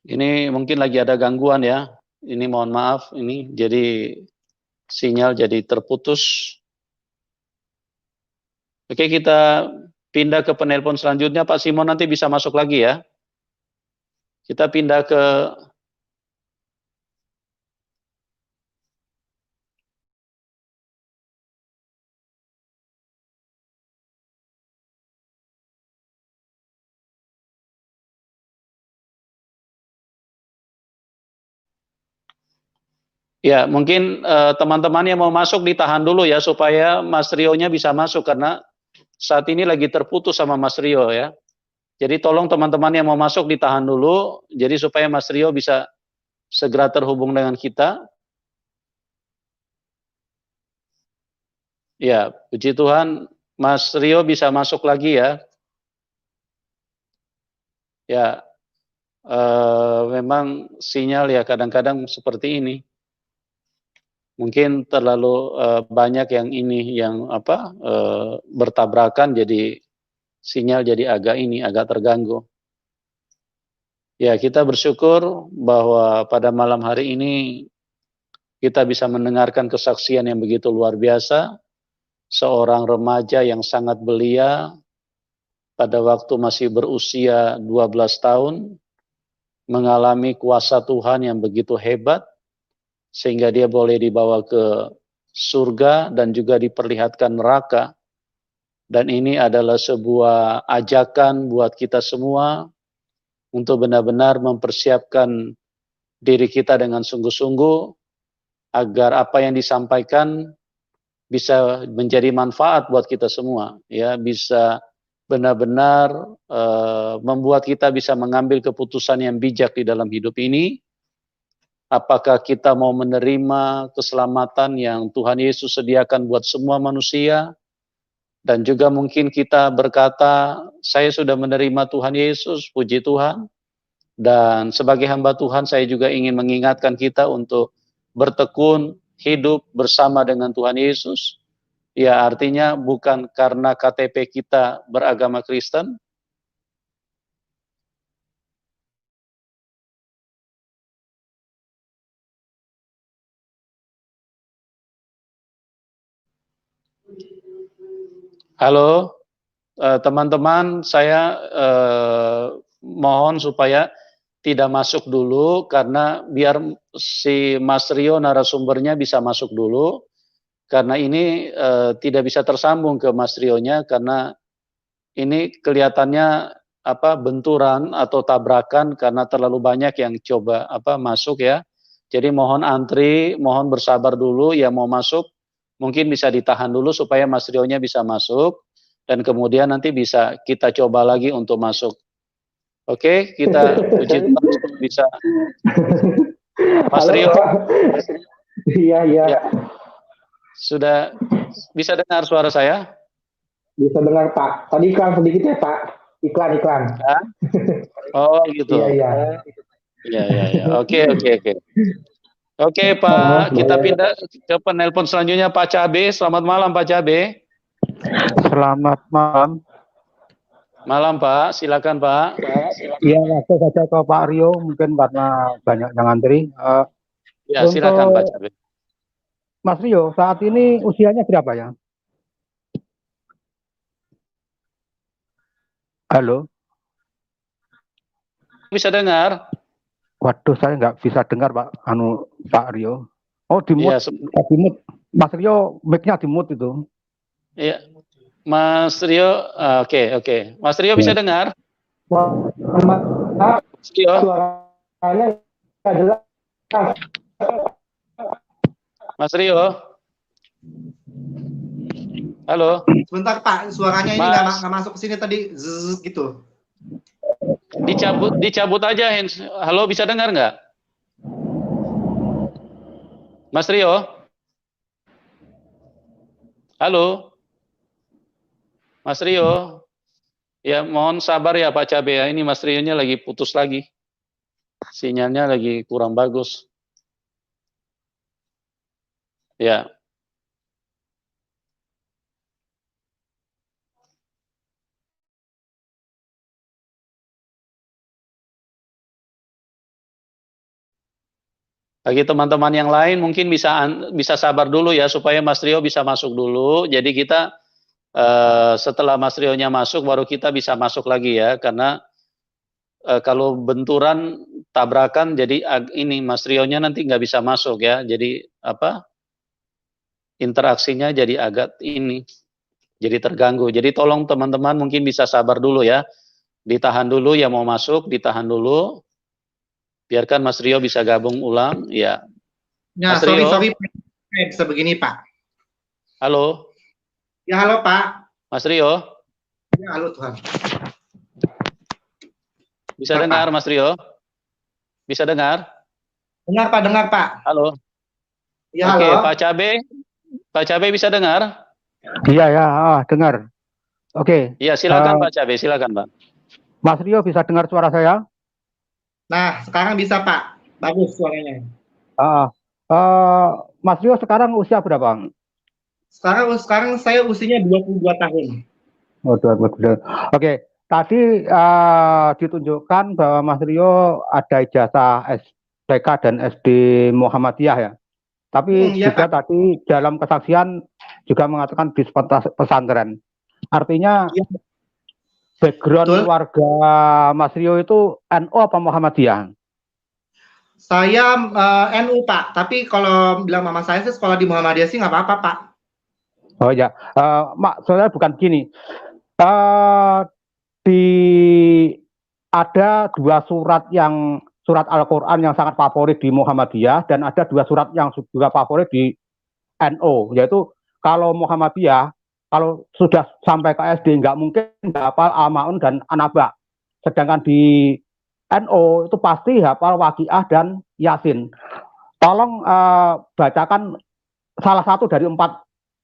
Speaker 1: Ini mungkin lagi ada gangguan ya. Ini mohon maaf, ini jadi sinyal jadi terputus. Oke, kita pindah ke penelpon selanjutnya. Pak Simon nanti bisa masuk lagi ya. Kita pindah ke ya, mungkin teman-teman yang mau masuk ditahan dulu ya supaya Mas Rio-nya bisa masuk karena saat ini lagi terputus sama Mas Rio ya. Jadi tolong teman-teman yang mau masuk ditahan dulu jadi supaya Mas Rio bisa segera terhubung dengan kita. Ya, puji Tuhan Mas Rio bisa masuk lagi ya. Ya, memang sinyal ya kadang-kadang seperti ini. Mungkin terlalu banyak yang ini yang bertabrakan jadi sinyal jadi agak terganggu. Ya, kita bersyukur bahwa pada malam hari ini kita bisa mendengarkan kesaksian yang begitu luar biasa. Seorang remaja yang sangat belia pada waktu masih berusia 12 tahun mengalami kuasa Tuhan yang begitu hebat sehingga dia boleh dibawa ke surga dan juga diperlihatkan neraka. Dan ini adalah sebuah ajakan buat kita semua untuk benar-benar mempersiapkan diri kita dengan sungguh-sungguh agar apa yang disampaikan bisa menjadi manfaat buat kita semua, ya, bisa benar-benar membuat kita bisa mengambil keputusan yang bijak di dalam hidup ini. Apakah kita mau menerima keselamatan yang Tuhan Yesus sediakan buat semua manusia? Dan juga mungkin kita berkata, saya sudah menerima Tuhan Yesus, puji Tuhan. Dan sebagai hamba Tuhan, saya juga ingin mengingatkan kita untuk bertekun hidup bersama dengan Tuhan Yesus. Ya, artinya bukan karena KTP kita beragama Kristen. Halo, teman-teman, saya mohon supaya tidak masuk dulu karena biar si Mas Rio narasumbernya bisa masuk dulu. Karena ini tidak bisa tersambung ke Mas Rio-nya karena ini kelihatannya benturan atau tabrakan karena terlalu banyak yang coba masuk ya. Jadi mohon antri, mohon bersabar dulu yang mau masuk. Mungkin bisa ditahan dulu supaya Mas Rio-nya bisa masuk dan kemudian nanti bisa kita coba lagi untuk masuk. Oke, kita puji Tuhan bisa. Mas Rio.
Speaker 5: Iya. Ya.
Speaker 1: Sudah bisa dengar suara saya?
Speaker 5: Bisa dengar, Pak. Tadi iklan sedikit ya, Pak. Iklan.
Speaker 1: Ya? Oh, gitu.
Speaker 5: Iya.
Speaker 1: Oke. Oke, Pak. Kita pindah ke penelpon selanjutnya, Pak Cabe. Selamat malam, Pak Cabe.
Speaker 6: Selamat malam.
Speaker 1: Malam, Pak. Silakan, Pak.
Speaker 6: Iya, langsung saja ke Pak Rio. Mungkin karena banyak yang antri.
Speaker 1: Ya, silakan Pak Cabe.
Speaker 6: Mas Rio, saat ini usianya berapa ya? Halo?
Speaker 1: Bisa dengar?
Speaker 6: Waduh, saya nggak bisa dengar Pak Rio. Oh,
Speaker 1: Iya,
Speaker 6: di mute. Mas Rio, mic-nya di mute itu.
Speaker 1: iya. Mas Rio, oke. Mas Rio bisa dengar? Mas Rio?
Speaker 5: Suaranya nggak jelas.
Speaker 1: Mas Rio? Halo?
Speaker 2: Sebentar Pak, suaranya ini
Speaker 1: Mas,
Speaker 2: nggak masuk ke sini tadi, zzz, gitu.
Speaker 1: dicabut aja. Halo, bisa dengar nggak? Mas Rio? Halo? Mas Rio? Ya, mohon sabar ya Pak Cabe ya. Ini Mas Rio-nya lagi putus lagi. Sinyalnya lagi kurang bagus. Ya. Bagi teman-teman yang lain mungkin bisa sabar dulu ya supaya Mas Rio bisa masuk dulu. Jadi kita setelah Mas Rio-nya masuk baru kita bisa masuk lagi ya, karena kalau benturan tabrakan jadi ini Mas Rio-nya nanti nggak bisa masuk ya. Jadi interaksinya jadi agak ini, jadi terganggu. Jadi tolong teman-teman mungkin bisa sabar dulu ya. Ditahan dulu ya, mau masuk ditahan dulu. Biarkan Mas Rio bisa gabung ulang ya.
Speaker 2: Ya,
Speaker 1: Mas Rio.
Speaker 2: sorry, bisa begini Pak.
Speaker 1: Halo.
Speaker 2: Ya, halo Pak.
Speaker 1: Mas Rio.
Speaker 2: Ya, halo Tuhan.
Speaker 1: Bisa dengar Mas Rio? Bisa dengar?
Speaker 2: Dengar Pak.
Speaker 1: Halo.
Speaker 2: Ya,
Speaker 1: Oke,
Speaker 2: halo.
Speaker 1: Pak Cabe bisa dengar?
Speaker 6: Iya ya, dengar. Oke.
Speaker 1: Iya, silakan Pak Cabe, silakan Pak.
Speaker 6: Mas Rio bisa dengar suara saya?
Speaker 2: Nah, sekarang bisa Pak. Bagus suaranya.
Speaker 6: Mas Rio sekarang usia berapa?
Speaker 2: Sekarang saya usianya 22 tahun.
Speaker 6: Oh, 22. Oke. Tadi ditunjukkan bahwa Mas Rio ada ijazah SPK dan SD Muhammadiyah ya. Tapi
Speaker 2: Ya,
Speaker 6: juga
Speaker 2: Pak.
Speaker 6: tadi dalam kesaksian juga mengatakan di pesantren. Artinya
Speaker 2: Ya,
Speaker 6: background
Speaker 2: betul.
Speaker 6: keluarga Mas Rio itu NU apa Muhammadiyah?
Speaker 2: Saya NU Pak, tapi kalau bilang mama saya sih sekolah di Muhammadiyah sih nggak apa-apa Pak.
Speaker 6: Oh ya, soalnya bukan gini. Ada dua surat surat Al-Quran yang sangat favorit di Muhammadiyah dan ada dua surat yang juga favorit di NU, yaitu kalau Muhammadiyah kalau sudah sampai ke SD nggak mungkin hafal Al-Maun dan An-Naba, sedangkan di NU itu pasti hafal Waqiah dan Yasin. Tolong bacakan salah satu dari empat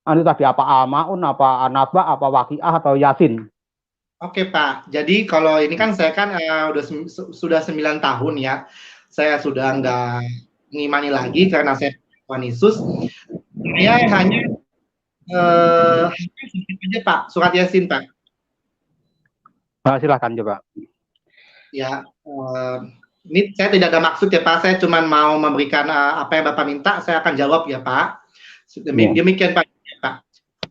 Speaker 6: itu tadi, apa Al-Maun, apa An-Naba, apa Waqiah atau Yasin.
Speaker 2: Oke Pak, jadi kalau ini kan saya kan sudah 9 tahun ya, saya sudah nggak ngimani lagi karena saya Tuhan Yesus. Saya hanya aja Pak, surat Yasin Pak.
Speaker 6: Silahkan coba.
Speaker 2: Ya, ini saya tidak ada maksud ya Pak, saya cuma mau memberikan apa yang Bapak minta, saya akan jawab ya Pak. Demikian Pak.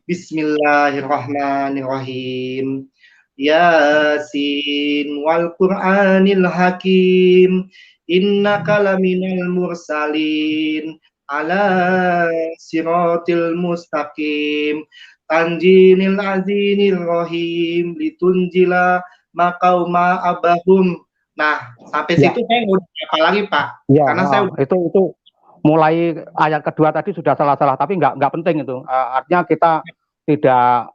Speaker 2: Bismillahirrahmanirrahim. Yasin wal Qur'anil Hakim, innaka laminal mursalin ala siratil mustaqim, tanjinil azinil rahim, litunjila maqauma abahum. Nah, sampai situ saya mau apa lagi Pak?
Speaker 6: Ya,
Speaker 2: karena saya
Speaker 6: itu mulai ayat kedua tadi sudah salah-salah, tapi nggak penting itu. Artinya kita tidak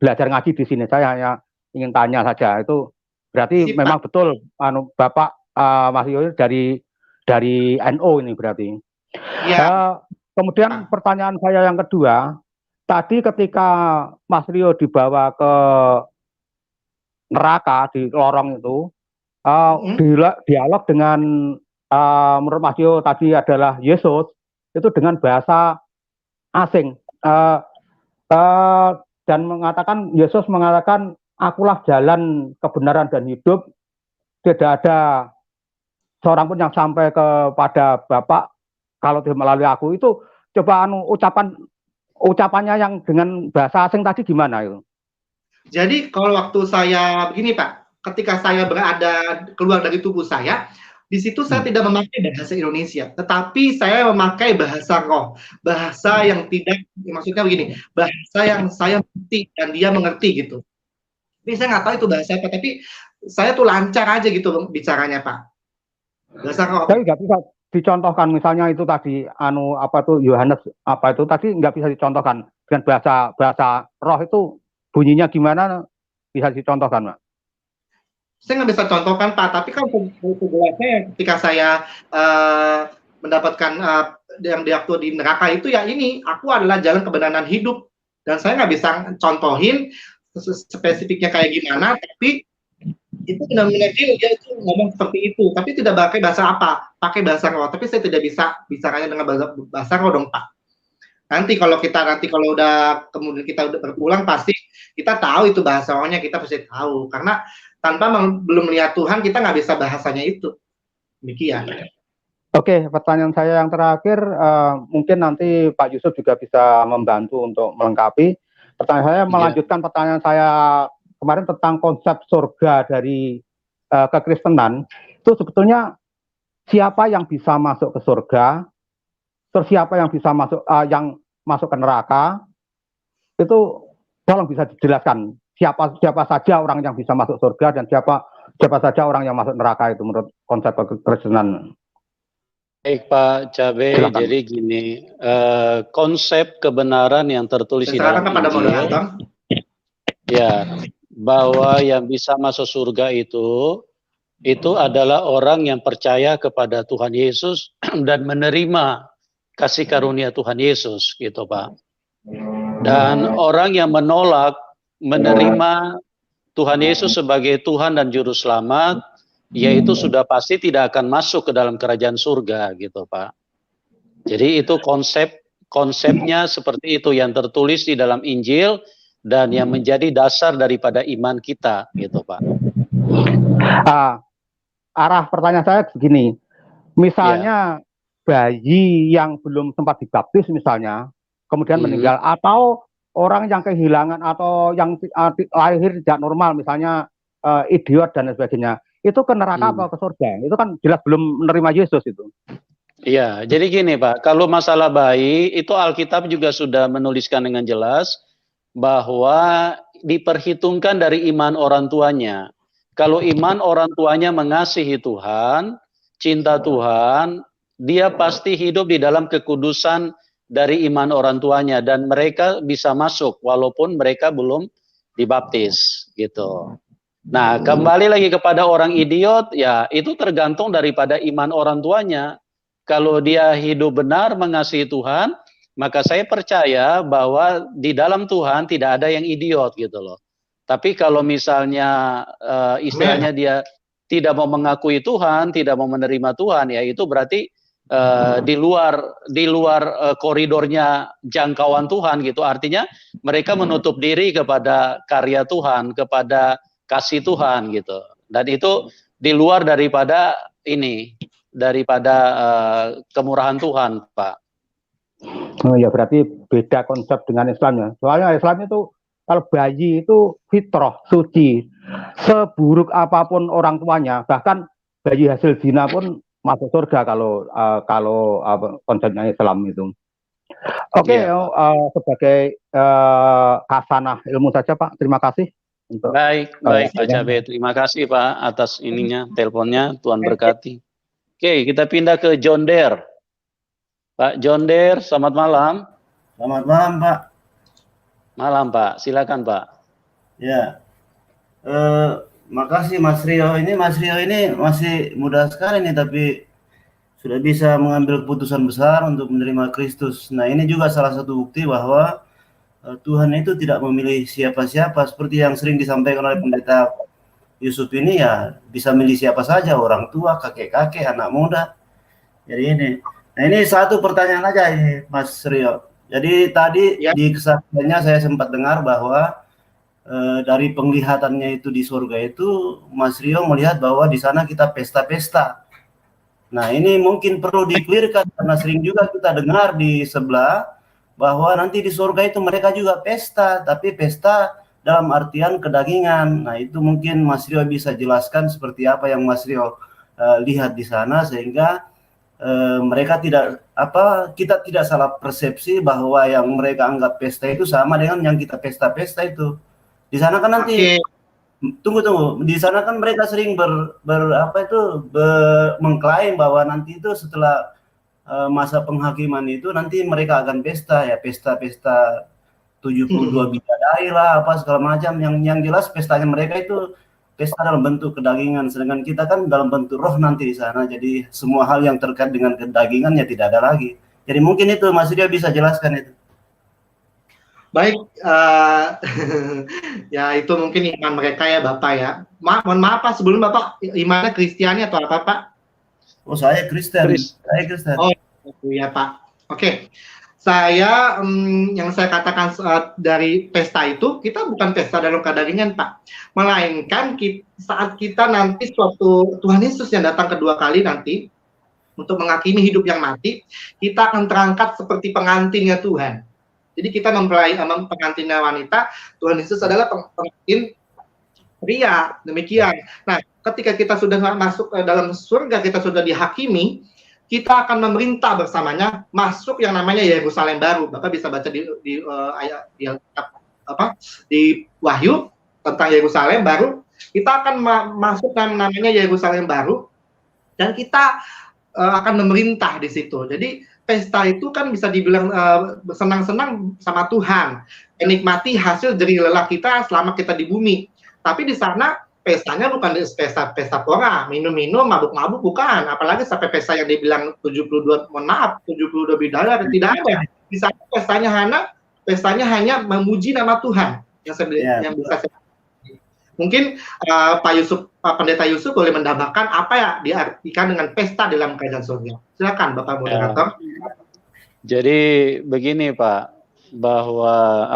Speaker 6: belajar ngaji di sini. Saya hanya ingin tanya saja. Itu berarti memang betul Bapak Mas Rio dari NU ini berarti. Ya. Kemudian pertanyaan saya yang kedua, tadi ketika Mas Rio dibawa ke neraka di lorong itu, dialog dengan menurut Mas Rio tadi adalah Yesus, itu dengan bahasa asing. Dan Yesus mengatakan, akulah jalan, kebenaran dan hidup, tidak ada seorang pun yang sampai kepada Bapak kalau melalui aku itu coba ucapannya yang dengan bahasa asing tadi gimana itu?
Speaker 2: Jadi kalau waktu saya begini Pak, ketika saya keluar dari tubuh saya, di situ saya tidak memakai bahasa Indonesia, tetapi saya memakai bahasa roh, bahasa yang tidak, maksudnya begini, bahasa yang saya mengerti dan dia mengerti gitu. Tapi saya nggak tahu itu bahasa apa, tapi saya tuh lancar aja gitu bicaranya Pak. Bahasa roh.
Speaker 6: Tapi nggak bisa dicontohkan misalnya itu tadi Yohanes apa itu tadi nggak bisa dicontohkan dengan bahasa roh itu bunyinya gimana, bisa dicontohkan Pak?
Speaker 2: Saya nggak bisa contohkan Pak, tapi kan sejelasnya ketika saya mendapatkan yang waktu di neraka itu ya ini, aku adalah jalan kebenaran hidup, dan saya nggak bisa contohin spesifiknya kayak gimana, tapi itu benar-benar dia itu ngomong seperti itu, tapi tidak pakai bahasa apa, pakai bahasa roh, tapi saya tidak bisa bicaranya dengan bahasa roh dong Pak. Nanti kalau udah kemudian kita udah berulang, pasti kita tahu itu bahasa rohnya, kita pasti tahu, karena tanpa belum melihat Tuhan kita nggak bisa bahasanya itu. Demikian.
Speaker 6: Oke, pertanyaan saya yang terakhir, mungkin nanti Pak Yusuf juga bisa membantu untuk melengkapi. Pertanyaan saya melanjutkan pertanyaan saya kemarin tentang konsep surga dari kekristenan. Itu sebetulnya siapa yang bisa masuk ke surga, terus siapa yang bisa masuk ke neraka, itu tolong bisa dijelaskan. Siapa saja orang yang bisa masuk surga dan siapa saja orang yang masuk neraka itu menurut konsep kekristenan.
Speaker 1: Baik Pak Cabe, silakan. Jadi gini, konsep kebenaran yang tertulis di dalam Injil, ya, bahwa yang bisa masuk surga itu adalah orang yang percaya kepada Tuhan Yesus dan menerima kasih karunia Tuhan Yesus, gitu Pak. Dan orang yang menolak menerima Tuhan Yesus sebagai Tuhan dan Juru Selamat, yaitu sudah pasti tidak akan masuk ke dalam kerajaan surga, gitu Pak. Jadi itu konsepnya seperti itu yang tertulis di dalam Injil dan yang menjadi dasar daripada iman kita, gitu Pak.
Speaker 6: Arah pertanyaan saya begini, misalnya bayi yang belum sempat dibaptis misalnya, kemudian meninggal, atau orang yang kehilangan atau yang lahir tidak normal, misalnya idiot dan sebagainya, itu ke neraka atau ke surga? Itu kan jelas belum menerima Yesus itu.
Speaker 1: Iya, jadi gini Pak, kalau masalah bayi, itu Alkitab juga sudah menuliskan dengan jelas bahwa diperhitungkan dari iman orang tuanya. Kalau iman orang tuanya mengasihi Tuhan, cinta Tuhan, dia pasti hidup di dalam kekudusan dari iman orang tuanya dan mereka bisa masuk walaupun mereka belum dibaptis, gitu. Nah, kembali lagi kepada orang idiot, ya itu tergantung daripada iman orang tuanya. Kalau dia hidup benar mengasihi Tuhan, maka saya percaya bahwa di dalam Tuhan tidak ada yang idiot, gitu loh. Tapi kalau misalnya istilahnya dia tidak mau mengakui Tuhan, tidak mau menerima Tuhan, ya itu berarti di luar koridornya jangkauan Tuhan, gitu. Artinya mereka menutup diri kepada karya Tuhan, kepada kasih Tuhan, gitu. Dan itu di luar daripada kemurahan Tuhan, Pak.
Speaker 6: Oh ya, berarti beda konsep dengan Islamnya. Soalnya Islam itu kalau bayi itu fitrah, suci, seburuk apapun orang tuanya, bahkan bayi hasil zina pun masuk surga kalau konsepnya Islam itu. Oke, sebagai khasanah ilmu saja Pak, terima kasih.
Speaker 1: Baik Pak Cabe, terima kasih Pak atas teleponnya, Tuhan berkati. Oke, kita pindah ke John Deere. Pak John Deere, selamat malam.
Speaker 7: Selamat malam Pak.
Speaker 1: Malam Pak, silakan Pak.
Speaker 7: Ya, makasih Mas Rio. Mas Rio ini masih muda sekali nih, tapi sudah bisa mengambil keputusan besar untuk menerima Kristus. Nah, ini juga salah satu bukti bahwa Tuhan itu tidak memilih siapa-siapa, seperti yang sering disampaikan oleh pendeta Yusuf ini, ya bisa milih siapa saja, orang tua, kakek-kakek, anak muda. Jadi ini. Nah, ini satu pertanyaan aja ini Mas Rio. Jadi tadi di kesaksiannya saya sempat dengar bahwa dari penglihatannya itu di surga itu Mas Rio melihat bahwa di sana kita pesta-pesta. Nah, ini mungkin perlu di-clearkan karena sering juga kita dengar di sebelah bahwa nanti di surga itu mereka juga pesta, tapi pesta dalam artian kedagingan. Nah, itu mungkin Mas Rio bisa jelaskan seperti apa yang Mas Rio lihat di sana sehingga mereka kita tidak salah persepsi bahwa yang mereka anggap pesta itu sama dengan yang kita pesta-pesta itu. Di sana kan nanti tunggu. Di sana kan mereka sering mengklaim bahwa nanti itu setelah masa penghakiman itu nanti mereka akan pesta 72 bidadari lah apa segala macam, yang jelas pestanya mereka itu pesta dalam bentuk kedagingan, sedangkan kita kan dalam bentuk roh nanti di sana. Jadi semua hal yang terkait dengan kedagingan ya tidak ada lagi. Jadi mungkin itu Mas Rio bisa jelaskan itu.
Speaker 2: Baik, ya itu mungkin iman mereka ya Bapak ya. Mohon maaf Pak, sebelum Bapak imannya Kristiani atau apa Pak?
Speaker 7: Oh, saya Kristen. Saya Kristen.
Speaker 2: Oh iya Pak. Oke. Saya yang saya katakan dari pesta itu, kita bukan pesta dalam kedagingan Pak, melainkan saat kita nanti suatu Tuhan Yesus yang datang kedua kali nanti untuk menghakimi hidup yang mati, kita akan terangkat seperti pengantinnya Tuhan. Jadi kita mempelai pengantinnya wanita, Tuhan Yesus adalah pengantin pria, demikian. Nah, ketika kita sudah masuk dalam surga, kita sudah dihakimi, kita akan memerintah bersamanya masuk yang namanya Yerusalem baru. Bapak bisa baca di Wahyu tentang Yerusalem baru. Kita akan masuk namanya Yerusalem baru dan kita akan memerintah di situ. Jadi pesta itu kan bisa dibilang senang-senang sama Tuhan, menikmati hasil jerih lelah kita selama kita di bumi. Tapi di sana pestanya bukan pesta pora, minum-minum, mabuk-mabuk, bukan. Apalagi sampai pesta yang dibilang 72 bidadari, tidak ada. Di sana pestanya hanya memuji nama Tuhan yang bisa saya. Mungkin Pak Pendeta Yusuf boleh mendambakan apa ya diartikan dengan pesta dalam kerajaan surga. Silakan Bapak moderator.
Speaker 1: Jadi begini Pak, bahwa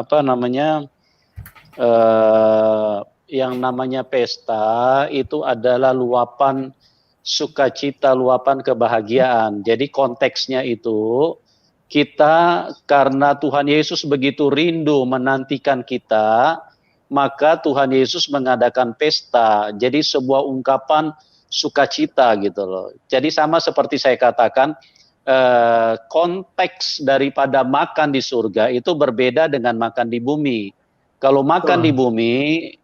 Speaker 1: yang namanya pesta itu adalah luapan sukacita, luapan kebahagiaan. Jadi konteksnya itu kita karena Tuhan Yesus begitu rindu menantikan kita, maka Tuhan Yesus mengadakan pesta. Jadi sebuah ungkapan sukacita gitu loh. Jadi sama seperti saya katakan, konteks daripada makan di surga itu berbeda dengan makan di bumi. Kalau makan di bumi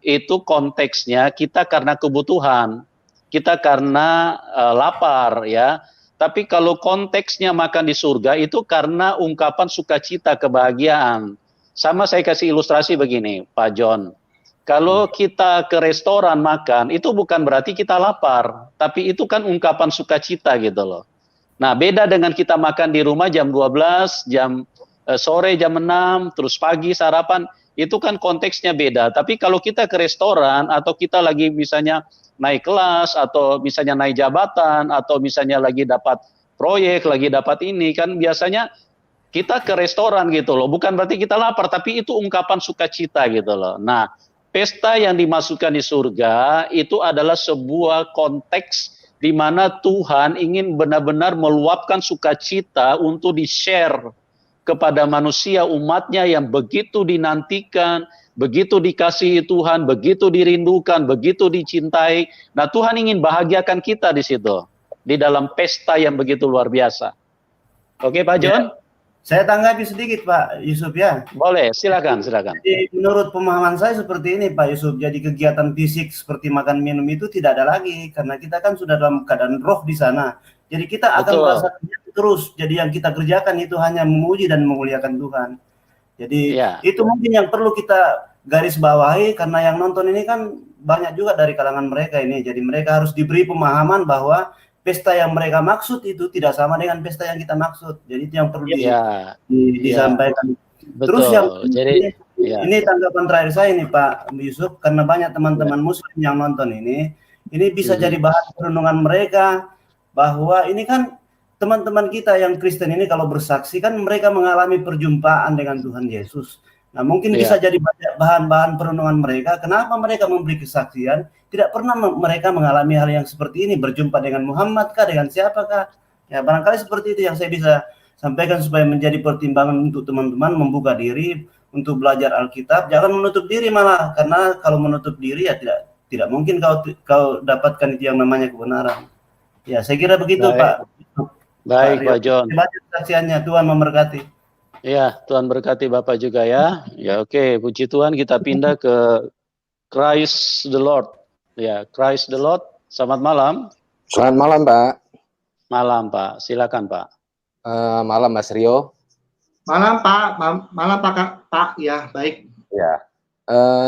Speaker 1: itu konteksnya kita karena kebutuhan, kita karena lapar ya. Tapi kalau konteksnya makan di surga itu karena ungkapan sukacita, kebahagiaan. Sama saya kasih ilustrasi begini, Pak John. Kalau kita ke restoran makan, itu bukan berarti kita lapar, tapi itu kan ungkapan sukacita gitu loh. Nah, beda dengan kita makan di rumah jam 12, sore jam 6, terus pagi sarapan, itu kan konteksnya beda. Tapi kalau kita ke restoran atau kita lagi misalnya naik kelas atau misalnya naik jabatan atau misalnya lagi dapat proyek, lagi dapat ini, kan biasanya kita ke restoran gitu loh. Bukan berarti kita lapar, tapi itu ungkapan sukacita gitu loh. Nah, pesta yang dimasukkan di surga itu adalah sebuah konteks di mana Tuhan ingin benar-benar meluapkan sukacita untuk di-share kepada manusia umatnya yang begitu dinantikan, begitu dikasihi Tuhan, begitu dirindukan, begitu dicintai. Nah, Tuhan ingin bahagiakan kita di situ, di dalam pesta yang begitu luar biasa. Oke, Pak John?
Speaker 7: Ya, saya tanggapi sedikit, Pak Yusuf ya.
Speaker 1: Boleh, silakan.
Speaker 7: Jadi, menurut pemahaman saya seperti ini, Pak Yusuf. Jadi kegiatan fisik seperti makan minum itu tidak ada lagi, karena kita kan sudah dalam keadaan roh di sana. Jadi kita akan merasa terus. Jadi yang kita kerjakan itu hanya memuji dan memuliakan Tuhan. Jadi itu mungkin yang perlu kita garis bawahi, karena yang nonton ini kan banyak juga dari kalangan mereka ini. Jadi mereka harus diberi pemahaman bahwa pesta yang mereka maksud itu tidak sama dengan pesta yang kita maksud. Jadi itu yang perlu disampaikan.
Speaker 1: Betul.
Speaker 7: Terus yang ini tanggapan terakhir saya nih Pak Yusuf, karena banyak teman-teman Muslim yang nonton ini bisa jadi bahan perenungan mereka, bahwa ini kan teman-teman kita yang Kristen ini kalau bersaksi kan mereka mengalami perjumpaan dengan Tuhan Yesus. Nah, mungkin bisa jadi bahan-bahan perenungan mereka. Kenapa mereka memberi kesaksian? Tidak pernah mereka mengalami hal yang seperti ini, berjumpa dengan Muhammad kah, dengan siapakah? Ya, barangkali seperti itu yang saya bisa sampaikan supaya menjadi pertimbangan untuk teman-teman membuka diri untuk belajar Alkitab. Jangan menutup diri malah, karena kalau menutup diri ya tidak mungkin kau dapatkan itu yang namanya kebenaran. Ya, saya kira begitu, Pak.
Speaker 1: Baik, Pak John.
Speaker 7: Terima kasih kesaksiannya. Tuhan memberkati.
Speaker 1: Ya, Tuhan berkati Bapak juga ya. Ya, oke, puji Tuhan, kita pindah ke Christ the Lord. Ya, Christ the Lord. Selamat malam.
Speaker 8: Selamat malam, Pak.
Speaker 1: Malam, Pak. Silakan, Pak.
Speaker 8: Malam, Mas Rio.
Speaker 2: Malam, Pak. Malam, Pak. Ya, baik.
Speaker 8: Ya,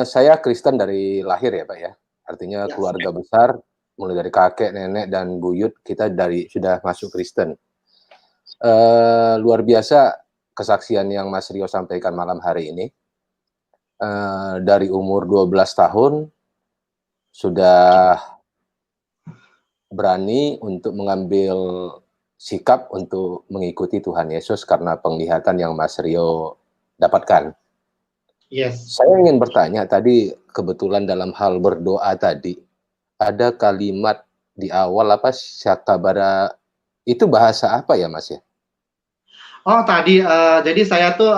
Speaker 8: saya Kristen dari lahir ya, Pak ya. Artinya keluarga besar, mulai dari kakek, nenek, dan buyut, kita sudah masuk Kristen. Luar biasa kesaksian yang Mas Rio sampaikan malam hari ini. Dari umur 12 tahun, sudah berani untuk mengambil sikap untuk mengikuti Tuhan Yesus karena penglihatan yang Mas Rio dapatkan.
Speaker 2: Yes.
Speaker 8: Saya ingin bertanya tadi, kebetulan dalam hal berdoa tadi, ada kalimat di awal apa, syakabara, itu bahasa apa ya, Mas ya?
Speaker 2: Oh, tadi, jadi saya tuh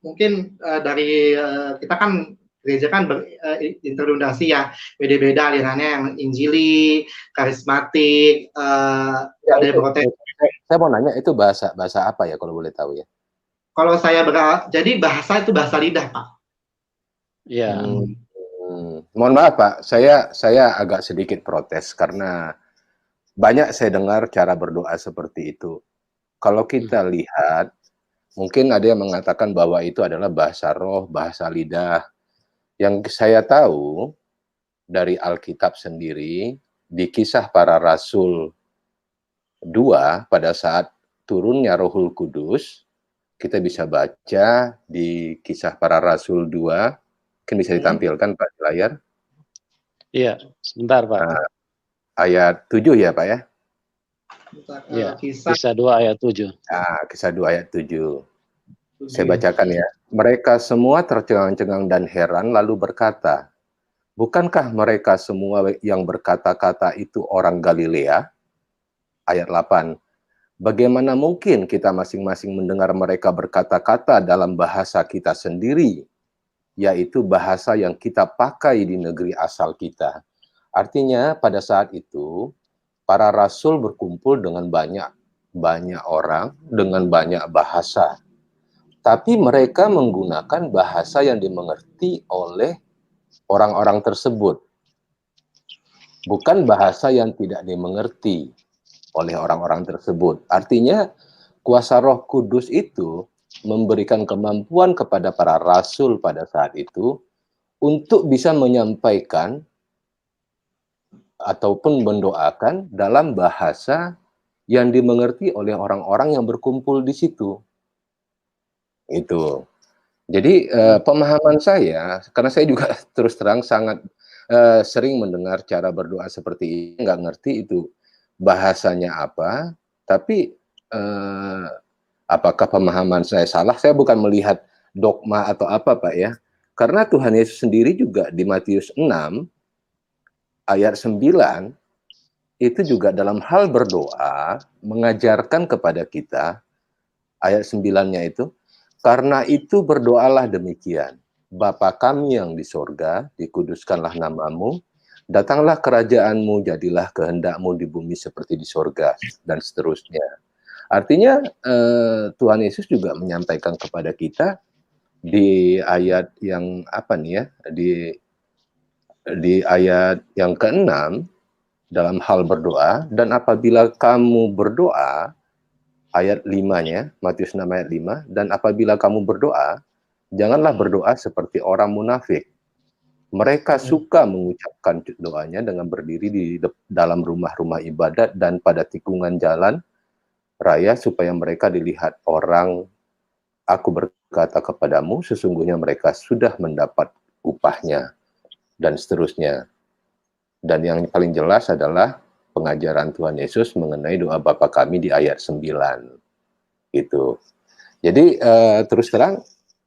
Speaker 2: mungkin dari kita kan gereja kan berinterludasi ya, beda-beda alirannya, yang Injili, karismatik, ada Protestan.
Speaker 8: Saya mau nanya, itu bahasa apa ya kalau boleh tahu ya?
Speaker 2: Kalau saya jadi bahasa itu bahasa lidah, Pak.
Speaker 1: Ya.
Speaker 8: Mohon maaf, Pak, saya agak sedikit protes karena banyak saya dengar cara berdoa seperti itu. Kalau kita lihat, mungkin ada yang mengatakan bahwa itu adalah bahasa roh, bahasa lidah. Yang saya tahu dari Alkitab sendiri, di Kisah Para Rasul 2, pada saat turunnya Rohul Kudus, kita bisa baca di Kisah Para Rasul 2, mungkin bisa ditampilkan Pak di layar.
Speaker 1: Iya, sebentar Pak.
Speaker 8: Ayat 7 ya Pak ya?
Speaker 1: Ya, Kisah 2 ayat 7.
Speaker 8: Kisah 2 ayat 7. Saya bacakan ya. Mereka semua tercengang-cengang dan heran lalu berkata, bukankah mereka semua yang berkata-kata itu orang Galilea? Ayat 8. Bagaimana mungkin kita masing-masing mendengar mereka berkata-kata dalam bahasa kita sendiri, yaitu bahasa yang kita pakai di negeri asal kita. Artinya pada saat itu, para rasul berkumpul dengan banyak orang, dengan banyak bahasa. Tapi mereka menggunakan bahasa yang dimengerti oleh orang-orang tersebut. Bukan bahasa yang tidak dimengerti oleh orang-orang tersebut. Artinya, kuasa Roh Kudus itu memberikan kemampuan kepada para rasul pada saat itu untuk bisa menyampaikan ataupun mendoakan dalam bahasa yang dimengerti oleh orang-orang yang berkumpul di situ. Itu. Jadi pemahaman saya, karena saya juga terus terang sangat sering mendengar cara berdoa seperti ini, nggak ngerti itu bahasanya apa, tapi apakah pemahaman saya salah? Saya bukan melihat dogma atau apa Pak ya, karena Tuhan Yesus sendiri juga di Matius 6 ayat 9 itu juga dalam hal berdoa mengajarkan kepada kita, ayat 9-nya itu, karena itu berdoalah demikian, Bapa kami yang di sorga, dikuduskanlah namamu, datanglah kerajaanmu, jadilah kehendakmu di bumi seperti di sorga, dan seterusnya. Artinya Tuhan Yesus juga menyampaikan kepada kita di ayat yang apa nih ya, di ayat yang ke-6 dalam hal berdoa, dan apabila kamu berdoa, ayat 5-nya, Matius 6 ayat 5, dan apabila kamu berdoa, janganlah berdoa seperti orang munafik. Mereka suka mengucapkan doanya dengan berdiri di dalam rumah-rumah ibadat dan pada tikungan jalan raya supaya mereka dilihat orang. Aku berkata kepadamu, sesungguhnya mereka sudah mendapat upahnya, dan seterusnya. Dan yang paling jelas adalah pengajaran Tuhan Yesus mengenai doa Bapa kami di ayat 9. Gitu. Jadi terus terang,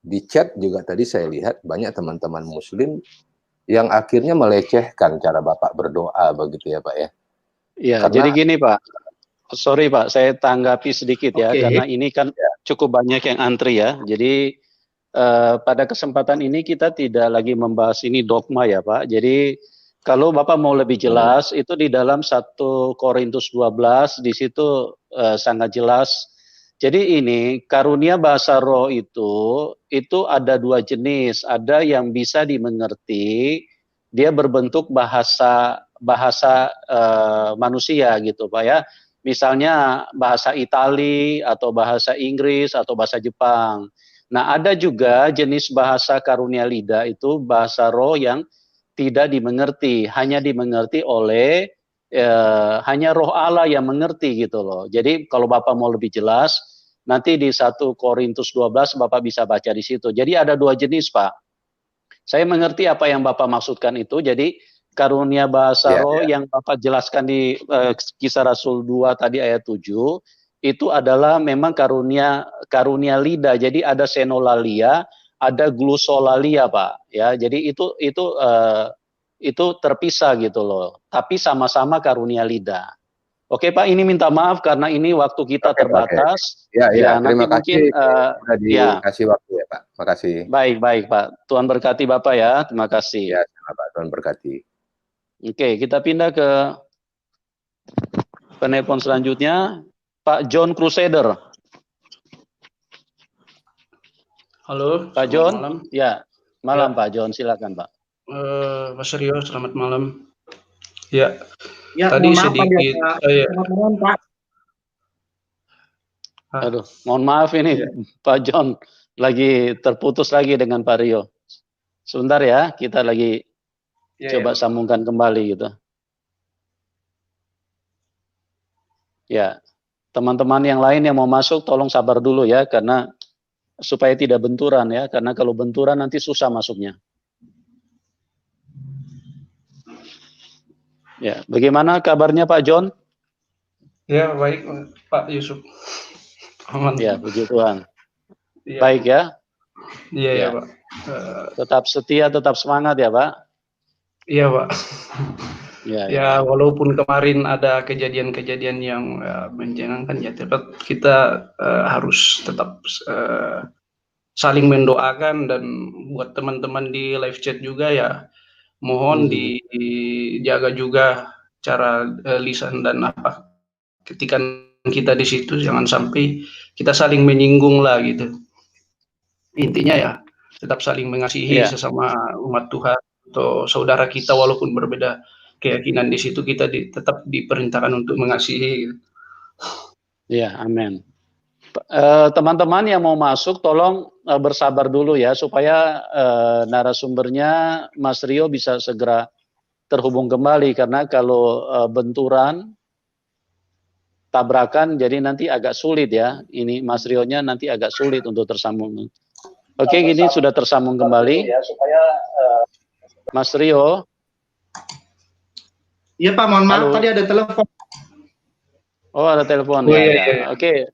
Speaker 8: di chat juga tadi saya lihat banyak teman-teman Muslim yang akhirnya melecehkan cara Bapak berdoa begitu ya Pak ya.
Speaker 1: Ya,
Speaker 8: Karena-
Speaker 1: jadi gini Pak, sorry Pak, saya tanggapi sedikit ya,
Speaker 2: Oke.
Speaker 1: karena ini kan cukup banyak yang antri ya. Jadi pada kesempatan ini kita tidak lagi membahas ini dogma ya Pak. Jadi kalau Bapak mau lebih jelas, itu di dalam 1 Korintus 12, di situ sangat jelas. Jadi ini karunia bahasa roh itu ada 2 jenis. Ada yang bisa dimengerti, dia berbentuk bahasa manusia gitu Pak ya. Misalnya bahasa Itali atau bahasa Inggris atau bahasa Jepang. Nah, ada juga jenis bahasa karunia lidah itu bahasa roh yang tidak dimengerti, hanya dimengerti oleh hanya roh Allah yang mengerti gitu loh. Jadi kalau Bapak mau lebih jelas, nanti di 1 Korintus 12 Bapak bisa baca di situ. Jadi ada 2 jenis Pak. Saya mengerti apa yang Bapak maksudkan itu. Jadi karunia bahasa roh yang Bapak jelaskan di Kisah Rasul 2 tadi ayat 7 itu adalah memang karunia lidah. Jadi ada senolalia, ada glosolalia Pak. Ya, jadi itu terpisah gitu loh. Tapi sama-sama karunia lidah. Oke Pak, ini minta maaf karena ini waktu kita terbatas.
Speaker 8: Ya, terima
Speaker 1: nanti
Speaker 8: kasih.
Speaker 1: mungkin
Speaker 8: Sudah dikasih waktu ya Pak. Makasih.
Speaker 1: Baik Pak. Tuhan berkati Bapak ya. Terima kasih.
Speaker 8: Ya, Pak, Tuhan berkati.
Speaker 1: Oke, kita pindah ke penelpon selanjutnya, Pak John Crusader.
Speaker 9: Halo,
Speaker 1: Pak John.
Speaker 9: malam.
Speaker 1: Ya, malam Pak John, silakan Pak.
Speaker 9: Mas Rio, selamat malam. Ya,
Speaker 2: Ya,
Speaker 9: tadi
Speaker 2: mohon maaf,
Speaker 9: sedikit.
Speaker 2: Selamat malam, Pak.
Speaker 1: Aduh, mohon maaf ini Pak John lagi terputus lagi dengan Pak Rio. Sebentar ya, kita lagi coba sambungkan kembali gitu. Ya, teman-teman yang lain yang mau masuk tolong sabar dulu ya, karena supaya tidak benturan ya, karena kalau benturan nanti susah masuknya. Ya, bagaimana kabarnya Pak John?
Speaker 9: Ya, baik Pak Yusuf. Aman.
Speaker 1: Ya, puji Tuhan.
Speaker 9: Ya.
Speaker 1: Baik ya.
Speaker 9: Iya ya Pak.
Speaker 1: Tetap setia, tetap semangat ya Pak.
Speaker 9: Iya Pak.
Speaker 1: Ya.
Speaker 9: Walaupun kemarin ada kejadian-kejadian yang mencengangkan ya, tetap kita harus tetap saling mendoakan, dan buat teman-teman di live chat juga ya, mohon dijaga juga cara lisan dan apa ketika kita di situ, jangan sampai kita saling menyinggung lah gitu. Intinya ya tetap saling mengasihi sesama umat Tuhan atau saudara kita walaupun berbeda keyakinan. Di situ kita tetap diperintahkan untuk mengasihi gitu.
Speaker 1: Ya, amin. Teman-teman yang mau masuk tolong bersabar dulu ya, supaya narasumbernya Mas Rio bisa segera terhubung kembali, karena kalau benturan tabrakan jadi nanti agak sulit ya, ini Mas Rio-nya nanti agak sulit untuk tersambung. Oke, gini sudah tersambung kembali ya, supaya Mas Rio.
Speaker 2: Iya Pak, mohon maaf.
Speaker 1: Halo.
Speaker 2: Tadi ada telepon.
Speaker 1: Oh, ada telepon.
Speaker 9: Oh,
Speaker 1: ya.
Speaker 9: iya.
Speaker 1: Oke,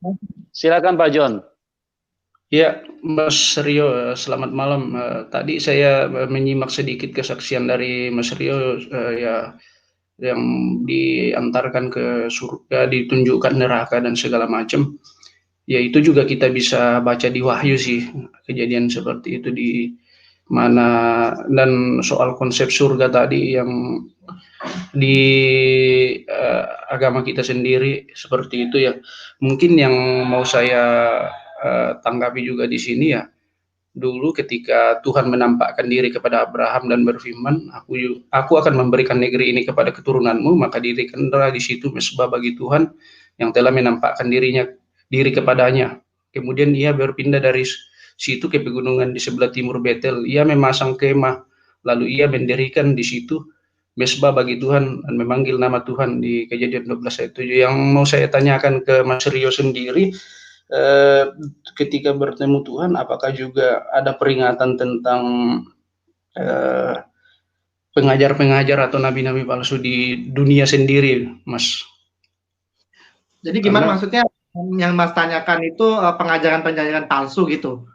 Speaker 1: silakan Pak John.
Speaker 9: Ya, Mas Rio, selamat malam. Tadi saya menyimak sedikit kesaksian dari Mas Rio ya, yang diantarkan ke surga, ditunjukkan neraka dan segala macam. Ya, itu juga kita bisa baca di Wahyu sih, kejadian seperti itu di mana, dan soal konsep surga tadi yang di agama kita sendiri seperti itu ya. Mungkin yang mau saya tanggapi juga di sini ya, dulu ketika Tuhan menampakkan diri kepada Abraham dan berfirman, aku akan memberikan negeri ini kepada keturunanmu, maka dirikanlah di situ mesbah bagi Tuhan yang telah menampakkan diri kepadanya. Kemudian ia berpindah dari situ ke pegunungan di sebelah timur Betel. Ia memasang kemah, lalu ia mendirikan di situ mesbah bagi Tuhan dan memanggil nama Tuhan di Kejadian 12 ayat 7. Yang mau saya tanyakan ke Mas Rio sendiri, ketika bertemu Tuhan, apakah juga ada peringatan tentang pengajar-pengajar atau nabi-nabi palsu di dunia sendiri, Mas?
Speaker 2: Jadi gimana maksudnya yang Mas tanyakan itu pengajaran-pengajaran palsu gitu?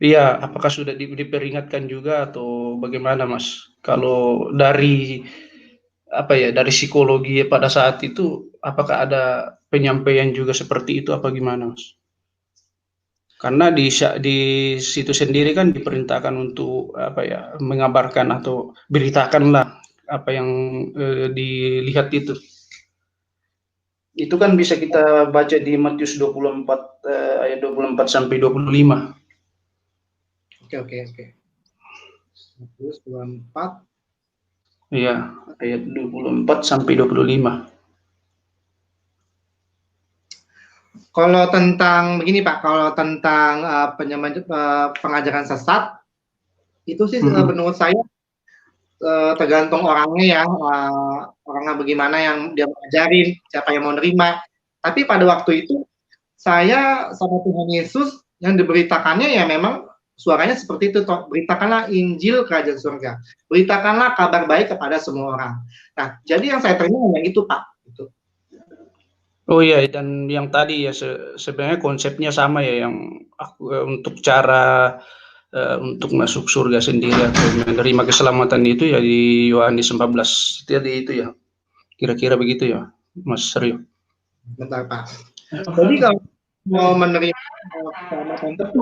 Speaker 9: Iya, apakah sudah diperingatkan juga atau bagaimana, Mas? Kalau dari apa ya, dari psikologi pada saat itu, apakah ada penyampaian juga seperti itu apa gimana, Mas? Karena di situ sendiri kan diperintahkan untuk apa ya, mengabarkan atau beritakanlah apa yang dilihat itu. Itu kan bisa kita baca di Matius 24 ayat 24 sampai 25.
Speaker 2: Oke. Matius 24.
Speaker 9: Iya, ayat 24 sampai 25.
Speaker 2: Kalau tentang begini Pak, kalau tentang pengajaran sesat, itu sih menurut saya tergantung orangnya ya, orangnya bagaimana yang dia mengajarin, siapa yang mau nerima. Tapi pada waktu itu saya sama Tuhan Yesus yang diberitakannya ya memang suaranya seperti itu, toh. Beritakanlah Injil Kerajaan Surga, beritakanlah kabar baik kepada semua orang. Nah, jadi yang saya terima hanya itu Pak. Gitu.
Speaker 9: Oh iya, dan yang tadi ya sebenarnya konsepnya sama ya, yang untuk cara untuk masuk surga sendiri atau menerima keselamatan itu ya di Yohanes 14 itu ya, kira-kira begitu ya, Mas Rio.
Speaker 2: Bentar Pak. Jadi kalau mau menerima keselamatan itu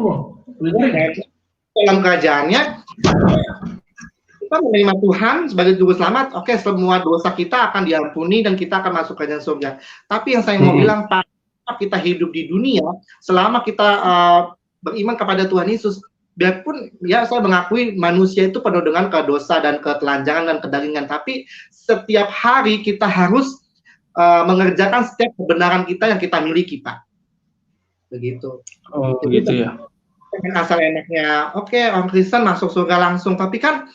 Speaker 2: dalam kerajaannya kita menerima Tuhan sebagai juru selamat, oke, semua dosa kita akan diampuni dan kita akan masuk kerajaan surga. Tapi yang saya mau bilang, Pak, kita hidup di dunia, selama kita beriman kepada Tuhan Yesus, biarpun ya saya mengakui manusia itu penuh dengan kedosa dan ketelanjangan dan kedagingan, tapi setiap hari kita harus mengerjakan setiap kebenaran kita yang kita miliki, Pak. Begitu.
Speaker 9: Oh, begitu ya.
Speaker 2: Asal enaknya, oke, orang Kristen masuk surga langsung, tapi kan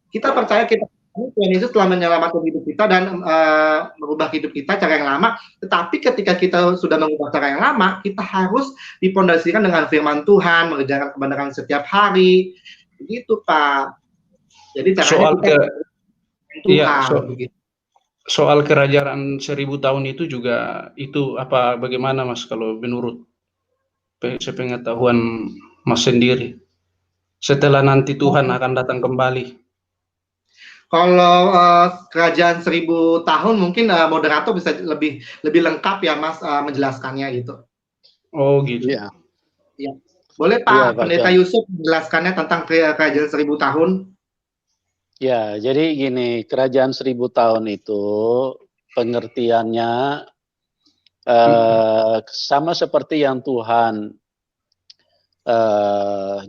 Speaker 2: kita percaya Tuhan Yesus telah menyelamatkan hidup kita dan merubah hidup kita cara yang lama. Tetapi ketika kita sudah mengubah cara yang lama, kita harus dipondasikan dengan firman Tuhan, mengerjakan kebenaran setiap hari. Begitu, Pak. Jadi caranya
Speaker 9: soal kerajaan 1000 tahun itu juga itu apa bagaimana, Mas, kalau menurut sepengetahuan Mas sendiri? Setelah nanti Tuhan akan datang kembali.
Speaker 2: Kalau kerajaan 1000 tahun mungkin moderator bisa lebih lengkap ya Mas menjelaskannya gitu.
Speaker 9: Oh gitu.
Speaker 2: Ya. Boleh Pak Pendeta Yusuf menjelaskannya tentang kerajaan 1000 tahun?
Speaker 1: Ya, jadi gini, kerajaan 1000 tahun itu pengertiannya sama seperti yang Tuhan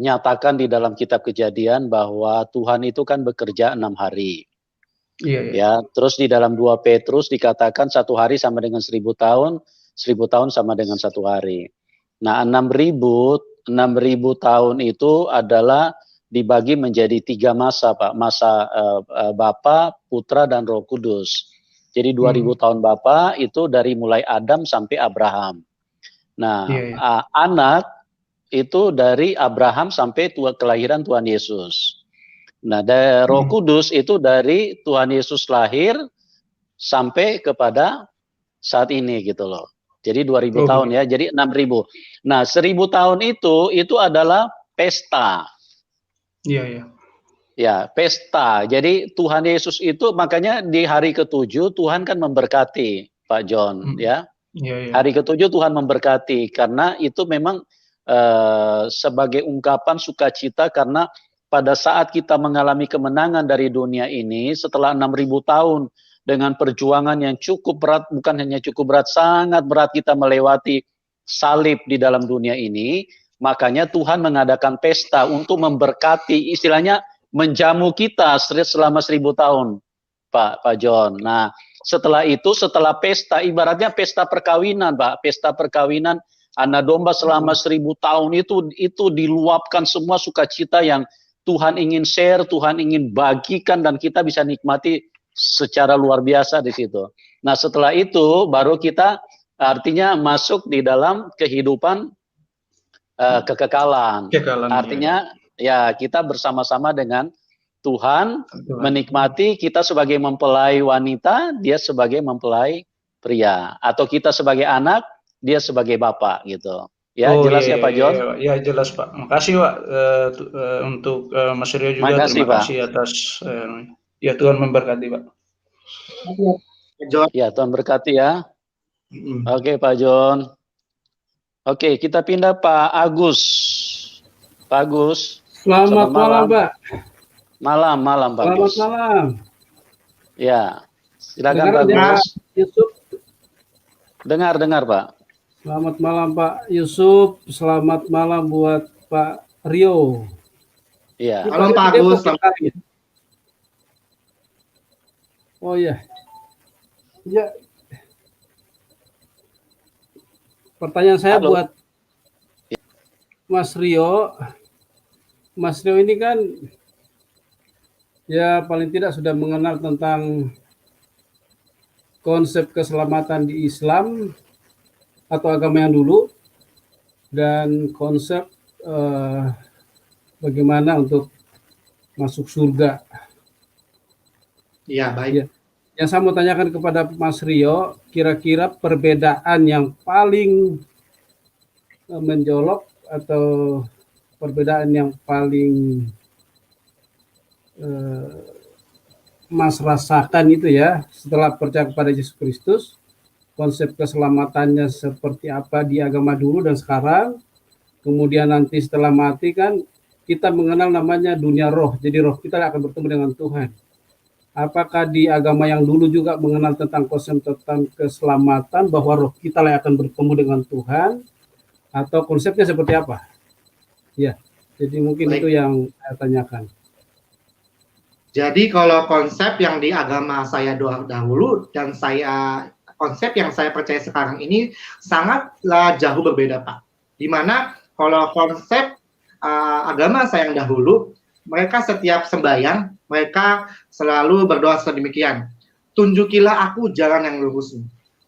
Speaker 1: nyatakan di dalam kitab Kejadian bahwa Tuhan itu kan bekerja 6 hari.
Speaker 9: Iya.
Speaker 1: Ya, terus di dalam 2 Petrus dikatakan 1 hari sama dengan 1000 tahun, 1000 tahun sama dengan 1 hari. Nah, 6000 tahun itu adalah dibagi menjadi 3 masa, Pak. Masa Bapa, Putra, dan Roh Kudus. Jadi 2000 tahun Bapa itu dari mulai Adam sampai Abraham. Nah, anak itu dari Abraham sampai kelahiran Tuhan Yesus. Nah, dari Roh Kudus itu dari Tuhan Yesus lahir sampai kepada saat ini gitu loh. Jadi 2000 tahun ya, jadi 6000. Nah, 1000 tahun itu adalah pesta.
Speaker 9: Iya.
Speaker 1: Ya, pesta. Jadi Tuhan Yesus itu makanya di hari ke-7 Tuhan kan memberkati, Pak John, ya. Hari ke-7 Tuhan memberkati karena itu memang sebagai ungkapan sukacita karena pada saat kita mengalami kemenangan dari dunia ini setelah 6000 tahun dengan perjuangan yang cukup berat, bukan hanya cukup berat, sangat berat kita melewati salib di dalam dunia ini, makanya Tuhan mengadakan pesta untuk memberkati, istilahnya menjamu kita selama 1000 tahun, Pak John. Nah, setelah itu, setelah pesta, ibaratnya pesta perkawinan, Pak, pesta perkawinan anak domba selama 1000 tahun itu diluapkan semua sukacita yang Tuhan ingin share, Tuhan ingin bagikan dan kita bisa nikmati secara luar biasa di situ. Nah, setelah itu baru kita artinya masuk di dalam kehidupan kekekalan. Artinya ya kita bersama-sama dengan Tuhan menikmati, kita sebagai mempelai wanita, dia sebagai mempelai pria, atau kita sebagai anak, dia sebagai bapak gitu. Ya,
Speaker 9: Oh
Speaker 1: jelas
Speaker 9: iya,
Speaker 1: ya Pak John?
Speaker 9: ya jelas Pak. Makasih Pak untuk Mas Rio juga.
Speaker 1: Makasih,
Speaker 9: Terima
Speaker 1: Pak.
Speaker 9: kasih atas ya Tuhan memberkati Pak.
Speaker 2: John.
Speaker 1: Ya, Tuhan berkati ya.
Speaker 2: Mm-mm.
Speaker 1: Oke Pak John. Oke, kita pindah Pak Agus. Pak Agus.
Speaker 10: Selamat malam, Pak.
Speaker 1: Malam Pak
Speaker 10: Selamat
Speaker 1: Agus.
Speaker 10: malam.
Speaker 1: Ya, silakan
Speaker 10: Dengar,
Speaker 1: Pak Agus.
Speaker 10: Yusuf.
Speaker 1: Dengar Pak.
Speaker 10: Selamat malam Pak Yusuf. Selamat malam buat Pak Rio.
Speaker 1: Iya.
Speaker 2: Halo Pak Agus.
Speaker 10: Oh iya. Ya. Pertanyaan saya
Speaker 1: Halo.
Speaker 10: buat Mas Rio. Mas Rio ini kan ya paling tidak sudah mengenal tentang konsep keselamatan di Islam atau agama yang dulu dan konsep bagaimana untuk masuk surga.
Speaker 2: Iya, baik.
Speaker 10: Yang saya mau tanyakan kepada Mas Rio, kira-kira perbedaan yang paling menjolok atau perbedaan yang paling Mas rasakan itu ya setelah percaya kepada Yesus Kristus, konsep keselamatannya seperti apa di agama dulu dan sekarang, kemudian nanti setelah mati kan kita mengenal namanya dunia roh, jadi roh kita akan bertemu dengan Tuhan. Apakah di agama yang dulu juga mengenal tentang konsep tentang keselamatan bahwa roh kita akan bertemu dengan Tuhan, atau konsepnya seperti apa? Ya, jadi mungkin
Speaker 2: Baik.
Speaker 10: itu yang saya tanyakan.
Speaker 2: Jadi kalau konsep yang di agama saya dahulu dan konsep yang saya percaya sekarang ini sangatlah jauh berbeda, Pak. Dimana kalau konsep agama saya yang dahulu, mereka setiap sembahyang, mereka selalu berdoa sedemikian. Tunjukilah aku jalan yang lurus.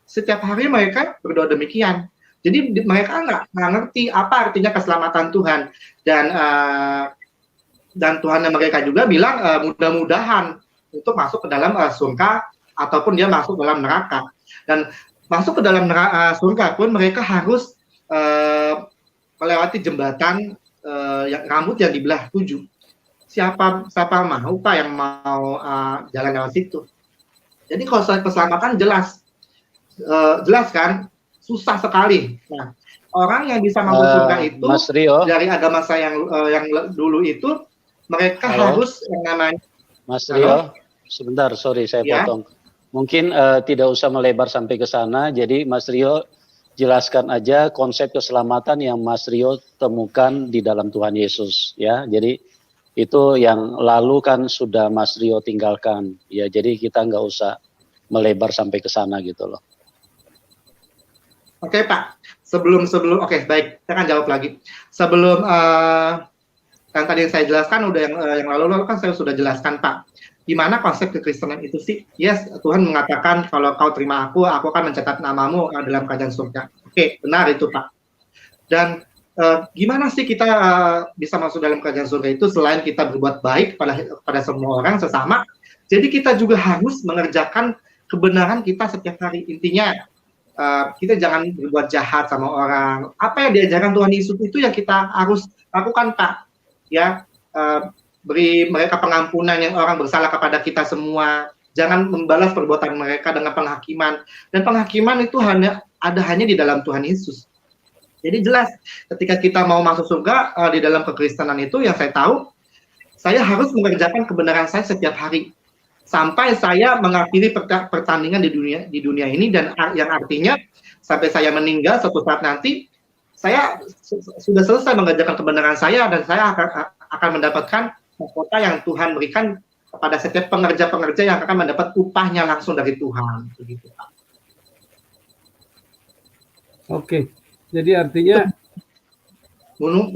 Speaker 2: Setiap hari mereka berdoa demikian. Jadi mereka nggak ngerti apa artinya keselamatan Tuhan. Dan Tuhan yang mereka juga bilang mudah-mudahan untuk masuk ke dalam surga ataupun dia masuk dalam neraka. Dan masuk ke dalam surga pun mereka harus melewati jembatan yang rambut yang dibelah 7. Siapa mau Pak yang mau jalan lewat situ? Jadi kalau soal keselamatan jelas kan, susah sekali. Nah, orang yang bisa masuk surga itu
Speaker 1: Mas Rio.
Speaker 2: dari agama saya yang dulu itu mereka harus yang namanya
Speaker 1: Mas Rio, sebentar, sorry saya potong. Mungkin tidak usah melebar sampai ke sana. Jadi Mas Rio jelaskan aja konsep keselamatan yang Mas Rio temukan di dalam Tuhan Yesus, ya. Jadi itu yang lalu kan sudah Mas Rio tinggalkan, ya. Jadi kita nggak usah melebar sampai ke sana gitu loh.
Speaker 2: Oke Pak, sebelum oke baik, saya akan jawab lagi. Sebelum yang tadi saya jelaskan udah yang lalu kan saya sudah jelaskan Pak. Gimana konsep kekristenan itu sih? Yes, Tuhan mengatakan kalau kau terima aku akan mencatat namamu dalam kerajaan surga. Oke, benar itu Pak. Dan gimana sih kita bisa masuk dalam kerajaan surga itu selain kita berbuat baik pada semua orang sesama? Jadi kita juga harus mengerjakan kebenaran kita setiap hari. Intinya kita jangan berbuat jahat sama orang. Apa yang diajarkan Tuhan Yesus itu yang kita harus lakukan Pak. Ya, beri mereka pengampunan yang orang bersalah kepada kita semua. Jangan membalas perbuatan mereka dengan penghakiman. Dan penghakiman itu hanya di dalam Tuhan Yesus. Jadi jelas ketika kita mau masuk surga di dalam kekristenan itu yang saya tahu, saya harus mengerjakan kebenaran saya setiap hari sampai saya mengakhiri pertandingan di dunia ini, dan yang artinya sampai saya meninggal suatu saat nanti saya sudah selesai mengerjakan kebenaran saya dan saya akan mendapatkan mahkota yang Tuhan berikan kepada setiap pengerja-pengerja yang akan mendapat upahnya langsung dari Tuhan. Begitu, Pak.
Speaker 10: Oke, jadi artinya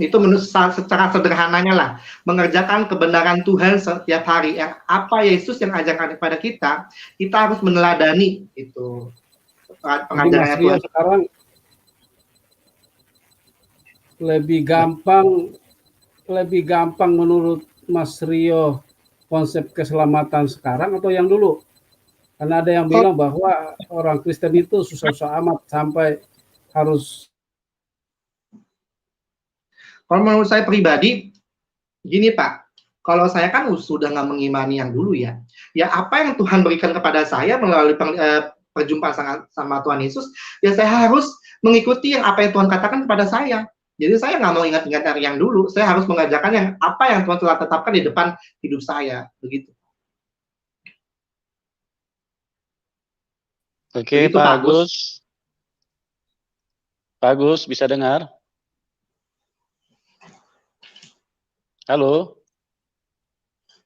Speaker 2: itu secara sederhananya lah, mengerjakan kebenaran Tuhan setiap hari. Yang apa Yesus yang ajarkan kepada kita harus meneladani itu pengajaran Tuhan.
Speaker 10: Sekarang lebih gampang menurut Mas Rio konsep keselamatan sekarang atau yang dulu? Karena ada yang bilang bahwa orang Kristen itu susah-susah amat sampai harus
Speaker 2: Kalau menurut saya pribadi, gini Pak, kalau saya kan sudah nggak mengimani yang dulu ya. Ya apa yang Tuhan berikan kepada saya melalui perjumpaan sama Tuhan Yesus, ya saya harus mengikuti yang apa yang Tuhan katakan kepada saya. Jadi saya nggak mau ingat-ingat dari yang dulu, saya harus mengerjakan yang apa yang Tuhan telah tetapkan di depan hidup saya, begitu.
Speaker 1: Oke,
Speaker 2: Begitu,
Speaker 1: Pak
Speaker 2: Pak
Speaker 1: Agus. Pak Agus, bisa dengar? Halo?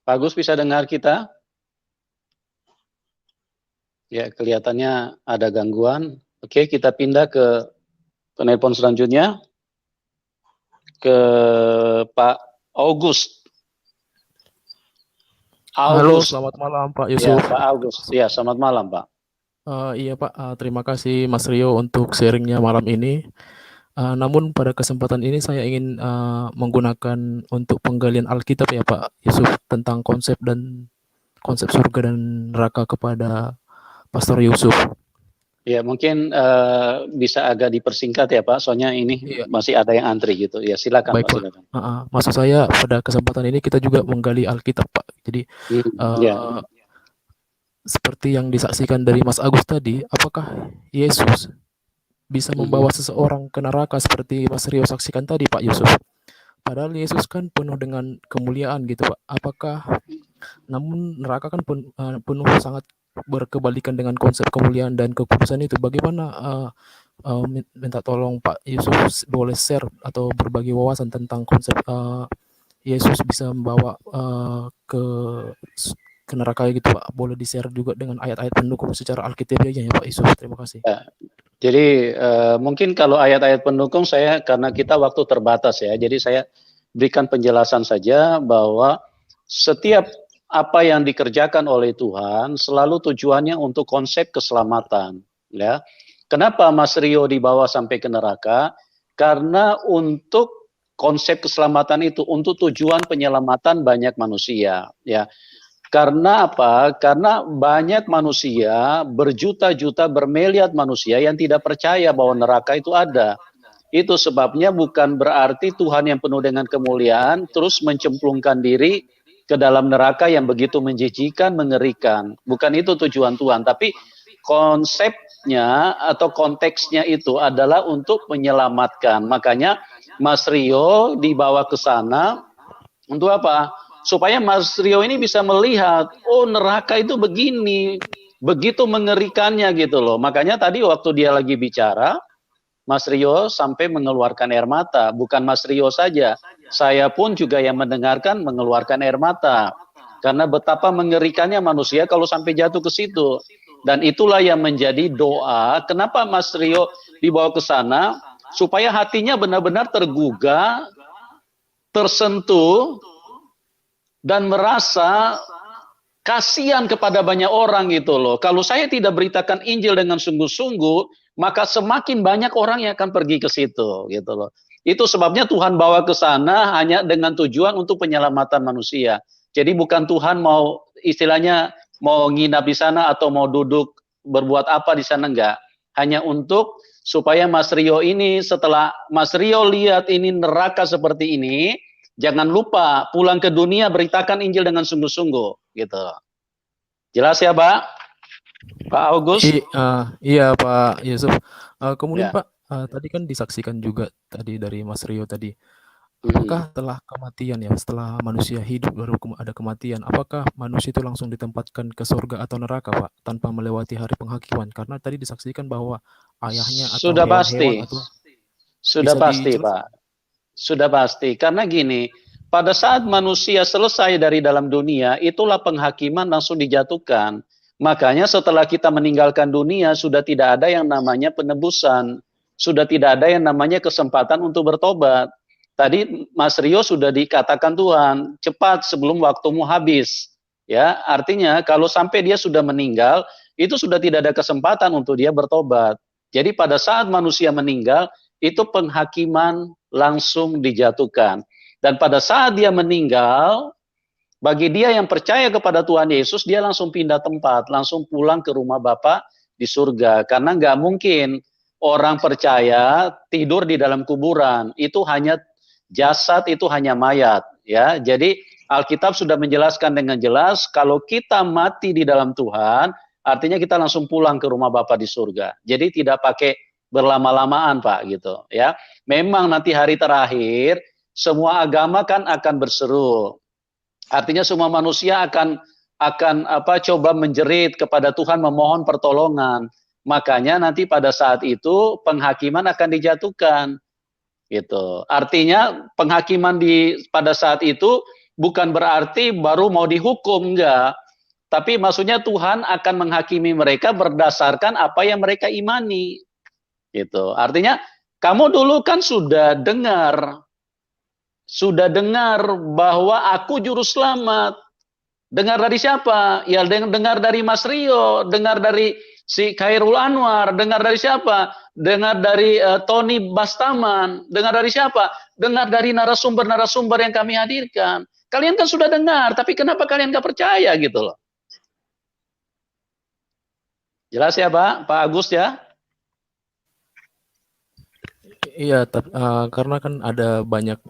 Speaker 1: Pak Agus bisa dengar kita? Ya, kelihatannya ada gangguan. Oke, kita pindah ke penelpon selanjutnya. Ke Pak August.
Speaker 11: Halo, selamat malam Pak Yusuf.
Speaker 1: Ya, Pak August. Ya, selamat malam Pak.
Speaker 11: Iya Pak, terima kasih Mas Rio untuk sharingnya malam ini. Namun pada kesempatan ini saya ingin menggunakan untuk penggalian Alkitab ya Pak Yusuf tentang konsep surga dan neraka kepada Pastor Yusuf.
Speaker 1: Ya, mungkin bisa agak dipersingkat ya Pak, soalnya ini masih ada yang antri gitu. Ya, silakan
Speaker 11: Baik,
Speaker 1: Pak,
Speaker 11: Pak.
Speaker 1: silakan.
Speaker 11: Maksud saya pada kesempatan ini kita juga menggali Alkitab Pak. Jadi seperti yang disaksikan dari Mas Agus tadi, apakah Yesus bisa membawa seseorang ke neraka seperti Mas Rio saksikan tadi Pak Yusuf? Padahal Yesus kan penuh dengan kemuliaan gitu Pak. Namun neraka kan penuh sangat berkebalikan dengan konsep kemuliaan dan kekudusan itu. Bagaimana minta tolong Pak Yusuf boleh share atau berbagi wawasan tentang konsep Yesus bisa membawa ke neraka gitu Pak. Boleh di-share juga dengan ayat-ayat pendukung secara alkitabiahnya ya Pak Yusuf. Terima kasih.
Speaker 1: Ya. Jadi mungkin kalau ayat-ayat pendukung saya, karena kita waktu terbatas ya, jadi saya berikan penjelasan saja bahwa setiap apa yang dikerjakan oleh Tuhan selalu tujuannya untuk konsep keselamatan. Ya, kenapa Mas Rio dibawa sampai ke neraka? Karena untuk konsep keselamatan itu, untuk tujuan penyelamatan banyak manusia. Ya. Karena apa? Karena banyak manusia, berjuta-juta, bermiliar manusia yang tidak percaya bahwa neraka itu ada. Itu sebabnya bukan berarti Tuhan yang penuh dengan kemuliaan terus mencemplungkan diri ke dalam neraka yang begitu menjijikan, mengerikan. Bukan itu tujuan Tuhan, tapi konsepnya atau konteksnya itu adalah untuk menyelamatkan. Makanya Mas Rio dibawa ke sana untuk apa? Supaya Mas Rio ini bisa melihat, oh neraka itu begini, begitu mengerikannya gitu loh. Makanya tadi waktu dia lagi bicara, Mas Rio sampai mengeluarkan air mata. Bukan Mas Rio saja, saya pun juga yang mendengarkan mengeluarkan air mata. Karena betapa mengerikannya manusia kalau sampai jatuh ke situ. Dan itulah yang menjadi doa, kenapa Mas Rio dibawa ke sana, supaya hatinya benar-benar tergugah, tersentuh, dan merasa kasihan kepada banyak orang gitu loh. Kalau saya tidak beritakan Injil dengan sungguh-sungguh, maka semakin banyak orang yang akan pergi ke situ gitu loh. Itu sebabnya Tuhan bawa ke sana hanya dengan tujuan untuk penyelamatan manusia. Jadi bukan Tuhan mau istilahnya mau nginap di sana atau mau duduk berbuat apa di sana, enggak. Hanya untuk supaya Mas Rio ini, setelah Mas Rio lihat ini neraka seperti ini, jangan lupa pulang ke dunia beritakan Injil dengan sungguh-sungguh gitu. Jelas ya Pak? Pak August?
Speaker 11: Iya Pak Yusuf. Kemudian
Speaker 1: Ya.
Speaker 11: Pak, tadi kan disaksikan juga tadi dari Mas Rio tadi. Apakah setelah kematian ya, setelah manusia hidup baru ada kematian, apakah manusia itu langsung ditempatkan ke surga atau neraka Pak, tanpa melewati hari penghakiman? Karena tadi disaksikan bahwa ayahnya atau
Speaker 1: Sudah
Speaker 11: hewan-hewan
Speaker 1: pasti.
Speaker 11: atau
Speaker 1: Sudah pasti Pak. Sudah pasti, karena gini, pada saat manusia selesai dari dalam dunia, itulah penghakiman langsung dijatuhkan. Makanya setelah kita meninggalkan dunia, sudah tidak ada yang namanya penebusan. Sudah tidak ada yang namanya kesempatan untuk bertobat. Tadi Mas Rio sudah dikatakan Tuhan, cepat sebelum waktumu habis. Ya, artinya kalau sampai dia sudah meninggal, itu sudah tidak ada kesempatan untuk dia bertobat. Jadi pada saat manusia meninggal, itu penghakiman langsung dijatuhkan. Dan pada saat dia meninggal, bagi dia yang percaya kepada Tuhan Yesus, dia langsung pindah tempat, langsung pulang ke rumah Bapa di surga. Karena nggak mungkin orang percaya tidur di dalam kuburan. Itu hanya jasad itu hanya mayat, ya. Jadi Alkitab sudah menjelaskan dengan jelas kalau kita mati di dalam Tuhan, artinya kita langsung pulang ke rumah Bapa di surga. Jadi tidak pakai berlama-lamaan, Pak, gitu, ya. Memang nanti hari terakhir semua agama kan akan berseru. Artinya semua manusia akan coba menjerit kepada Tuhan memohon pertolongan. Makanya nanti pada saat itu penghakiman akan dijatuhkan. Gitu. Artinya penghakiman pada saat itu bukan berarti baru mau dihukum, enggak. Tapi maksudnya Tuhan akan menghakimi mereka berdasarkan apa yang mereka imani. Gitu. Artinya kamu dulu kan sudah dengar bahwa aku juru selamat. Dengar dari siapa? Ya dengar dari Mas Rio, dengar dari si Khairul Anwar, dengar dari siapa? Dengar dari Tony Bastaman, dengar dari siapa? Dengar dari narasumber-narasumber yang kami hadirkan. Kalian kan sudah dengar, tapi kenapa kalian gak percaya gitu loh? Jelas ya Pak Agus ya?
Speaker 11: Iya, karena kan ada banyak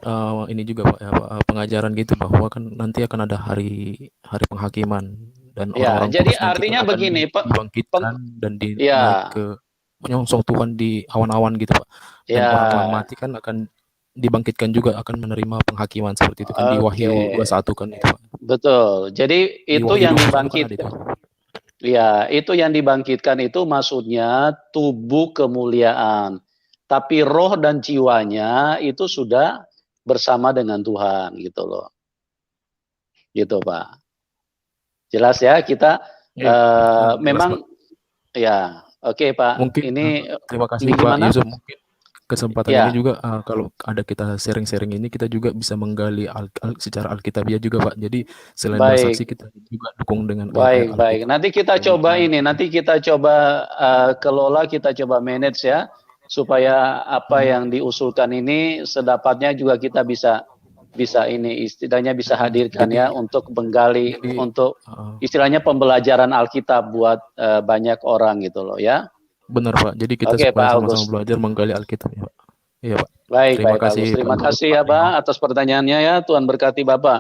Speaker 11: ini juga Pak, ya, pengajaran gitu bahwa kan nanti akan ada hari penghakiman dan
Speaker 1: Ya,
Speaker 11: orang-orang
Speaker 1: jadi
Speaker 11: kudus nanti
Speaker 1: artinya
Speaker 11: akan
Speaker 1: begini,
Speaker 11: dibangkitkan dan naik
Speaker 1: ya,
Speaker 11: ke menyongsong Tuhan di awan-awan gitu Pak. Dan
Speaker 1: ya.
Speaker 11: orang-orang mati kan akan dibangkitkan juga akan menerima penghakiman seperti itu kan di Wahyu 21 kan itu Pak.
Speaker 1: Betul. Jadi
Speaker 11: Di
Speaker 1: itu
Speaker 11: Wahyu
Speaker 1: yang
Speaker 11: 21 kan ada
Speaker 1: dibangkitkan.
Speaker 11: itu.
Speaker 1: Ya, itu yang dibangkitkan itu maksudnya tubuh kemuliaan. Tapi roh dan jiwanya itu sudah bersama dengan Tuhan gitu loh. Gitu Pak. Jelas ya kita
Speaker 11: Jelas,
Speaker 1: memang
Speaker 11: Pak.
Speaker 1: ya oke Pak.
Speaker 11: Mungkin
Speaker 1: Ini
Speaker 11: terima kasih
Speaker 1: ini
Speaker 11: Pak
Speaker 1: gimana?
Speaker 11: Yusuf, mungkin kesempatan
Speaker 1: Ya.
Speaker 11: ini juga kalau ada kita sharing-sharing ini kita juga bisa menggali secara alkitabiah juga Pak. Jadi selain bersaksi kita juga dukung dengan ayat-ayat
Speaker 1: Baik.
Speaker 11: Alkitab.
Speaker 1: Nanti kita coba ini, nanti kita coba kelola, kita coba manage ya, supaya apa yang diusulkan ini sedapatnya juga kita bisa ini istilahnya bisa hadirkan ya untuk menggali, untuk istilahnya pembelajaran Alkitab buat banyak orang gitu loh ya.
Speaker 11: Benar Pak. Jadi kita
Speaker 1: Oke,
Speaker 11: supaya
Speaker 1: Pak
Speaker 11: sama-sama
Speaker 1: Agus.
Speaker 11: belajar menggali Alkitab ya Pak. Iya Pak.
Speaker 1: Baik,
Speaker 11: Terima
Speaker 1: Pak
Speaker 11: kasih.
Speaker 1: Agus. Terima
Speaker 11: Pak
Speaker 1: kasih ya
Speaker 11: Yusuf,
Speaker 1: Pak atas pertanyaannya ya. Tuhan berkati Bapak.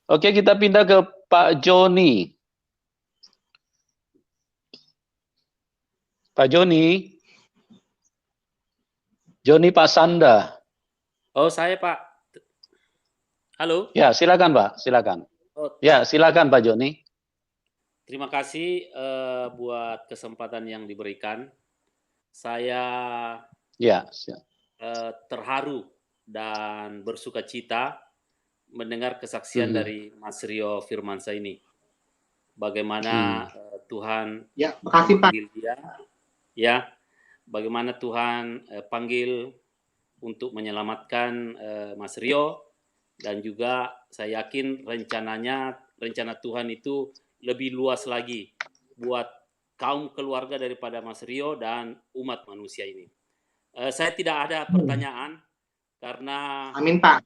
Speaker 1: Oke, kita pindah ke Pak Joni. Pak Joni. Joni Pasanda.
Speaker 12: Oh, saya Pak. Halo.
Speaker 1: Ya, silakan Pak, silakan.
Speaker 12: Oh,
Speaker 1: Ya, silakan Pak Joni.
Speaker 12: terima kasih buat kesempatan yang diberikan. Saya terharu dan bersuka cita mendengar kesaksian dari Mas Rio Firmansyah ini. Bagaimana Tuhan panggil dia, ya, bagaimana Tuhan panggil untuk menyelamatkan Mas Rio, dan juga saya yakin rencana Tuhan itu lebih luas lagi buat kaum keluarga daripada Mas Rio dan umat manusia ini. Saya tidak ada pertanyaan karena
Speaker 2: Amin Pak.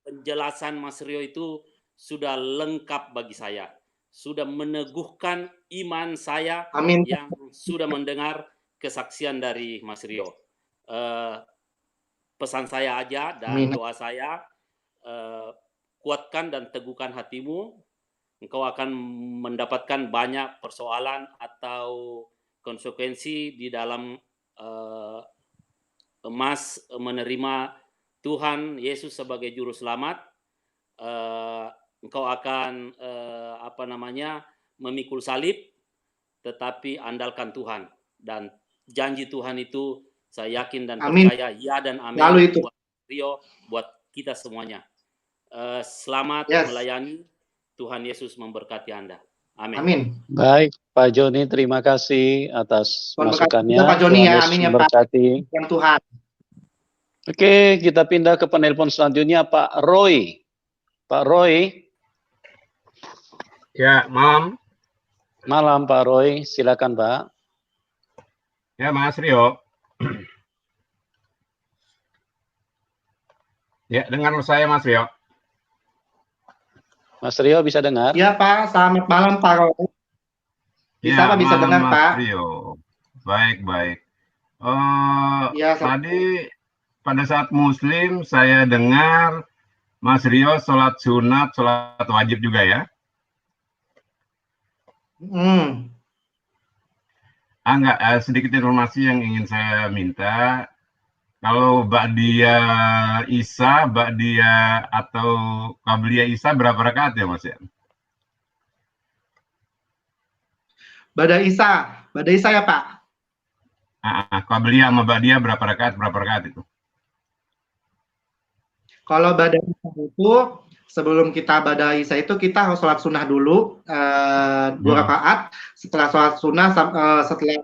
Speaker 12: Penjelasan Mas Rio itu sudah lengkap bagi saya, sudah meneguhkan iman saya.
Speaker 2: Amin.
Speaker 12: Yang sudah mendengar kesaksian dari Mas Rio. Pesan saya aja dan doa saya, kuatkan dan teguhkan hatimu. Engkau akan mendapatkan banyak persoalan atau konsekuensi di dalam Mas menerima Tuhan Yesus sebagai juru selamat. Engkau akan memikul salib, tetapi andalkan Tuhan, dan janji Tuhan itu saya yakin dan percaya ya dan amin.
Speaker 2: Lalu itu
Speaker 12: buat Rio, buat kita semuanya. Selamat melayani. Tuhan Yesus memberkati Anda. Amin.
Speaker 2: Amin.
Speaker 1: Baik, Pak Joni, terima kasih atas masukannya.
Speaker 2: Pak Joni ya, amin ya Pak.
Speaker 1: Yang
Speaker 2: Tuhan.
Speaker 1: Oke, kita pindah ke penelpon selanjutnya, Pak Roy. Pak Roy.
Speaker 13: Ya, malam.
Speaker 1: Malam, Pak Roy. Silakan, Pak.
Speaker 13: Ya, Mas Rio. Ya, dengar saya, Mas Rio.
Speaker 1: Mas Rio bisa dengar?
Speaker 2: Ya Pak, selamat malam Pak Roy. Bisa
Speaker 13: ya,
Speaker 2: Pak, bisa dengar
Speaker 13: Mas
Speaker 2: Pak?
Speaker 13: Rio. Baik.
Speaker 2: Ya,
Speaker 13: Tadi pada saat Muslim saya dengar Mas Rio sholat sunat, sholat wajib juga ya? Enggak, sedikit informasi yang ingin saya minta. Kalau Ba'diyah Isa, Ba'diyah atau Qabliyah Isa berapa rakaat ya Mas ya?
Speaker 2: Ba'da Isa ya Pak?
Speaker 13: Qabliyah sama Ba'diyah berapa rakaat itu?
Speaker 2: Kalau Ba'da Isa itu, sebelum kita Ba'da Isa itu kita harus sholat sunnah dulu, 2 rakaat. Setelah sholat sunnah, setelah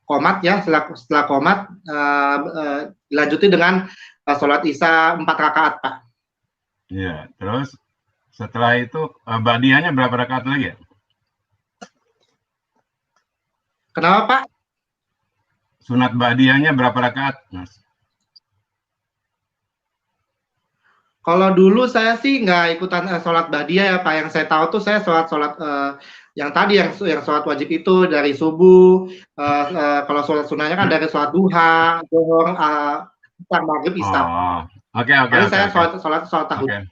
Speaker 2: qomat ya, setelah qomat, dilanjuti dengan sholat Isya 4 rakaat Pak.
Speaker 13: Iya, terus setelah itu Ba'diyahnya berapa rakaat lagi ya?
Speaker 2: Kenapa Pak?
Speaker 13: Sunat Ba'diyahnya berapa rakaat, Mas?
Speaker 2: Kalau dulu saya sih nggak ikutan sholat Ba'diyah ya Pak. Yang saya tahu tuh saya sholat yang tadi yang sholat wajib itu dari subuh. Kalau sholat sunnahnya kan dari sholat duha, zuhur, maghrib, isya.
Speaker 13: Oke.
Speaker 2: Saya sholat tahun.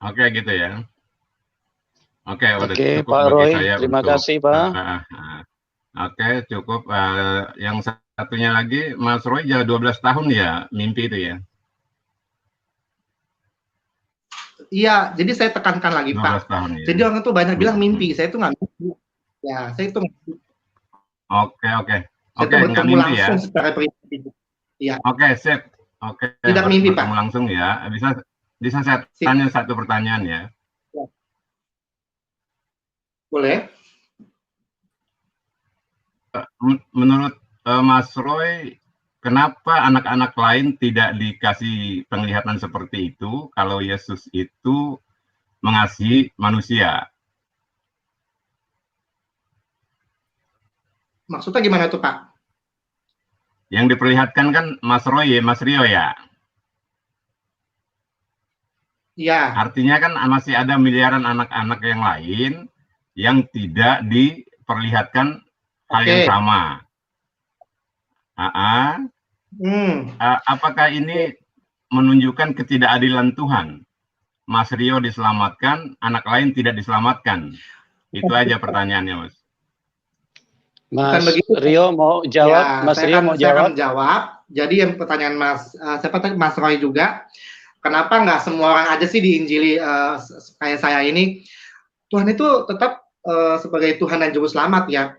Speaker 13: Oke, gitu ya. Oke, udah cukup
Speaker 1: Pak
Speaker 13: bagi
Speaker 1: Roy,
Speaker 13: saya
Speaker 1: terima
Speaker 13: untuk,
Speaker 1: kasih Pak.
Speaker 13: Oke, cukup. Yang satunya lagi, Mas Roy 12 tahun ya mimpi itu ya?
Speaker 2: Iya, jadi saya tekankan lagi Pak.
Speaker 13: Tahun, ya.
Speaker 2: Jadi orang tuh banyak bilang mimpi, saya itu nggak mimpi. Ya, saya itu nggak mimpi.
Speaker 13: Oke.
Speaker 2: Saya itu bertemu langsung ya? Secara pribadi. Iya.
Speaker 13: Oke, sip. Oke.
Speaker 2: Tidak mimpi Pak.
Speaker 13: Bertemu langsung ya. Bisa saya tanya satu pertanyaan ya?
Speaker 2: Boleh.
Speaker 13: Menurut Mas Roy, kenapa anak-anak lain tidak dikasih penglihatan seperti itu kalau Yesus itu mengasihi manusia?
Speaker 2: Maksudnya gimana tuh Pak?
Speaker 13: Yang diperlihatkan kan Mas Rio ya?
Speaker 2: Iya.
Speaker 13: Artinya kan masih ada miliaran anak-anak yang lain yang tidak diperlihatkan hal yang sama. Apakah ini menunjukkan ketidakadilan Tuhan? Mas Rio diselamatkan, anak lain tidak diselamatkan. Itu aja pertanyaannya, Mas.
Speaker 1: Mas Rio mau jawab?
Speaker 2: Ya,
Speaker 1: Mas Rio mau
Speaker 2: saya
Speaker 1: jawab?
Speaker 2: akan jawab. Jadi yang pertanyaan Mas Roy juga, kenapa nggak semua orang aja sih diinjili kayak saya ini? Tuhan itu tetap sebagai Tuhan dan Juru Selamat ya.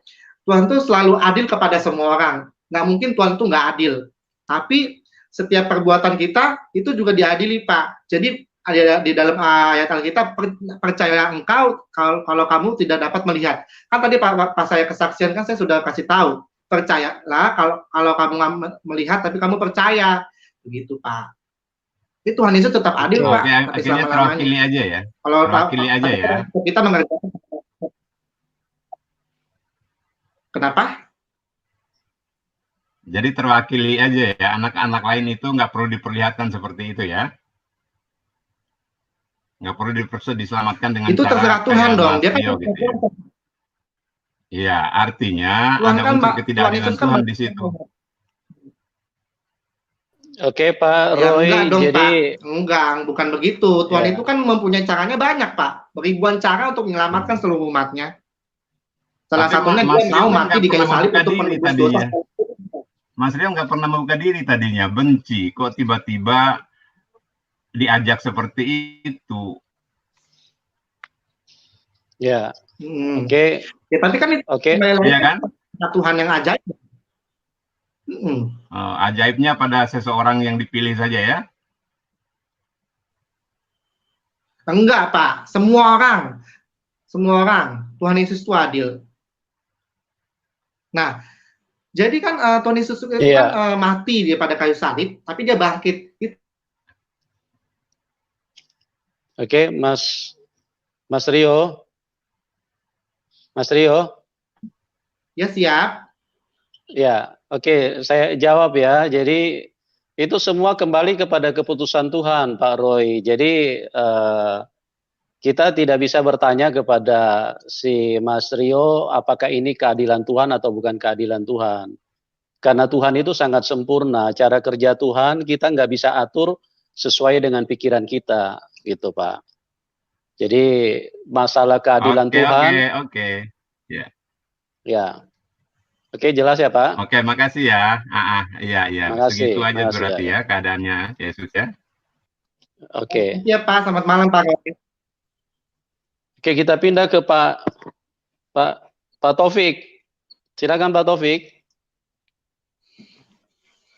Speaker 2: Tuhan itu selalu adil kepada semua orang. Nggak mungkin Tuhan itu nggak adil. Tapi setiap perbuatan kita itu juga diadili Pak. Jadi di dalam ayat Alkitab, percayalah engkau kalau kamu tidak dapat melihat. Kan tadi pas saya kesaksian kan saya sudah kasih tahu. Percayalah kalau kamu nggak melihat tapi kamu percaya. Begitu Pak. Itu Tuhan Yesus tetap adil Pak.
Speaker 13: Akhirnya terwakili aja ya.
Speaker 2: Kalau
Speaker 13: terwakili aja ya.
Speaker 2: Kita mengerjakan. Kenapa?
Speaker 13: Jadi terwakili aja ya, anak-anak lain itu nggak perlu diperlihatkan seperti itu ya? Nggak perlu diselamatkan dengan
Speaker 2: itu
Speaker 13: cara
Speaker 2: terserah Tuhan dong. Dia kan
Speaker 13: gitu ya. Iya, artinya Tuhan ada
Speaker 2: kan,
Speaker 13: unsur ketidakadilan Tuhan di situ.
Speaker 1: Oke Pak Roy,
Speaker 2: enggak dong,
Speaker 1: jadi
Speaker 2: Pak. Enggak, bukan begitu. Tuhan itu kan mempunyai caranya banyak Pak, ribuan cara untuk menyelamatkan seluruh umatnya. Salah satunya dia mau mati di kayu salib untuk menebus dosa.
Speaker 13: Mas Rio nggak pernah membuka diri tadinya, benci. Kok tiba-tiba diajak seperti itu?
Speaker 1: Ya, oke.
Speaker 2: Ya, tapi kan itu
Speaker 13: ya kan?
Speaker 2: Tuhan yang ajaib.
Speaker 13: Ajaibnya pada seseorang yang dipilih saja ya?
Speaker 2: Enggak Pak, semua orang. Tuhan Yesus itu adil. Nah, jadi kan Tuhan Yesus itu kan mati dia pada kayu salib, tapi dia bangkit.
Speaker 1: Oke, Mas Rio. Mas Rio?
Speaker 2: Ya, siap.
Speaker 1: Ya, oke, saya jawab ya. Jadi itu semua kembali kepada keputusan Tuhan, Pak Roy. Jadi kita tidak bisa bertanya kepada si Mas Rio apakah ini keadilan Tuhan atau bukan keadilan Tuhan. Karena Tuhan itu sangat sempurna, cara kerja Tuhan kita nggak bisa atur sesuai dengan pikiran kita, gitu Pak. Jadi masalah keadilan Tuhan.
Speaker 13: Oke. Ya.
Speaker 1: Ya. Oke, jelas ya Pak?
Speaker 13: Oke, makasih ya. Iya.
Speaker 1: Makasih,
Speaker 13: Segitu aja
Speaker 1: makasih
Speaker 13: berarti
Speaker 1: ya.
Speaker 13: ya keadaannya, Yesus ya.
Speaker 1: Oke.
Speaker 2: Iya Pak, selamat malam Pak.
Speaker 1: Oke, kita pindah ke Pak Taufik. Silakan Pak Taufik.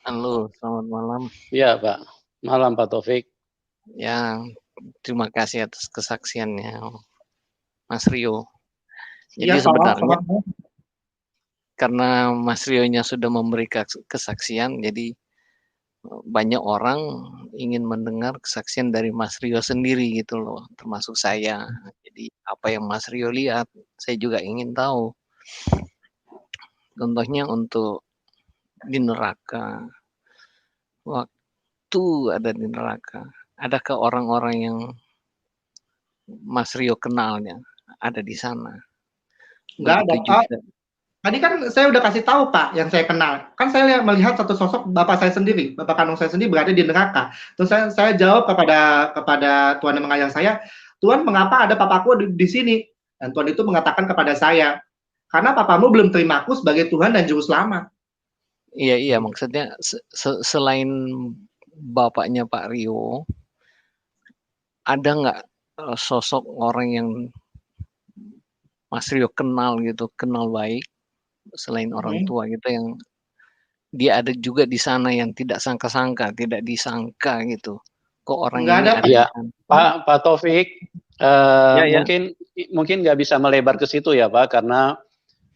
Speaker 14: Halo, selamat malam.
Speaker 1: Iya Pak, malam Pak Taufik.
Speaker 14: Ya, terima kasih atas kesaksiannya, Mas Rio. Jadi
Speaker 2: Iya,
Speaker 14: sebenarnya karena Mas Rio-nya sudah memberi kesaksian, jadi banyak orang ingin mendengar kesaksian dari Mas Rio sendiri gitu loh, termasuk saya. Jadi apa yang Mas Rio lihat, saya juga ingin tahu. Contohnya untuk di neraka, waktu ada di neraka, adakah orang-orang yang Mas Rio kenalnya ada di sana?
Speaker 2: Enggak ada Pak. Tadi kan saya udah kasih tahu Pak yang saya kenal. Kan saya melihat satu sosok bapak saya sendiri, bapak kandung saya sendiri berada di neraka. Terus saya jawab kepada Tuhan yang mengajak saya, Tuhan mengapa ada papaku di sini? Dan Tuhan itu mengatakan kepada saya, karena papamu belum terima aku sebagai Tuhan dan Juru Selamat.
Speaker 14: Iya, maksudnya selain bapaknya Pak Rio, ada nggak sosok orang yang Mas Rio kenal gitu, kenal baik, selain orang tua gitu, yang dia ada juga di sana yang tidak sangka-sangka, tidak disangka gitu. Kok orang ini ada di sana?
Speaker 1: Pak Taufik, mungkin nggak bisa melebar ke situ ya Pak, karena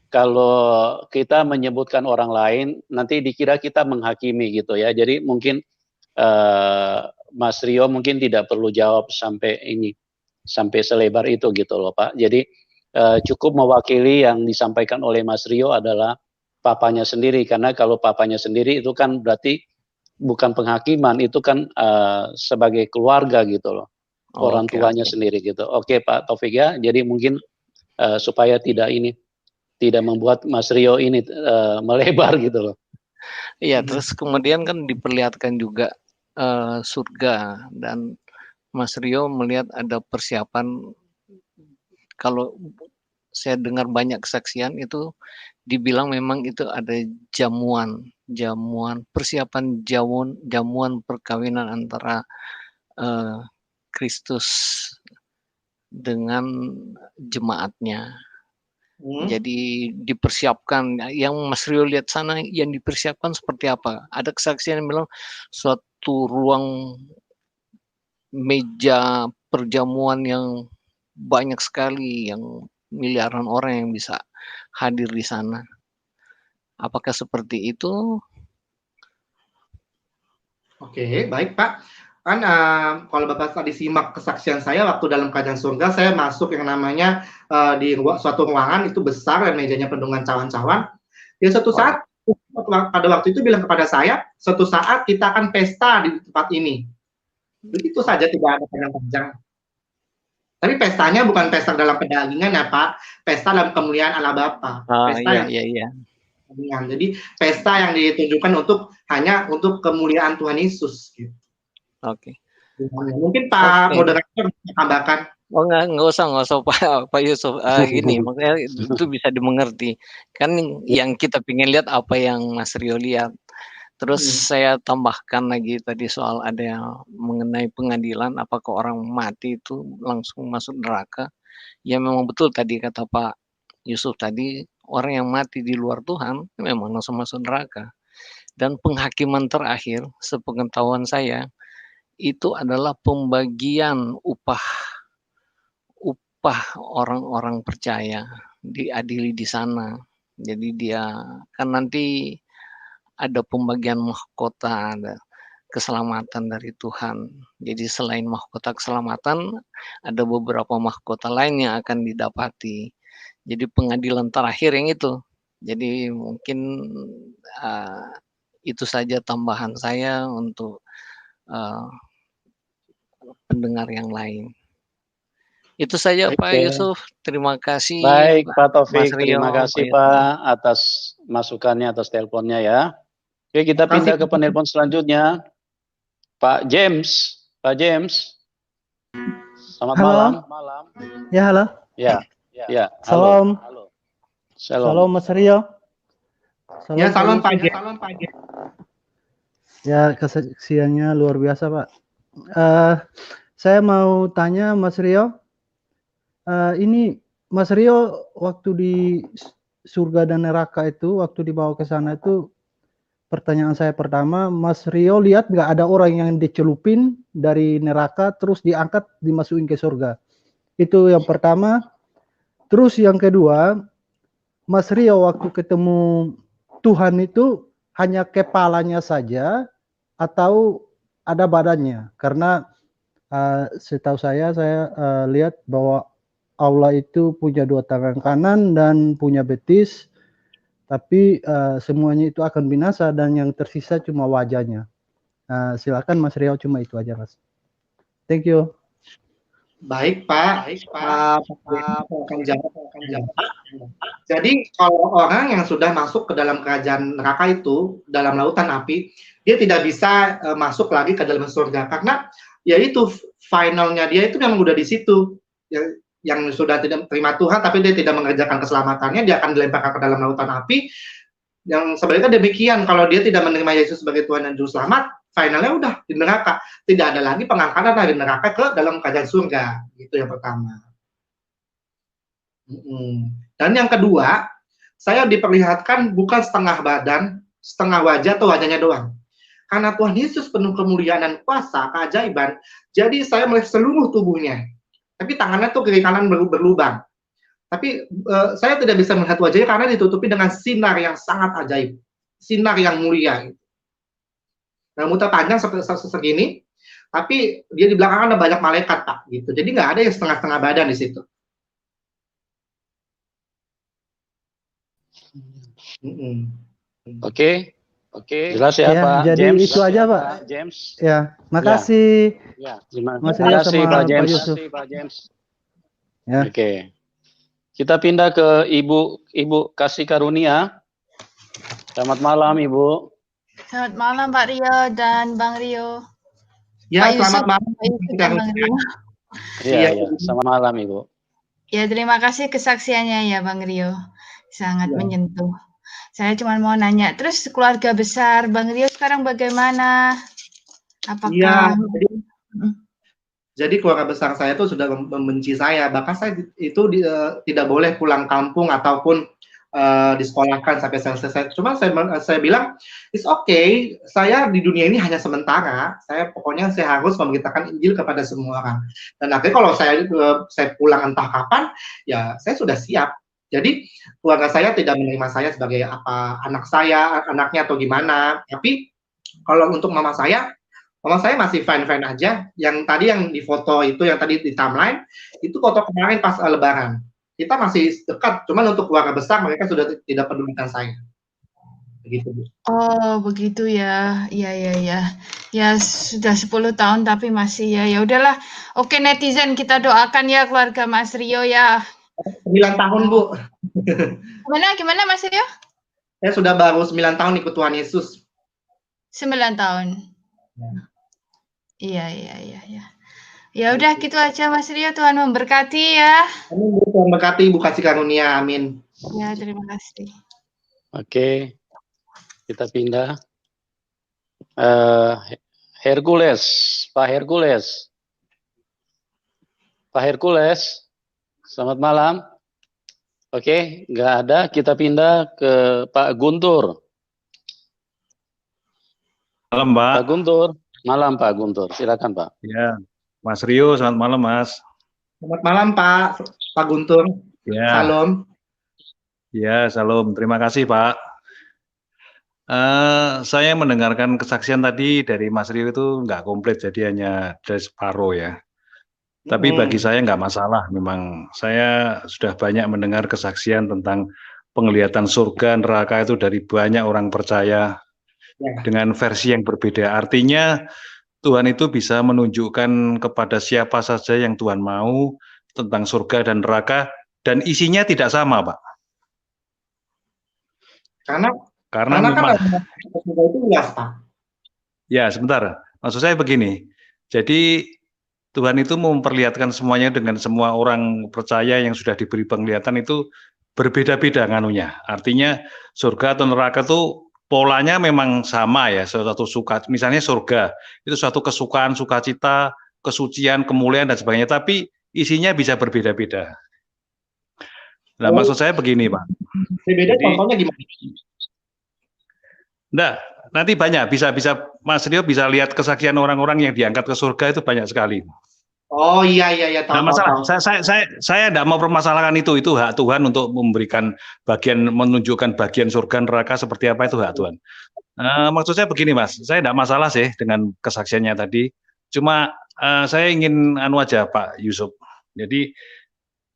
Speaker 1: kalau kita menyebutkan orang lain, nanti dikira kita menghakimi gitu ya. Jadi mungkin Mas Rio mungkin tidak perlu jawab sampai selebar itu gitu loh Pak. Jadi cukup mewakili yang disampaikan oleh Mas Rio adalah papanya sendiri, karena kalau papanya sendiri itu kan berarti bukan penghakiman, itu kan sebagai keluarga gitu loh, orang tuanya sendiri gitu. Oke Pak Taufik ya, jadi mungkin supaya tidak membuat Mas Rio ini melebar gitu loh.
Speaker 14: Iya, terus kemudian kan diperlihatkan juga surga, dan Mas Rio melihat ada persiapan. Kalau saya dengar banyak kesaksian itu dibilang memang itu ada jamuan persiapan jamuan perkawinan antara Kristus dengan jemaatnya. Jadi dipersiapkan, yang Mas Rio lihat sana yang dipersiapkan seperti apa? Ada kesaksian yang bilang suatu ruang meja perjamuan yang banyak sekali, yang miliaran orang yang bisa hadir di sana. Apakah seperti itu?
Speaker 2: Oke, baik Pak. Kan kalau Bapak tadi simak kesaksian saya waktu dalam kerajaan surga, saya masuk yang namanya di suatu ruangan itu besar dan mejanya penuh dengan cawan-cawan. Ya suatu saat pada waktu itu bilang kepada saya, suatu saat kita akan pesta di tempat ini. Begitu saja, tidak ada panjang-panjang. Tapi pestanya bukan pesta dalam pedagingan ya Pak, pesta dalam kemuliaan Allah Bapa. Pesta
Speaker 14: iya.
Speaker 2: Jadi pesta yang ditunjukkan hanya untuk kemuliaan Tuhan Yesus. Gitu.
Speaker 14: Oke.
Speaker 2: Mungkin Pak moderator bisa tambahkan.
Speaker 14: Oh nggak usah Pak Yusuf. Gini, maksudnya itu bisa dimengerti. Kan yang kita pengen lihat apa yang Mas Rio lihat. Terus saya tambahkan lagi tadi soal ada yang mengenai pengadilan, apakah orang mati itu langsung masuk neraka. Ya memang betul tadi kata Pak Yusuf tadi, orang yang mati di luar Tuhan memang langsung masuk neraka. Dan penghakiman terakhir, sepengetahuan saya, itu adalah pembagian upah orang-orang percaya, diadili di sana. Jadi dia kan nanti ada pembagian mahkota, ada keselamatan dari Tuhan. Jadi selain mahkota keselamatan, ada beberapa mahkota lain yang akan didapati. Jadi pengadilan terakhir yang itu. Jadi mungkin itu saja tambahan saya untuk pendengar yang lain. Itu saja Pak
Speaker 1: Oke.
Speaker 14: Yusuf. Terima kasih
Speaker 1: Baik Pak
Speaker 14: Mas
Speaker 1: Taufik,
Speaker 14: Rio,
Speaker 1: terima
Speaker 14: Pak
Speaker 1: kasih
Speaker 14: Yusuf.
Speaker 1: Pak atas masukannya, atas teleponnya ya. Oke, kita pindah ke penelpon selanjutnya. Pak James. Pak James. Selamat
Speaker 15: Halo.
Speaker 1: malam.
Speaker 15: Ya, halo.
Speaker 1: Ya. Ya,
Speaker 15: Salam.
Speaker 1: halo.
Speaker 15: Salam Mas Rio.
Speaker 2: Ya, salam Pak
Speaker 15: Yusuf.
Speaker 2: James.
Speaker 15: Ya, kesaksiannya luar biasa, Pak. Saya mau tanya Mas Rio. Ini Mas Rio waktu di surga dan neraka itu, waktu dibawa ke sana itu, pertanyaan saya pertama, Mas Rio lihat nggak ada orang yang dicelupin dari neraka terus diangkat dimasukin ke surga? Itu yang pertama. Terus yang kedua, Mas Rio waktu ketemu Tuhan itu hanya kepalanya saja atau ada badannya? Karena setahu saya lihat bahwa Allah itu punya 2 tangan kanan dan punya betis, tapi semuanya itu akan binasa dan yang tersisa cuma wajahnya. Silakan Mas Rio, cuma itu aja Mas. Thank you.
Speaker 2: Baik Pak, akan jawab. Jadi kalau orang yang sudah masuk ke dalam kerajaan neraka itu, dalam lautan api, dia tidak bisa masuk lagi ke dalam surga karena yaitu finalnya dia itu memang udah di situ. Yang sudah tidak terima Tuhan tapi dia tidak mengerjakan keselamatannya, dia akan dilemparkan ke dalam lautan api. Yang sebaliknya demikian, kalau dia tidak menerima Yesus sebagai Tuhan dan Juru Selamat, finalnya udah di neraka. Tidak ada lagi pengangkatan dari neraka ke dalam kerajaan surga. Itu yang pertama. Dan yang kedua, saya diperlihatkan bukan setengah badan, setengah wajah atau wajahnya doang. Karena Tuhan Yesus penuh kemuliaan dan kuasa, keajaiban, jadi saya melihat seluruh tubuhnya. Tapi tangannya tuh kiri kanan berlubang. Tapi saya tidak bisa melihat wajahnya karena ditutupi dengan sinar yang sangat ajaib. Sinar yang mulia. Rambutnya panjang segini, tapi dia di belakang ada banyak malaikat, Pak. Gitu. Jadi nggak ada yang setengah-setengah badan di situ.
Speaker 1: Oke. Jelas ya, Pak
Speaker 15: jadi
Speaker 1: James.
Speaker 15: itu aja Pak.
Speaker 1: James.
Speaker 15: Ya, makasih.
Speaker 1: Terima
Speaker 15: Mas Rio
Speaker 1: kasih
Speaker 15: sama
Speaker 1: Pak James.
Speaker 15: Pak Yusuf. Ya.
Speaker 1: Oke. Kita pindah ke Ibu Kasih Karunia. Selamat malam Ibu.
Speaker 16: Selamat malam Pak Rio dan Bang Rio.
Speaker 2: Ya,
Speaker 16: Pak
Speaker 2: selamat
Speaker 16: Yusuf,
Speaker 2: malam.
Speaker 16: Pak Yusuf dan Bang Rio.
Speaker 1: Iya, selamat malam Ibu.
Speaker 16: Ya, terima kasih kesaksiannya ya Bang Rio. Sangat menyentuh. Saya cuma mau nanya, terus keluarga besar Bang Rio sekarang bagaimana? Apakah
Speaker 2: Jadi keluarga besar saya itu sudah membenci saya, bahkan saya itu tidak boleh pulang kampung ataupun disekolahkan sampai selesai. Cuma saya bilang, it's okay, saya di dunia ini hanya sementara, pokoknya saya harus memberitakan Injil kepada semua orang. Dan akhirnya kalau saya pulang entah kapan, ya saya sudah siap. Jadi keluarga saya tidak menerima saya sebagai anaknya atau gimana. Tapi kalau untuk mama saya masih fine-fine aja. Yang tadi yang di foto itu, yang tadi di timeline, itu foto kemarin pas Lebaran. Kita masih dekat, cuman untuk keluarga besar mereka sudah tidak pedulikan saya. Begitu, Bu.
Speaker 16: Oh, begitu ya. Iya. Ya sudah 10 tahun tapi masih ya udahlah. Oke, netizen kita doakan ya keluarga Mas Rio ya.
Speaker 2: 9 tahun, Bu.
Speaker 16: Gimana Mas Rio?
Speaker 2: Saya sudah baru 9 tahun ikut Tuhan Yesus.
Speaker 16: 9 tahun. Iya. Ya udah gitu aja Mas Rio, Tuhan memberkati ya.
Speaker 2: Amin, Bu. Tuhan memberkati, Ibu Kasih Karunia. Amin.
Speaker 16: Ya, terima kasih.
Speaker 1: Oke. Kita pindah. Hercules, Pak Hercules. Pak Hercules, selamat malam. Oke, nggak ada. Kita pindah ke Pak Guntur.
Speaker 17: Malam, Pak.
Speaker 1: Pak Guntur. Malam, Pak Guntur. Silakan, Pak.
Speaker 17: Ya, Mas Rio, selamat malam, Mas.
Speaker 2: Selamat malam, Pak Guntur.
Speaker 17: Ya.
Speaker 2: Salam.
Speaker 17: Ya, salam. Terima kasih, Pak. Saya mendengarkan kesaksian tadi dari Mas Rio itu nggak komplit, jadi hanya dari separuh ya. Tapi bagi saya nggak masalah. Memang saya sudah banyak mendengar kesaksian tentang penglihatan surga, neraka itu dari banyak orang percaya dengan versi yang berbeda. Artinya Tuhan itu bisa menunjukkan kepada siapa saja yang Tuhan mau, tentang surga dan neraka dan isinya tidak sama, Pak. Karena memang
Speaker 2: itu luas, Pak.
Speaker 17: ya sebentar, maksud saya begini. Jadi Tuhan itu memperlihatkan semuanya dengan semua orang percaya yang sudah diberi penglihatan itu berbeda-beda nganunya. Artinya surga atau neraka itu polanya memang sama ya, suatu suka, misalnya surga itu suatu kesukaan, sukacita, kesucian, kemuliaan dan sebagainya, tapi isinya bisa berbeda-beda. Nah, maksud saya begini, Pak.
Speaker 2: Beda contohnya gimana?
Speaker 17: Nah, nanti banyak bisa Mas Rio bisa lihat kesaksian orang-orang yang diangkat ke surga itu banyak sekali.
Speaker 2: Oh iya tahu.
Speaker 17: Nah, masalah saya tidak mau permasalahkan itu hak Tuhan untuk memberikan bagian, menunjukkan bagian surga neraka seperti apa, itu hak Tuhan. Maksud saya begini, Mas, saya tidak masalah sih dengan kesaksiannya tadi. Cuma saya ingin aja Pak Yusuf. Jadi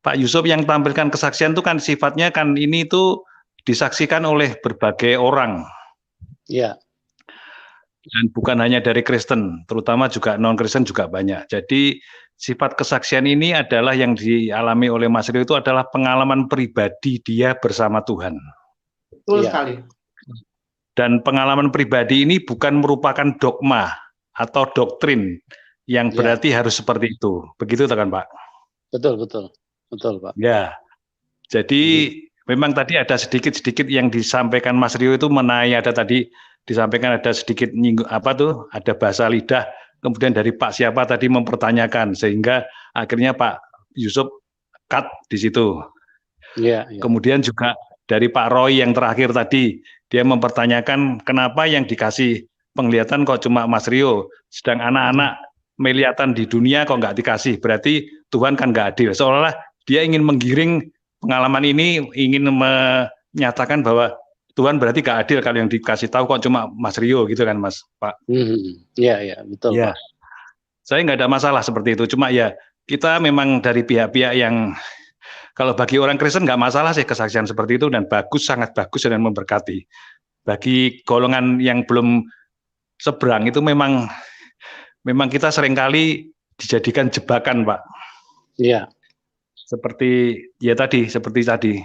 Speaker 17: Pak Yusuf yang tampilkan kesaksian itu kan sifatnya kan ini itu disaksikan oleh berbagai orang.
Speaker 1: Iya.
Speaker 17: Dan bukan hanya dari Kristen, terutama juga non-Kristen juga banyak. Jadi sifat kesaksian ini adalah yang dialami oleh Mas Rio itu adalah pengalaman pribadi dia bersama Tuhan.
Speaker 2: Betul sekali.
Speaker 17: Dan pengalaman pribadi ini bukan merupakan dogma atau doktrin yang berarti harus seperti itu. Begitu kan, Pak? Betul, Pak. Ya. Jadi memang tadi ada sedikit-sedikit yang disampaikan Mas Rio itu ada tadi disampaikan ada sedikit nyinggung ada bahasa lidah, kemudian dari Pak siapa tadi mempertanyakan sehingga akhirnya Pak Yusuf cut di situ. Iya. Kemudian juga dari Pak Roy yang terakhir tadi dia mempertanyakan kenapa yang dikasih penglihatan kok cuma Mas Rio, sedang anak-anak melihatan di dunia kok nggak dikasih, berarti Tuhan kan nggak adil. Seolah-olah dia ingin menggiring pengalaman ini, ingin menyatakan bahwa Tuhan berarti gak adil kalau yang dikasih tahu kok cuma Mas Rio gitu kan, Mas Pak. Iya, betul Pak. Saya nggak ada masalah seperti itu, cuma ya kita memang dari pihak-pihak yang kalau bagi orang Kristen nggak masalah sih kesaksian seperti itu dan bagus, sangat bagus dan memberkati. Bagi golongan yang belum seberang itu memang kita seringkali dijadikan jebakan, Pak. Iya. Seperti tadi.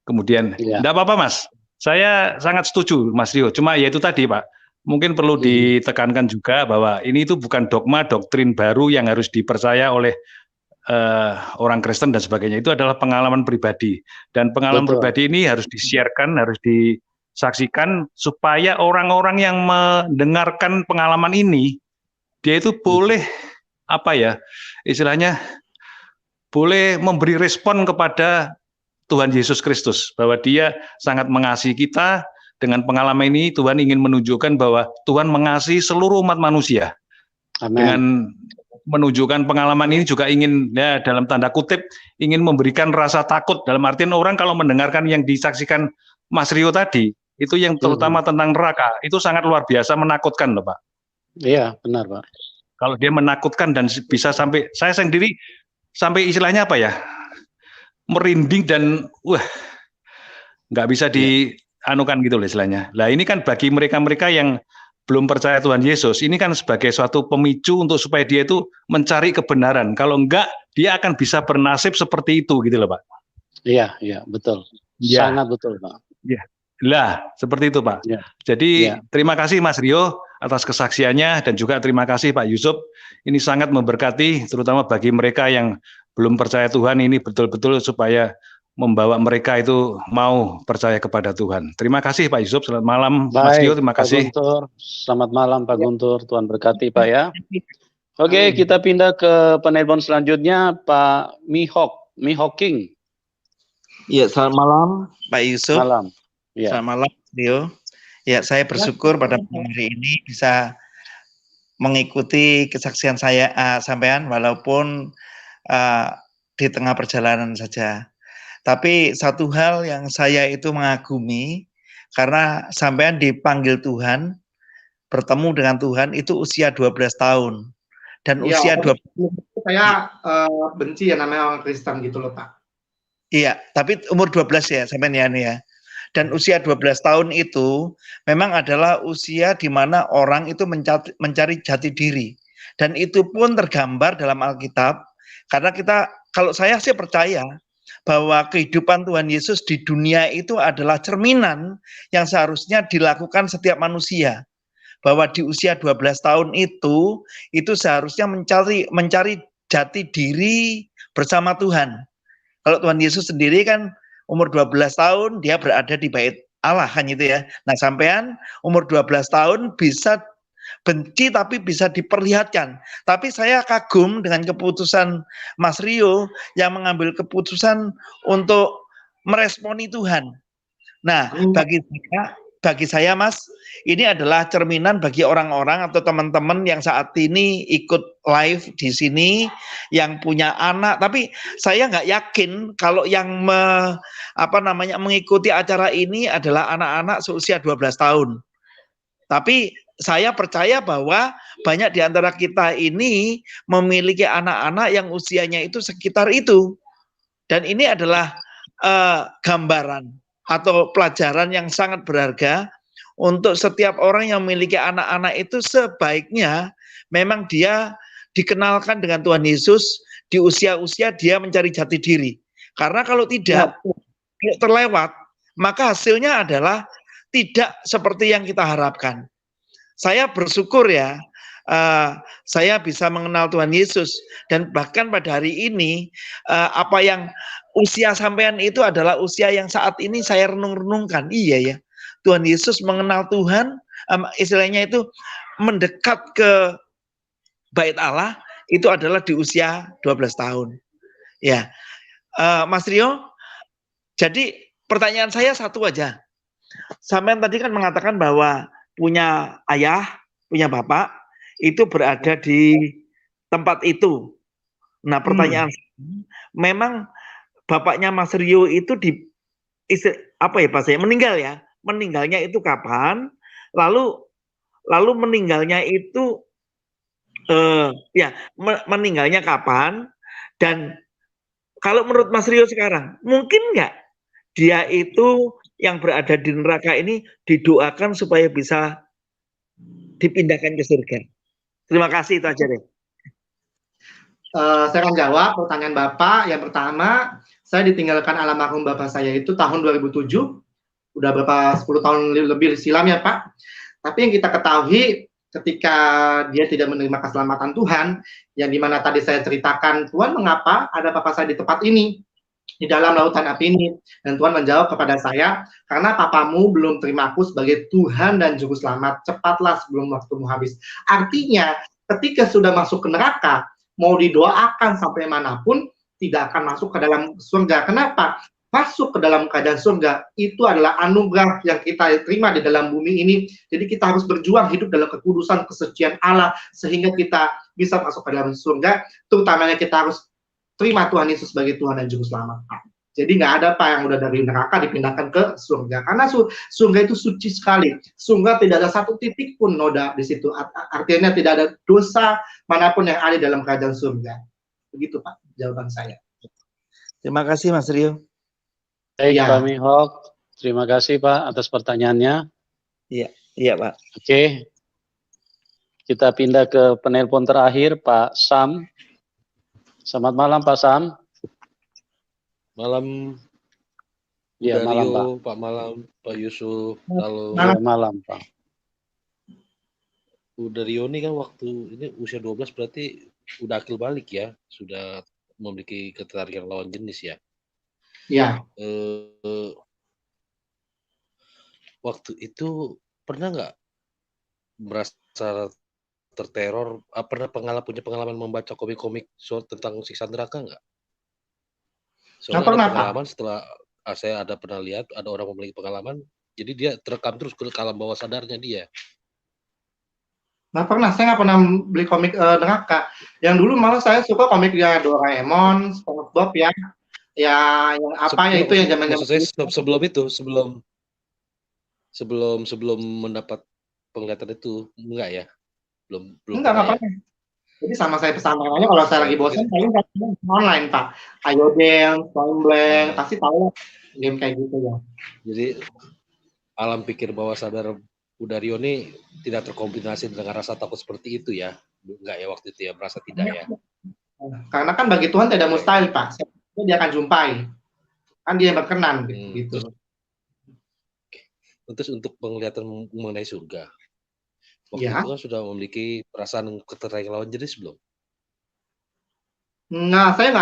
Speaker 17: Kemudian enggak apa-apa, Mas. Saya sangat setuju, Mas Rio. Cuma ya itu tadi, Pak. Mungkin perlu ditekankan juga bahwa ini itu bukan dogma, doktrin baru yang harus dipercaya oleh orang Kristen dan sebagainya. Itu adalah pengalaman pribadi. Dan pengalaman pribadi ini harus disiarkan, harus disaksikan supaya orang-orang yang mendengarkan pengalaman ini dia itu boleh istilahnya boleh memberi respon kepada Tuhan Yesus Kristus, bahwa dia sangat mengasihi kita. Dengan pengalaman ini Tuhan ingin menunjukkan bahwa Tuhan mengasihi seluruh umat manusia. Amen. Dengan menunjukkan pengalaman ini juga ingin dalam tanda kutip ingin memberikan rasa takut, dalam artian orang kalau mendengarkan yang disaksikan Mas Rio tadi itu yang terutama tentang neraka itu sangat luar biasa menakutkan loh, Pak. Iya, benar, Pak. Kalau dia menakutkan dan bisa sampai saya sendiri sampai istilahnya merinding dan nggak bisa dianukan gitu loh istilahnya. Nah ini kan bagi mereka-mereka yang belum percaya Tuhan Yesus, ini kan sebagai suatu pemicu untuk supaya dia itu mencari kebenaran. Kalau enggak, dia akan bisa bernasib seperti itu gitu loh, Pak. Iya, betul. Ya. Sangat betul, Pak. Iya. Lah, seperti itu, Pak. Ya. Jadi terima kasih Mas Rio atas kesaksiannya dan juga terima kasih Pak Yusuf. Ini sangat memberkati terutama bagi mereka yang belum percaya Tuhan, ini betul-betul supaya membawa mereka itu mau percaya kepada Tuhan. Terima kasih Pak Yusuf, selamat malam. Mas Rio, terima kasih. Pak Guntur, selamat malam Pak Guntur, Tuhan berkati Pak ya. Oke, kita pindah ke penelpon selanjutnya Pak Mihoking.
Speaker 18: Iya, selamat malam Pak Yusuf.
Speaker 1: Malam. Ya.
Speaker 18: Selamat malam Rio. Ya, saya bersyukur pada hari ini bisa mengikuti kesaksian saya sampean walaupun di tengah perjalanan saja. Tapi satu hal yang saya itu mengagumi karena sampean dipanggil Tuhan, bertemu dengan Tuhan itu usia 12 tahun. Dan usia 12
Speaker 2: saya benci ya namanya orang Kristen gitu loh, Pak.
Speaker 18: Iya, tapi umur 12 ya sampean ya. Dan usia 12 tahun itu memang adalah usia di mana orang itu mencari jati diri. Dan itu pun tergambar dalam Alkitab Karena kalau saya sih percaya bahwa kehidupan Tuhan Yesus di dunia itu adalah cerminan yang seharusnya dilakukan setiap manusia. Bahwa di usia 12 tahun itu seharusnya mencari jati diri bersama Tuhan. Kalau Tuhan Yesus sendiri kan umur 12 tahun dia berada di bait Allah kan itu ya. Nah, sampean umur 12 tahun bisa benci tapi bisa diperlihatkan. Tapi saya kagum dengan keputusan Mas Rio yang mengambil keputusan untuk meresponi Tuhan. Nah, bagi saya Mas, ini adalah cerminan bagi orang-orang atau teman-teman yang saat ini ikut live di sini, yang punya anak. Tapi saya nggak yakin kalau yang mengikuti acara ini adalah anak-anak seusia 12 tahun. Tapi saya percaya bahwa banyak di antara kita ini memiliki anak-anak yang usianya itu sekitar itu. Dan ini adalah gambaran atau pelajaran yang sangat berharga untuk setiap orang yang memiliki anak-anak itu. Sebaiknya memang dia dikenalkan dengan Tuhan Yesus di usia-usia dia mencari jati diri. Karena kalau tidak, kalau terlewat, maka hasilnya adalah tidak seperti yang kita harapkan. Saya bersyukur ya, saya bisa mengenal Tuhan Yesus, dan bahkan pada hari ini apa yang usia sampean itu adalah usia yang saat ini saya renung-renungkan. Iya ya, Tuhan Yesus mengenal Tuhan, istilahnya itu mendekat ke bait Allah itu adalah di usia 12 tahun. Ya, Mas Rio, jadi pertanyaan saya satu aja. Sampean tadi kan mengatakan bahwa punya ayah, punya bapak, itu berada di tempat itu. Nah, pertanyaan memang bapaknya Mas Rio itu meninggal ya? Meninggalnya itu kapan? Lalu meninggalnya itu meninggalnya kapan? Dan kalau menurut Mas Rio sekarang, mungkin nggak dia itu yang berada di neraka ini didoakan supaya bisa dipindahkan ke surga? Terima kasih, itu aja deh.
Speaker 2: Saya akan jawab pertanyaan Bapak. Yang pertama, saya ditinggalkan almarhum Bapak saya itu tahun 2007. Udah berapa 10 tahun lebih silam ya Pak. Tapi yang kita ketahui ketika dia tidak menerima keselamatan Tuhan, yang dimana tadi saya ceritakan, Tuhan mengapa ada Bapak saya di tempat ini, di dalam lautan api ini? Dan Tuhan menjawab kepada saya, karena papamu belum terima aku sebagai Tuhan dan Juru Selamat, cepatlah sebelum waktumu habis. Artinya, ketika sudah masuk ke neraka, mau didoakan sampai manapun, tidak akan masuk ke dalam surga. Kenapa? Masuk ke dalam keadaan surga, itu adalah anugerah yang kita terima di dalam bumi ini. Jadi kita harus berjuang hidup dalam kekudusan, kesucian Allah, sehingga kita bisa masuk ke dalam surga. Terutamanya kita harus terima Tuhan Yesus sebagai Tuhan dan Juru Selamat. Jadi nggak ada Pak yang udah dari neraka dipindahkan ke surga. Karena surga itu suci sekali. Surga tidak ada satu titik pun noda di situ. Artinya tidak ada dosa manapun yang ada dalam kerajaan surga. Begitu Pak jawaban saya.
Speaker 18: Terima kasih Mas Rio.
Speaker 1: Baik, Pak Mihok. Terima kasih Pak atas pertanyaannya.
Speaker 18: Iya Pak.
Speaker 1: Oke. Kita pindah ke penelpon terakhir, Pak Sam. Selamat malam Pak Sam.
Speaker 19: Malam.
Speaker 1: Ya, malam Pak.
Speaker 19: Pak Malam, Pak Yusuf. Halo.
Speaker 1: Malam Pak.
Speaker 19: Udah Rio ini kan waktu ini usia 12 berarti udah akil balik ya, sudah memiliki ketertarikan lawan jenis ya.
Speaker 2: Ya.
Speaker 19: Waktu itu pernah nggak merasa terteror? Pernah punya pengalaman membaca komik-komik tentang siksa neraka nggak? Soalnya ada pengalaman setelah saya pernah lihat ada orang memiliki pengalaman, jadi dia terekam terus ke alam bawah sadarnya dia.
Speaker 2: Nah pernah, saya nggak pernah beli komik neraka. Yang dulu malah saya suka komik ya Doraemon, SpongeBob ya. Ya yang apa ya itu yang zaman-zaman sebelum mendapat penglihatan itu enggak ya? Belum enggak pernah. Jadi sama saya pesantrennya kalau saya lagi bosan paling online Pak. Ayo Dance, Point Blank, pasti tahu game kayak gitu ya.
Speaker 19: Jadi alam pikir bawah sadar Udario ini tidak terkombinasi dengan rasa takut seperti itu ya? Enggak ya waktu itu ya, merasa tidak ya?
Speaker 2: Karena kan bagi Tuhan tidak mustahil, Pak. Siapa dia akan jumpai. Kan dia yang berkenan gitu.
Speaker 19: Terus untuk penglihatan mengenai surga, waktu
Speaker 2: Ya.
Speaker 19: itu kan sudah memiliki perasaan ketertarikan lawan jenis belum?
Speaker 2: Nah, saya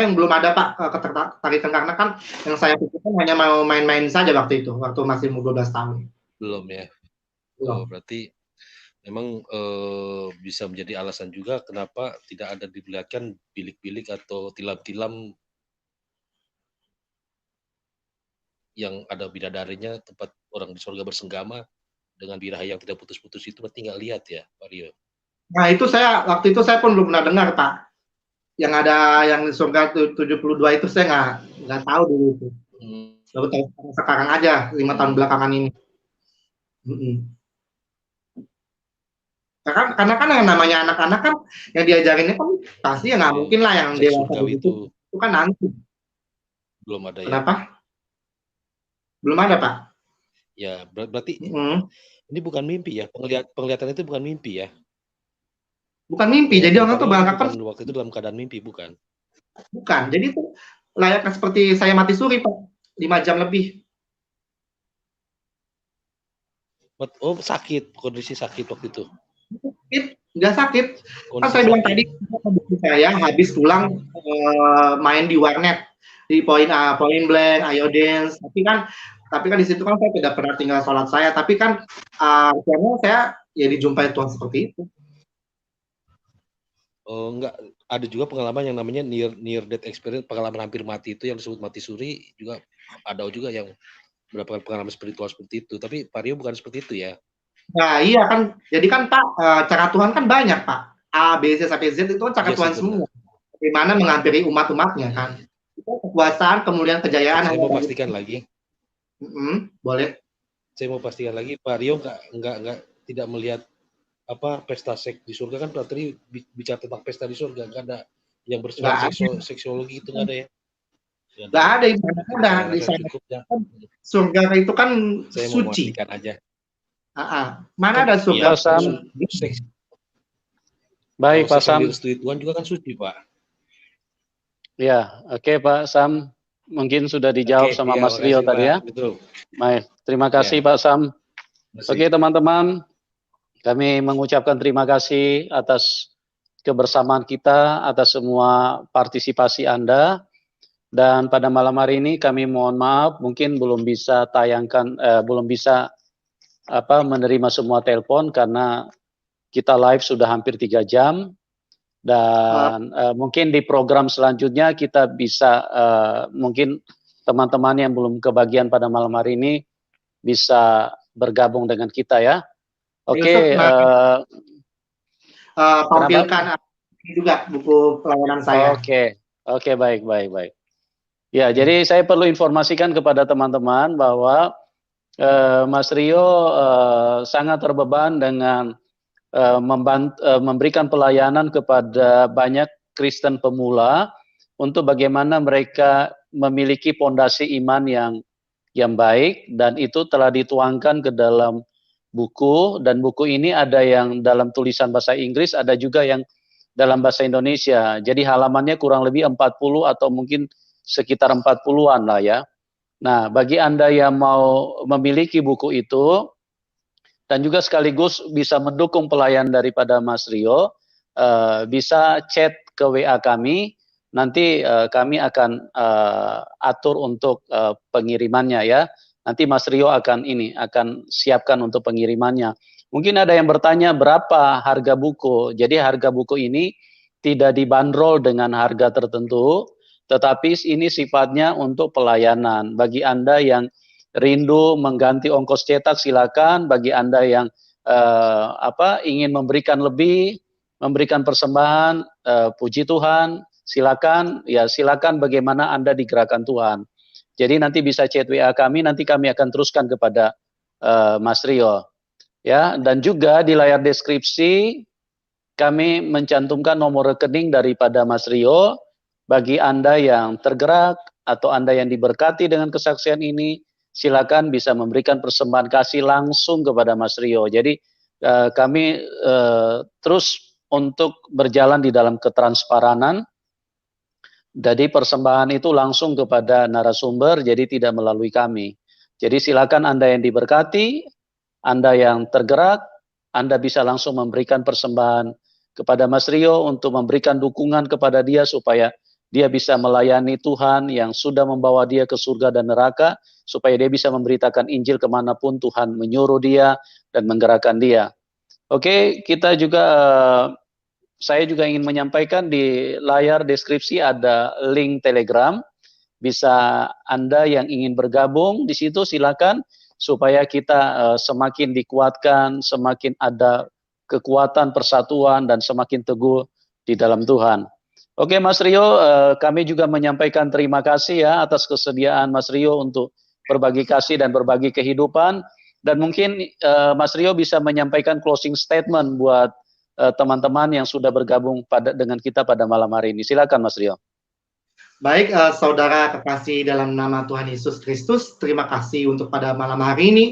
Speaker 2: yang belum ada Pak ketertarikan, karena kan yang saya pikirkan hanya mau main-main saja waktu itu, waktu masih umur 12 tahun.
Speaker 19: Belum ya.
Speaker 2: Belum.
Speaker 19: Oh, berarti memang bisa menjadi alasan juga kenapa tidak ada diperlihatkan bilik-bilik atau tilam-tilam yang ada bidadarinya, tempat orang di surga bersenggama dengan birahi yang tidak putus-putus itu, berarti nggak lihat ya, Pak Rio?
Speaker 2: Nah, itu waktu itu saya pun belum pernah dengar, Pak. Yang ada yang di surga 72 itu saya nggak tahu dulu itu. Baru tahu sekarang aja, 5 tahun belakangan ini. Karena kan yang namanya anak-anak kan yang diajarinnya kan pasti ya nggak mungkin lah yang dewasa itu kan nanti.
Speaker 19: Belum ada ya?
Speaker 2: Kenapa? Belum ada, Pak.
Speaker 19: Ya, berarti ini bukan mimpi ya, penglihatan itu bukan mimpi ya?
Speaker 2: Bukan mimpi, jadi orang tuh beranggapan
Speaker 19: waktu itu dalam keadaan mimpi, bukan?
Speaker 2: Bukan, jadi itu layaknya seperti saya mati suri, Pak, 5 jam lebih.
Speaker 19: Oh, sakit, kondisi sakit waktu itu?
Speaker 2: Nggak sakit. Kan saya bilang tadi, saya habis pulang main di warnet, di Point Blank, Iodance, tapi kan di situ kan saya tidak pernah tinggal sholat saya, tapi kan akhirnya saya ya dijumpai Tuhan seperti itu.
Speaker 19: Oh, enggak, ada juga pengalaman yang namanya near death experience, pengalaman hampir mati itu yang disebut mati suri, juga ada juga yang mendapatkan pengalaman spiritual seperti itu. Tapi Pak Rio bukan seperti itu ya?
Speaker 2: Nah iya kan, jadi kan Pak, cara Tuhan kan banyak Pak. A, B, C sampai Z itu kan cara Tuhan semua. Bagaimana menghampiri umat-umatnya kan. Itu kekuasaan, kemuliaan, kejayaan.
Speaker 19: Saya mau pastikan lagi.
Speaker 2: Boleh.
Speaker 19: Saya mau pastikan lagi, Pak Rio enggak tidak melihat pesta seks di surga, kan berarti bicara tentang pesta di surga, nggak ada yang bersifat seksiologi itu, nggak ada ya?
Speaker 2: Nggak ada, ada di sana. Surga itu kan
Speaker 19: saya
Speaker 2: suci.
Speaker 19: Saya mau aja.
Speaker 2: Mana ada surga?
Speaker 1: Baik, Pak Sam.
Speaker 19: Tuhan juga kan suci, Pak.
Speaker 1: Ya, oke Pak Sam. Mungkin sudah dijawab sama Mas Rio tadi ya.
Speaker 19: Betul.
Speaker 1: Baik, terima kasih Pak Sam. Oke teman-teman, kami mengucapkan terima kasih atas kebersamaan kita, atas semua partisipasi Anda. Dan pada malam hari ini kami mohon maaf, mungkin belum bisa menerima semua telepon karena kita live sudah hampir 3 jam. Dan mungkin di program selanjutnya kita bisa, mungkin teman-teman yang belum kebagian pada malam hari ini bisa bergabung dengan kita ya. Oke,
Speaker 2: tampilkan juga buku pelayanan saya.
Speaker 1: Oke, baik. Ya, jadi saya perlu informasikan kepada teman-teman bahwa Mas Rio sangat terbeban dengan memberikan pelayanan kepada banyak Kristen pemula untuk bagaimana mereka memiliki pondasi iman yang baik, dan itu telah dituangkan ke dalam buku, dan buku ini ada yang dalam tulisan bahasa Inggris, ada juga yang dalam bahasa Indonesia. Jadi halamannya kurang lebih 40 atau mungkin sekitar 40-an lah ya. Nah, bagi Anda yang mau memiliki buku itu dan juga sekaligus bisa mendukung pelayan daripada Mas Rio, bisa chat ke WA kami, nanti kami akan atur untuk pengirimannya ya. Nanti Mas Rio akan siapkan untuk pengirimannya. Mungkin ada yang bertanya berapa harga buku. Jadi harga buku ini tidak dibanderol dengan harga tertentu, tetapi ini sifatnya untuk pelayanan. Bagi Anda yang rindu mengganti ongkos cetak, silakan. Bagi Anda yang ingin memberikan lebih, memberikan persembahan, puji Tuhan, silakan. Ya, silakan bagaimana Anda digerakkan Tuhan. Jadi nanti bisa chat WA kami, nanti kami akan teruskan kepada Mas Rio. Ya, dan juga di layar deskripsi kami mencantumkan nomor rekening daripada Mas Rio. Bagi Anda yang tergerak atau Anda yang diberkati dengan kesaksian ini, silakan bisa memberikan persembahan kasih langsung kepada Mas Rio. Jadi kami terus untuk berjalan di dalam ketransparanan. Jadi persembahan itu langsung kepada narasumber, jadi tidak melalui kami. Jadi silakan Anda yang diberkati, Anda yang tergerak, Anda bisa langsung memberikan persembahan kepada Mas Rio untuk memberikan dukungan kepada dia supaya dia bisa melayani Tuhan yang sudah membawa dia ke surga dan neraka, supaya dia bisa memberitakan Injil kemanapun Tuhan menyuruh dia dan menggerakkan dia. Oke, kita juga saya juga ingin menyampaikan di layar deskripsi ada link Telegram. Bisa Anda yang ingin bergabung di situ silakan supaya kita semakin dikuatkan, semakin ada kekuatan persatuan dan semakin teguh di dalam Tuhan. Oke Mas Rio, kami juga menyampaikan terima kasih ya atas kesediaan Mas Rio untuk berbagi kasih dan berbagi kehidupan. Dan mungkin Mas Rio bisa menyampaikan closing statement buat teman-teman yang sudah bergabung dengan kita pada malam hari ini. Silakan Mas Rio.
Speaker 2: Baik, saudara kekasih dalam nama Tuhan Yesus Kristus, terima kasih untuk pada malam hari ini.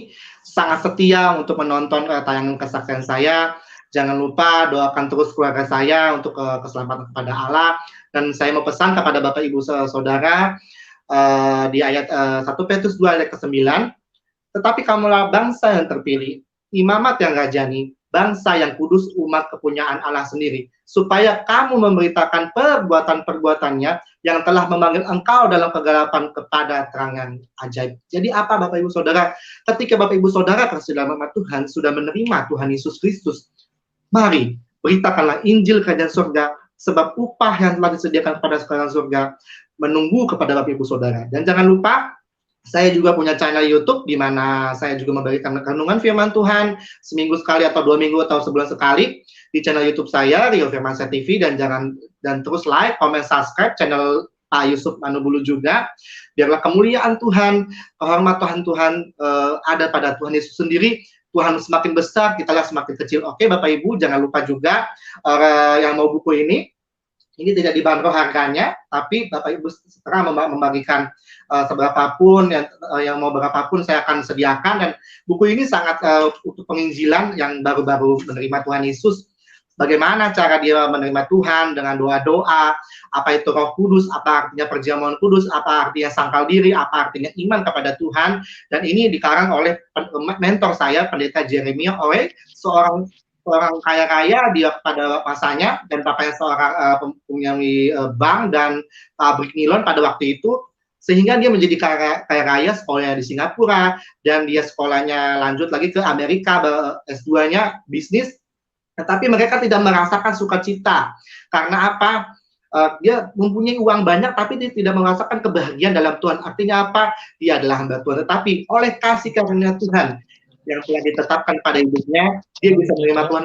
Speaker 2: Sangat setia untuk menonton tayangan kesaksian saya. Jangan lupa doakan terus keluarga saya untuk keselamatan kepada Allah. Dan saya mau pesan kepada Bapak Ibu Saudara di ayat 1 Petrus 2 ayat ke-9. Tetapi kamulah bangsa yang terpilih, imamat yang rajani, bangsa yang kudus, umat kepunyaan Allah sendiri, supaya kamu memberitakan perbuatan-perbuatannya yang telah memanggil engkau dalam kegelapan kepada terangan ajaib. Jadi apa Bapak Ibu Saudara? Ketika Bapak Ibu Saudara kasih dalam nama Tuhan sudah menerima Tuhan Yesus Kristus, mari beritakanlah Injil Kerajaan Surga, sebab upah yang telah disediakan kepada Kerajaan Surga menunggu kepada Bapak Ibu Saudara. Dan jangan lupa, saya juga punya channel YouTube di mana saya juga memberikan renungan firman Tuhan seminggu sekali atau 2 minggu atau sebulan sekali di channel YouTube saya Rio Firmansyah TV, dan terus like, comment, subscribe channel Pak Yusuf Manubulu juga. Biarlah kemuliaan Tuhan, kehormatan Tuhan ada pada Tuhan Yesus sendiri. Tuhan semakin besar, kita lihat semakin kecil. Oke, Bapak Ibu, jangan lupa juga yang mau buku ini tidak dibanderol harganya, tapi Bapak Ibu setelah membagikan seberapapun yang mau berapapun saya akan sediakan. Dan buku ini sangat untuk penginjilan yang baru-baru menerima Tuhan Yesus. Bagaimana cara dia menerima Tuhan dengan doa-doa, apa itu Roh Kudus, apa artinya perjamuan kudus, apa artinya sangkal diri, apa artinya iman kepada Tuhan. Dan ini dikarang oleh mentor saya, Pendeta Jeremia Owe, seorang kaya raya dia pada masanya, dan papanya seorang mempunyai bank dan pabrik nilon pada waktu itu, sehingga dia menjadi kaya raya, sekolahnya di Singapura, dan dia sekolahnya lanjut lagi ke Amerika, S2-nya bisnis. Tetapi mereka tidak merasakan sukacita. Karena apa? Dia mempunyai uang banyak, tapi dia tidak merasakan kebahagiaan dalam Tuhan. Artinya apa? Dia adalah hamba Tuhan. Tetapi oleh kasih karunia Tuhan yang telah ditetapkan pada hidupnya, dia bisa menerima Tuhan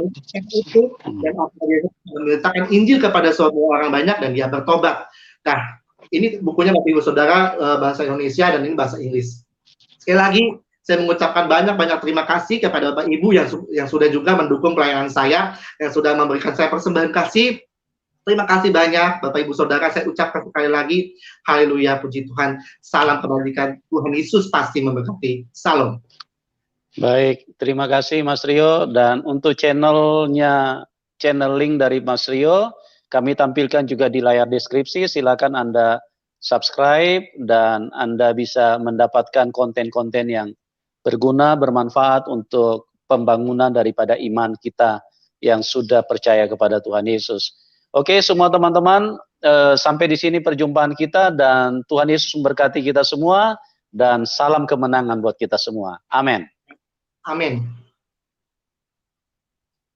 Speaker 2: itu, dan dia memberitakan Injil kepada semua orang banyak, dan dia bertobat. Nah, ini bukunya Bapak Ibu Saudara, bahasa Indonesia, dan ini bahasa Inggris. Sekali lagi, saya mengucapkan banyak-banyak terima kasih kepada Bapak Ibu yang sudah juga mendukung pelayanan saya, yang sudah memberikan saya persembahan kasih. Terima kasih banyak Bapak Ibu Saudara, saya ucapkan sekali lagi, haleluya, puji Tuhan, salam kebajikan, Tuhan Yesus pasti memberkati. Salam.
Speaker 1: Baik, terima kasih Mas Rio. Dan untuk channel link dari Mas Rio, kami tampilkan juga di layar deskripsi. Silakan Anda subscribe dan Anda bisa mendapatkan konten-konten yang berguna, bermanfaat untuk pembangunan daripada iman kita yang sudah percaya kepada Tuhan Yesus. Oke, semua teman-teman, sampai di sini perjumpaan kita, dan Tuhan Yesus memberkati kita semua, dan salam kemenangan buat kita semua. Amin.
Speaker 2: Amin.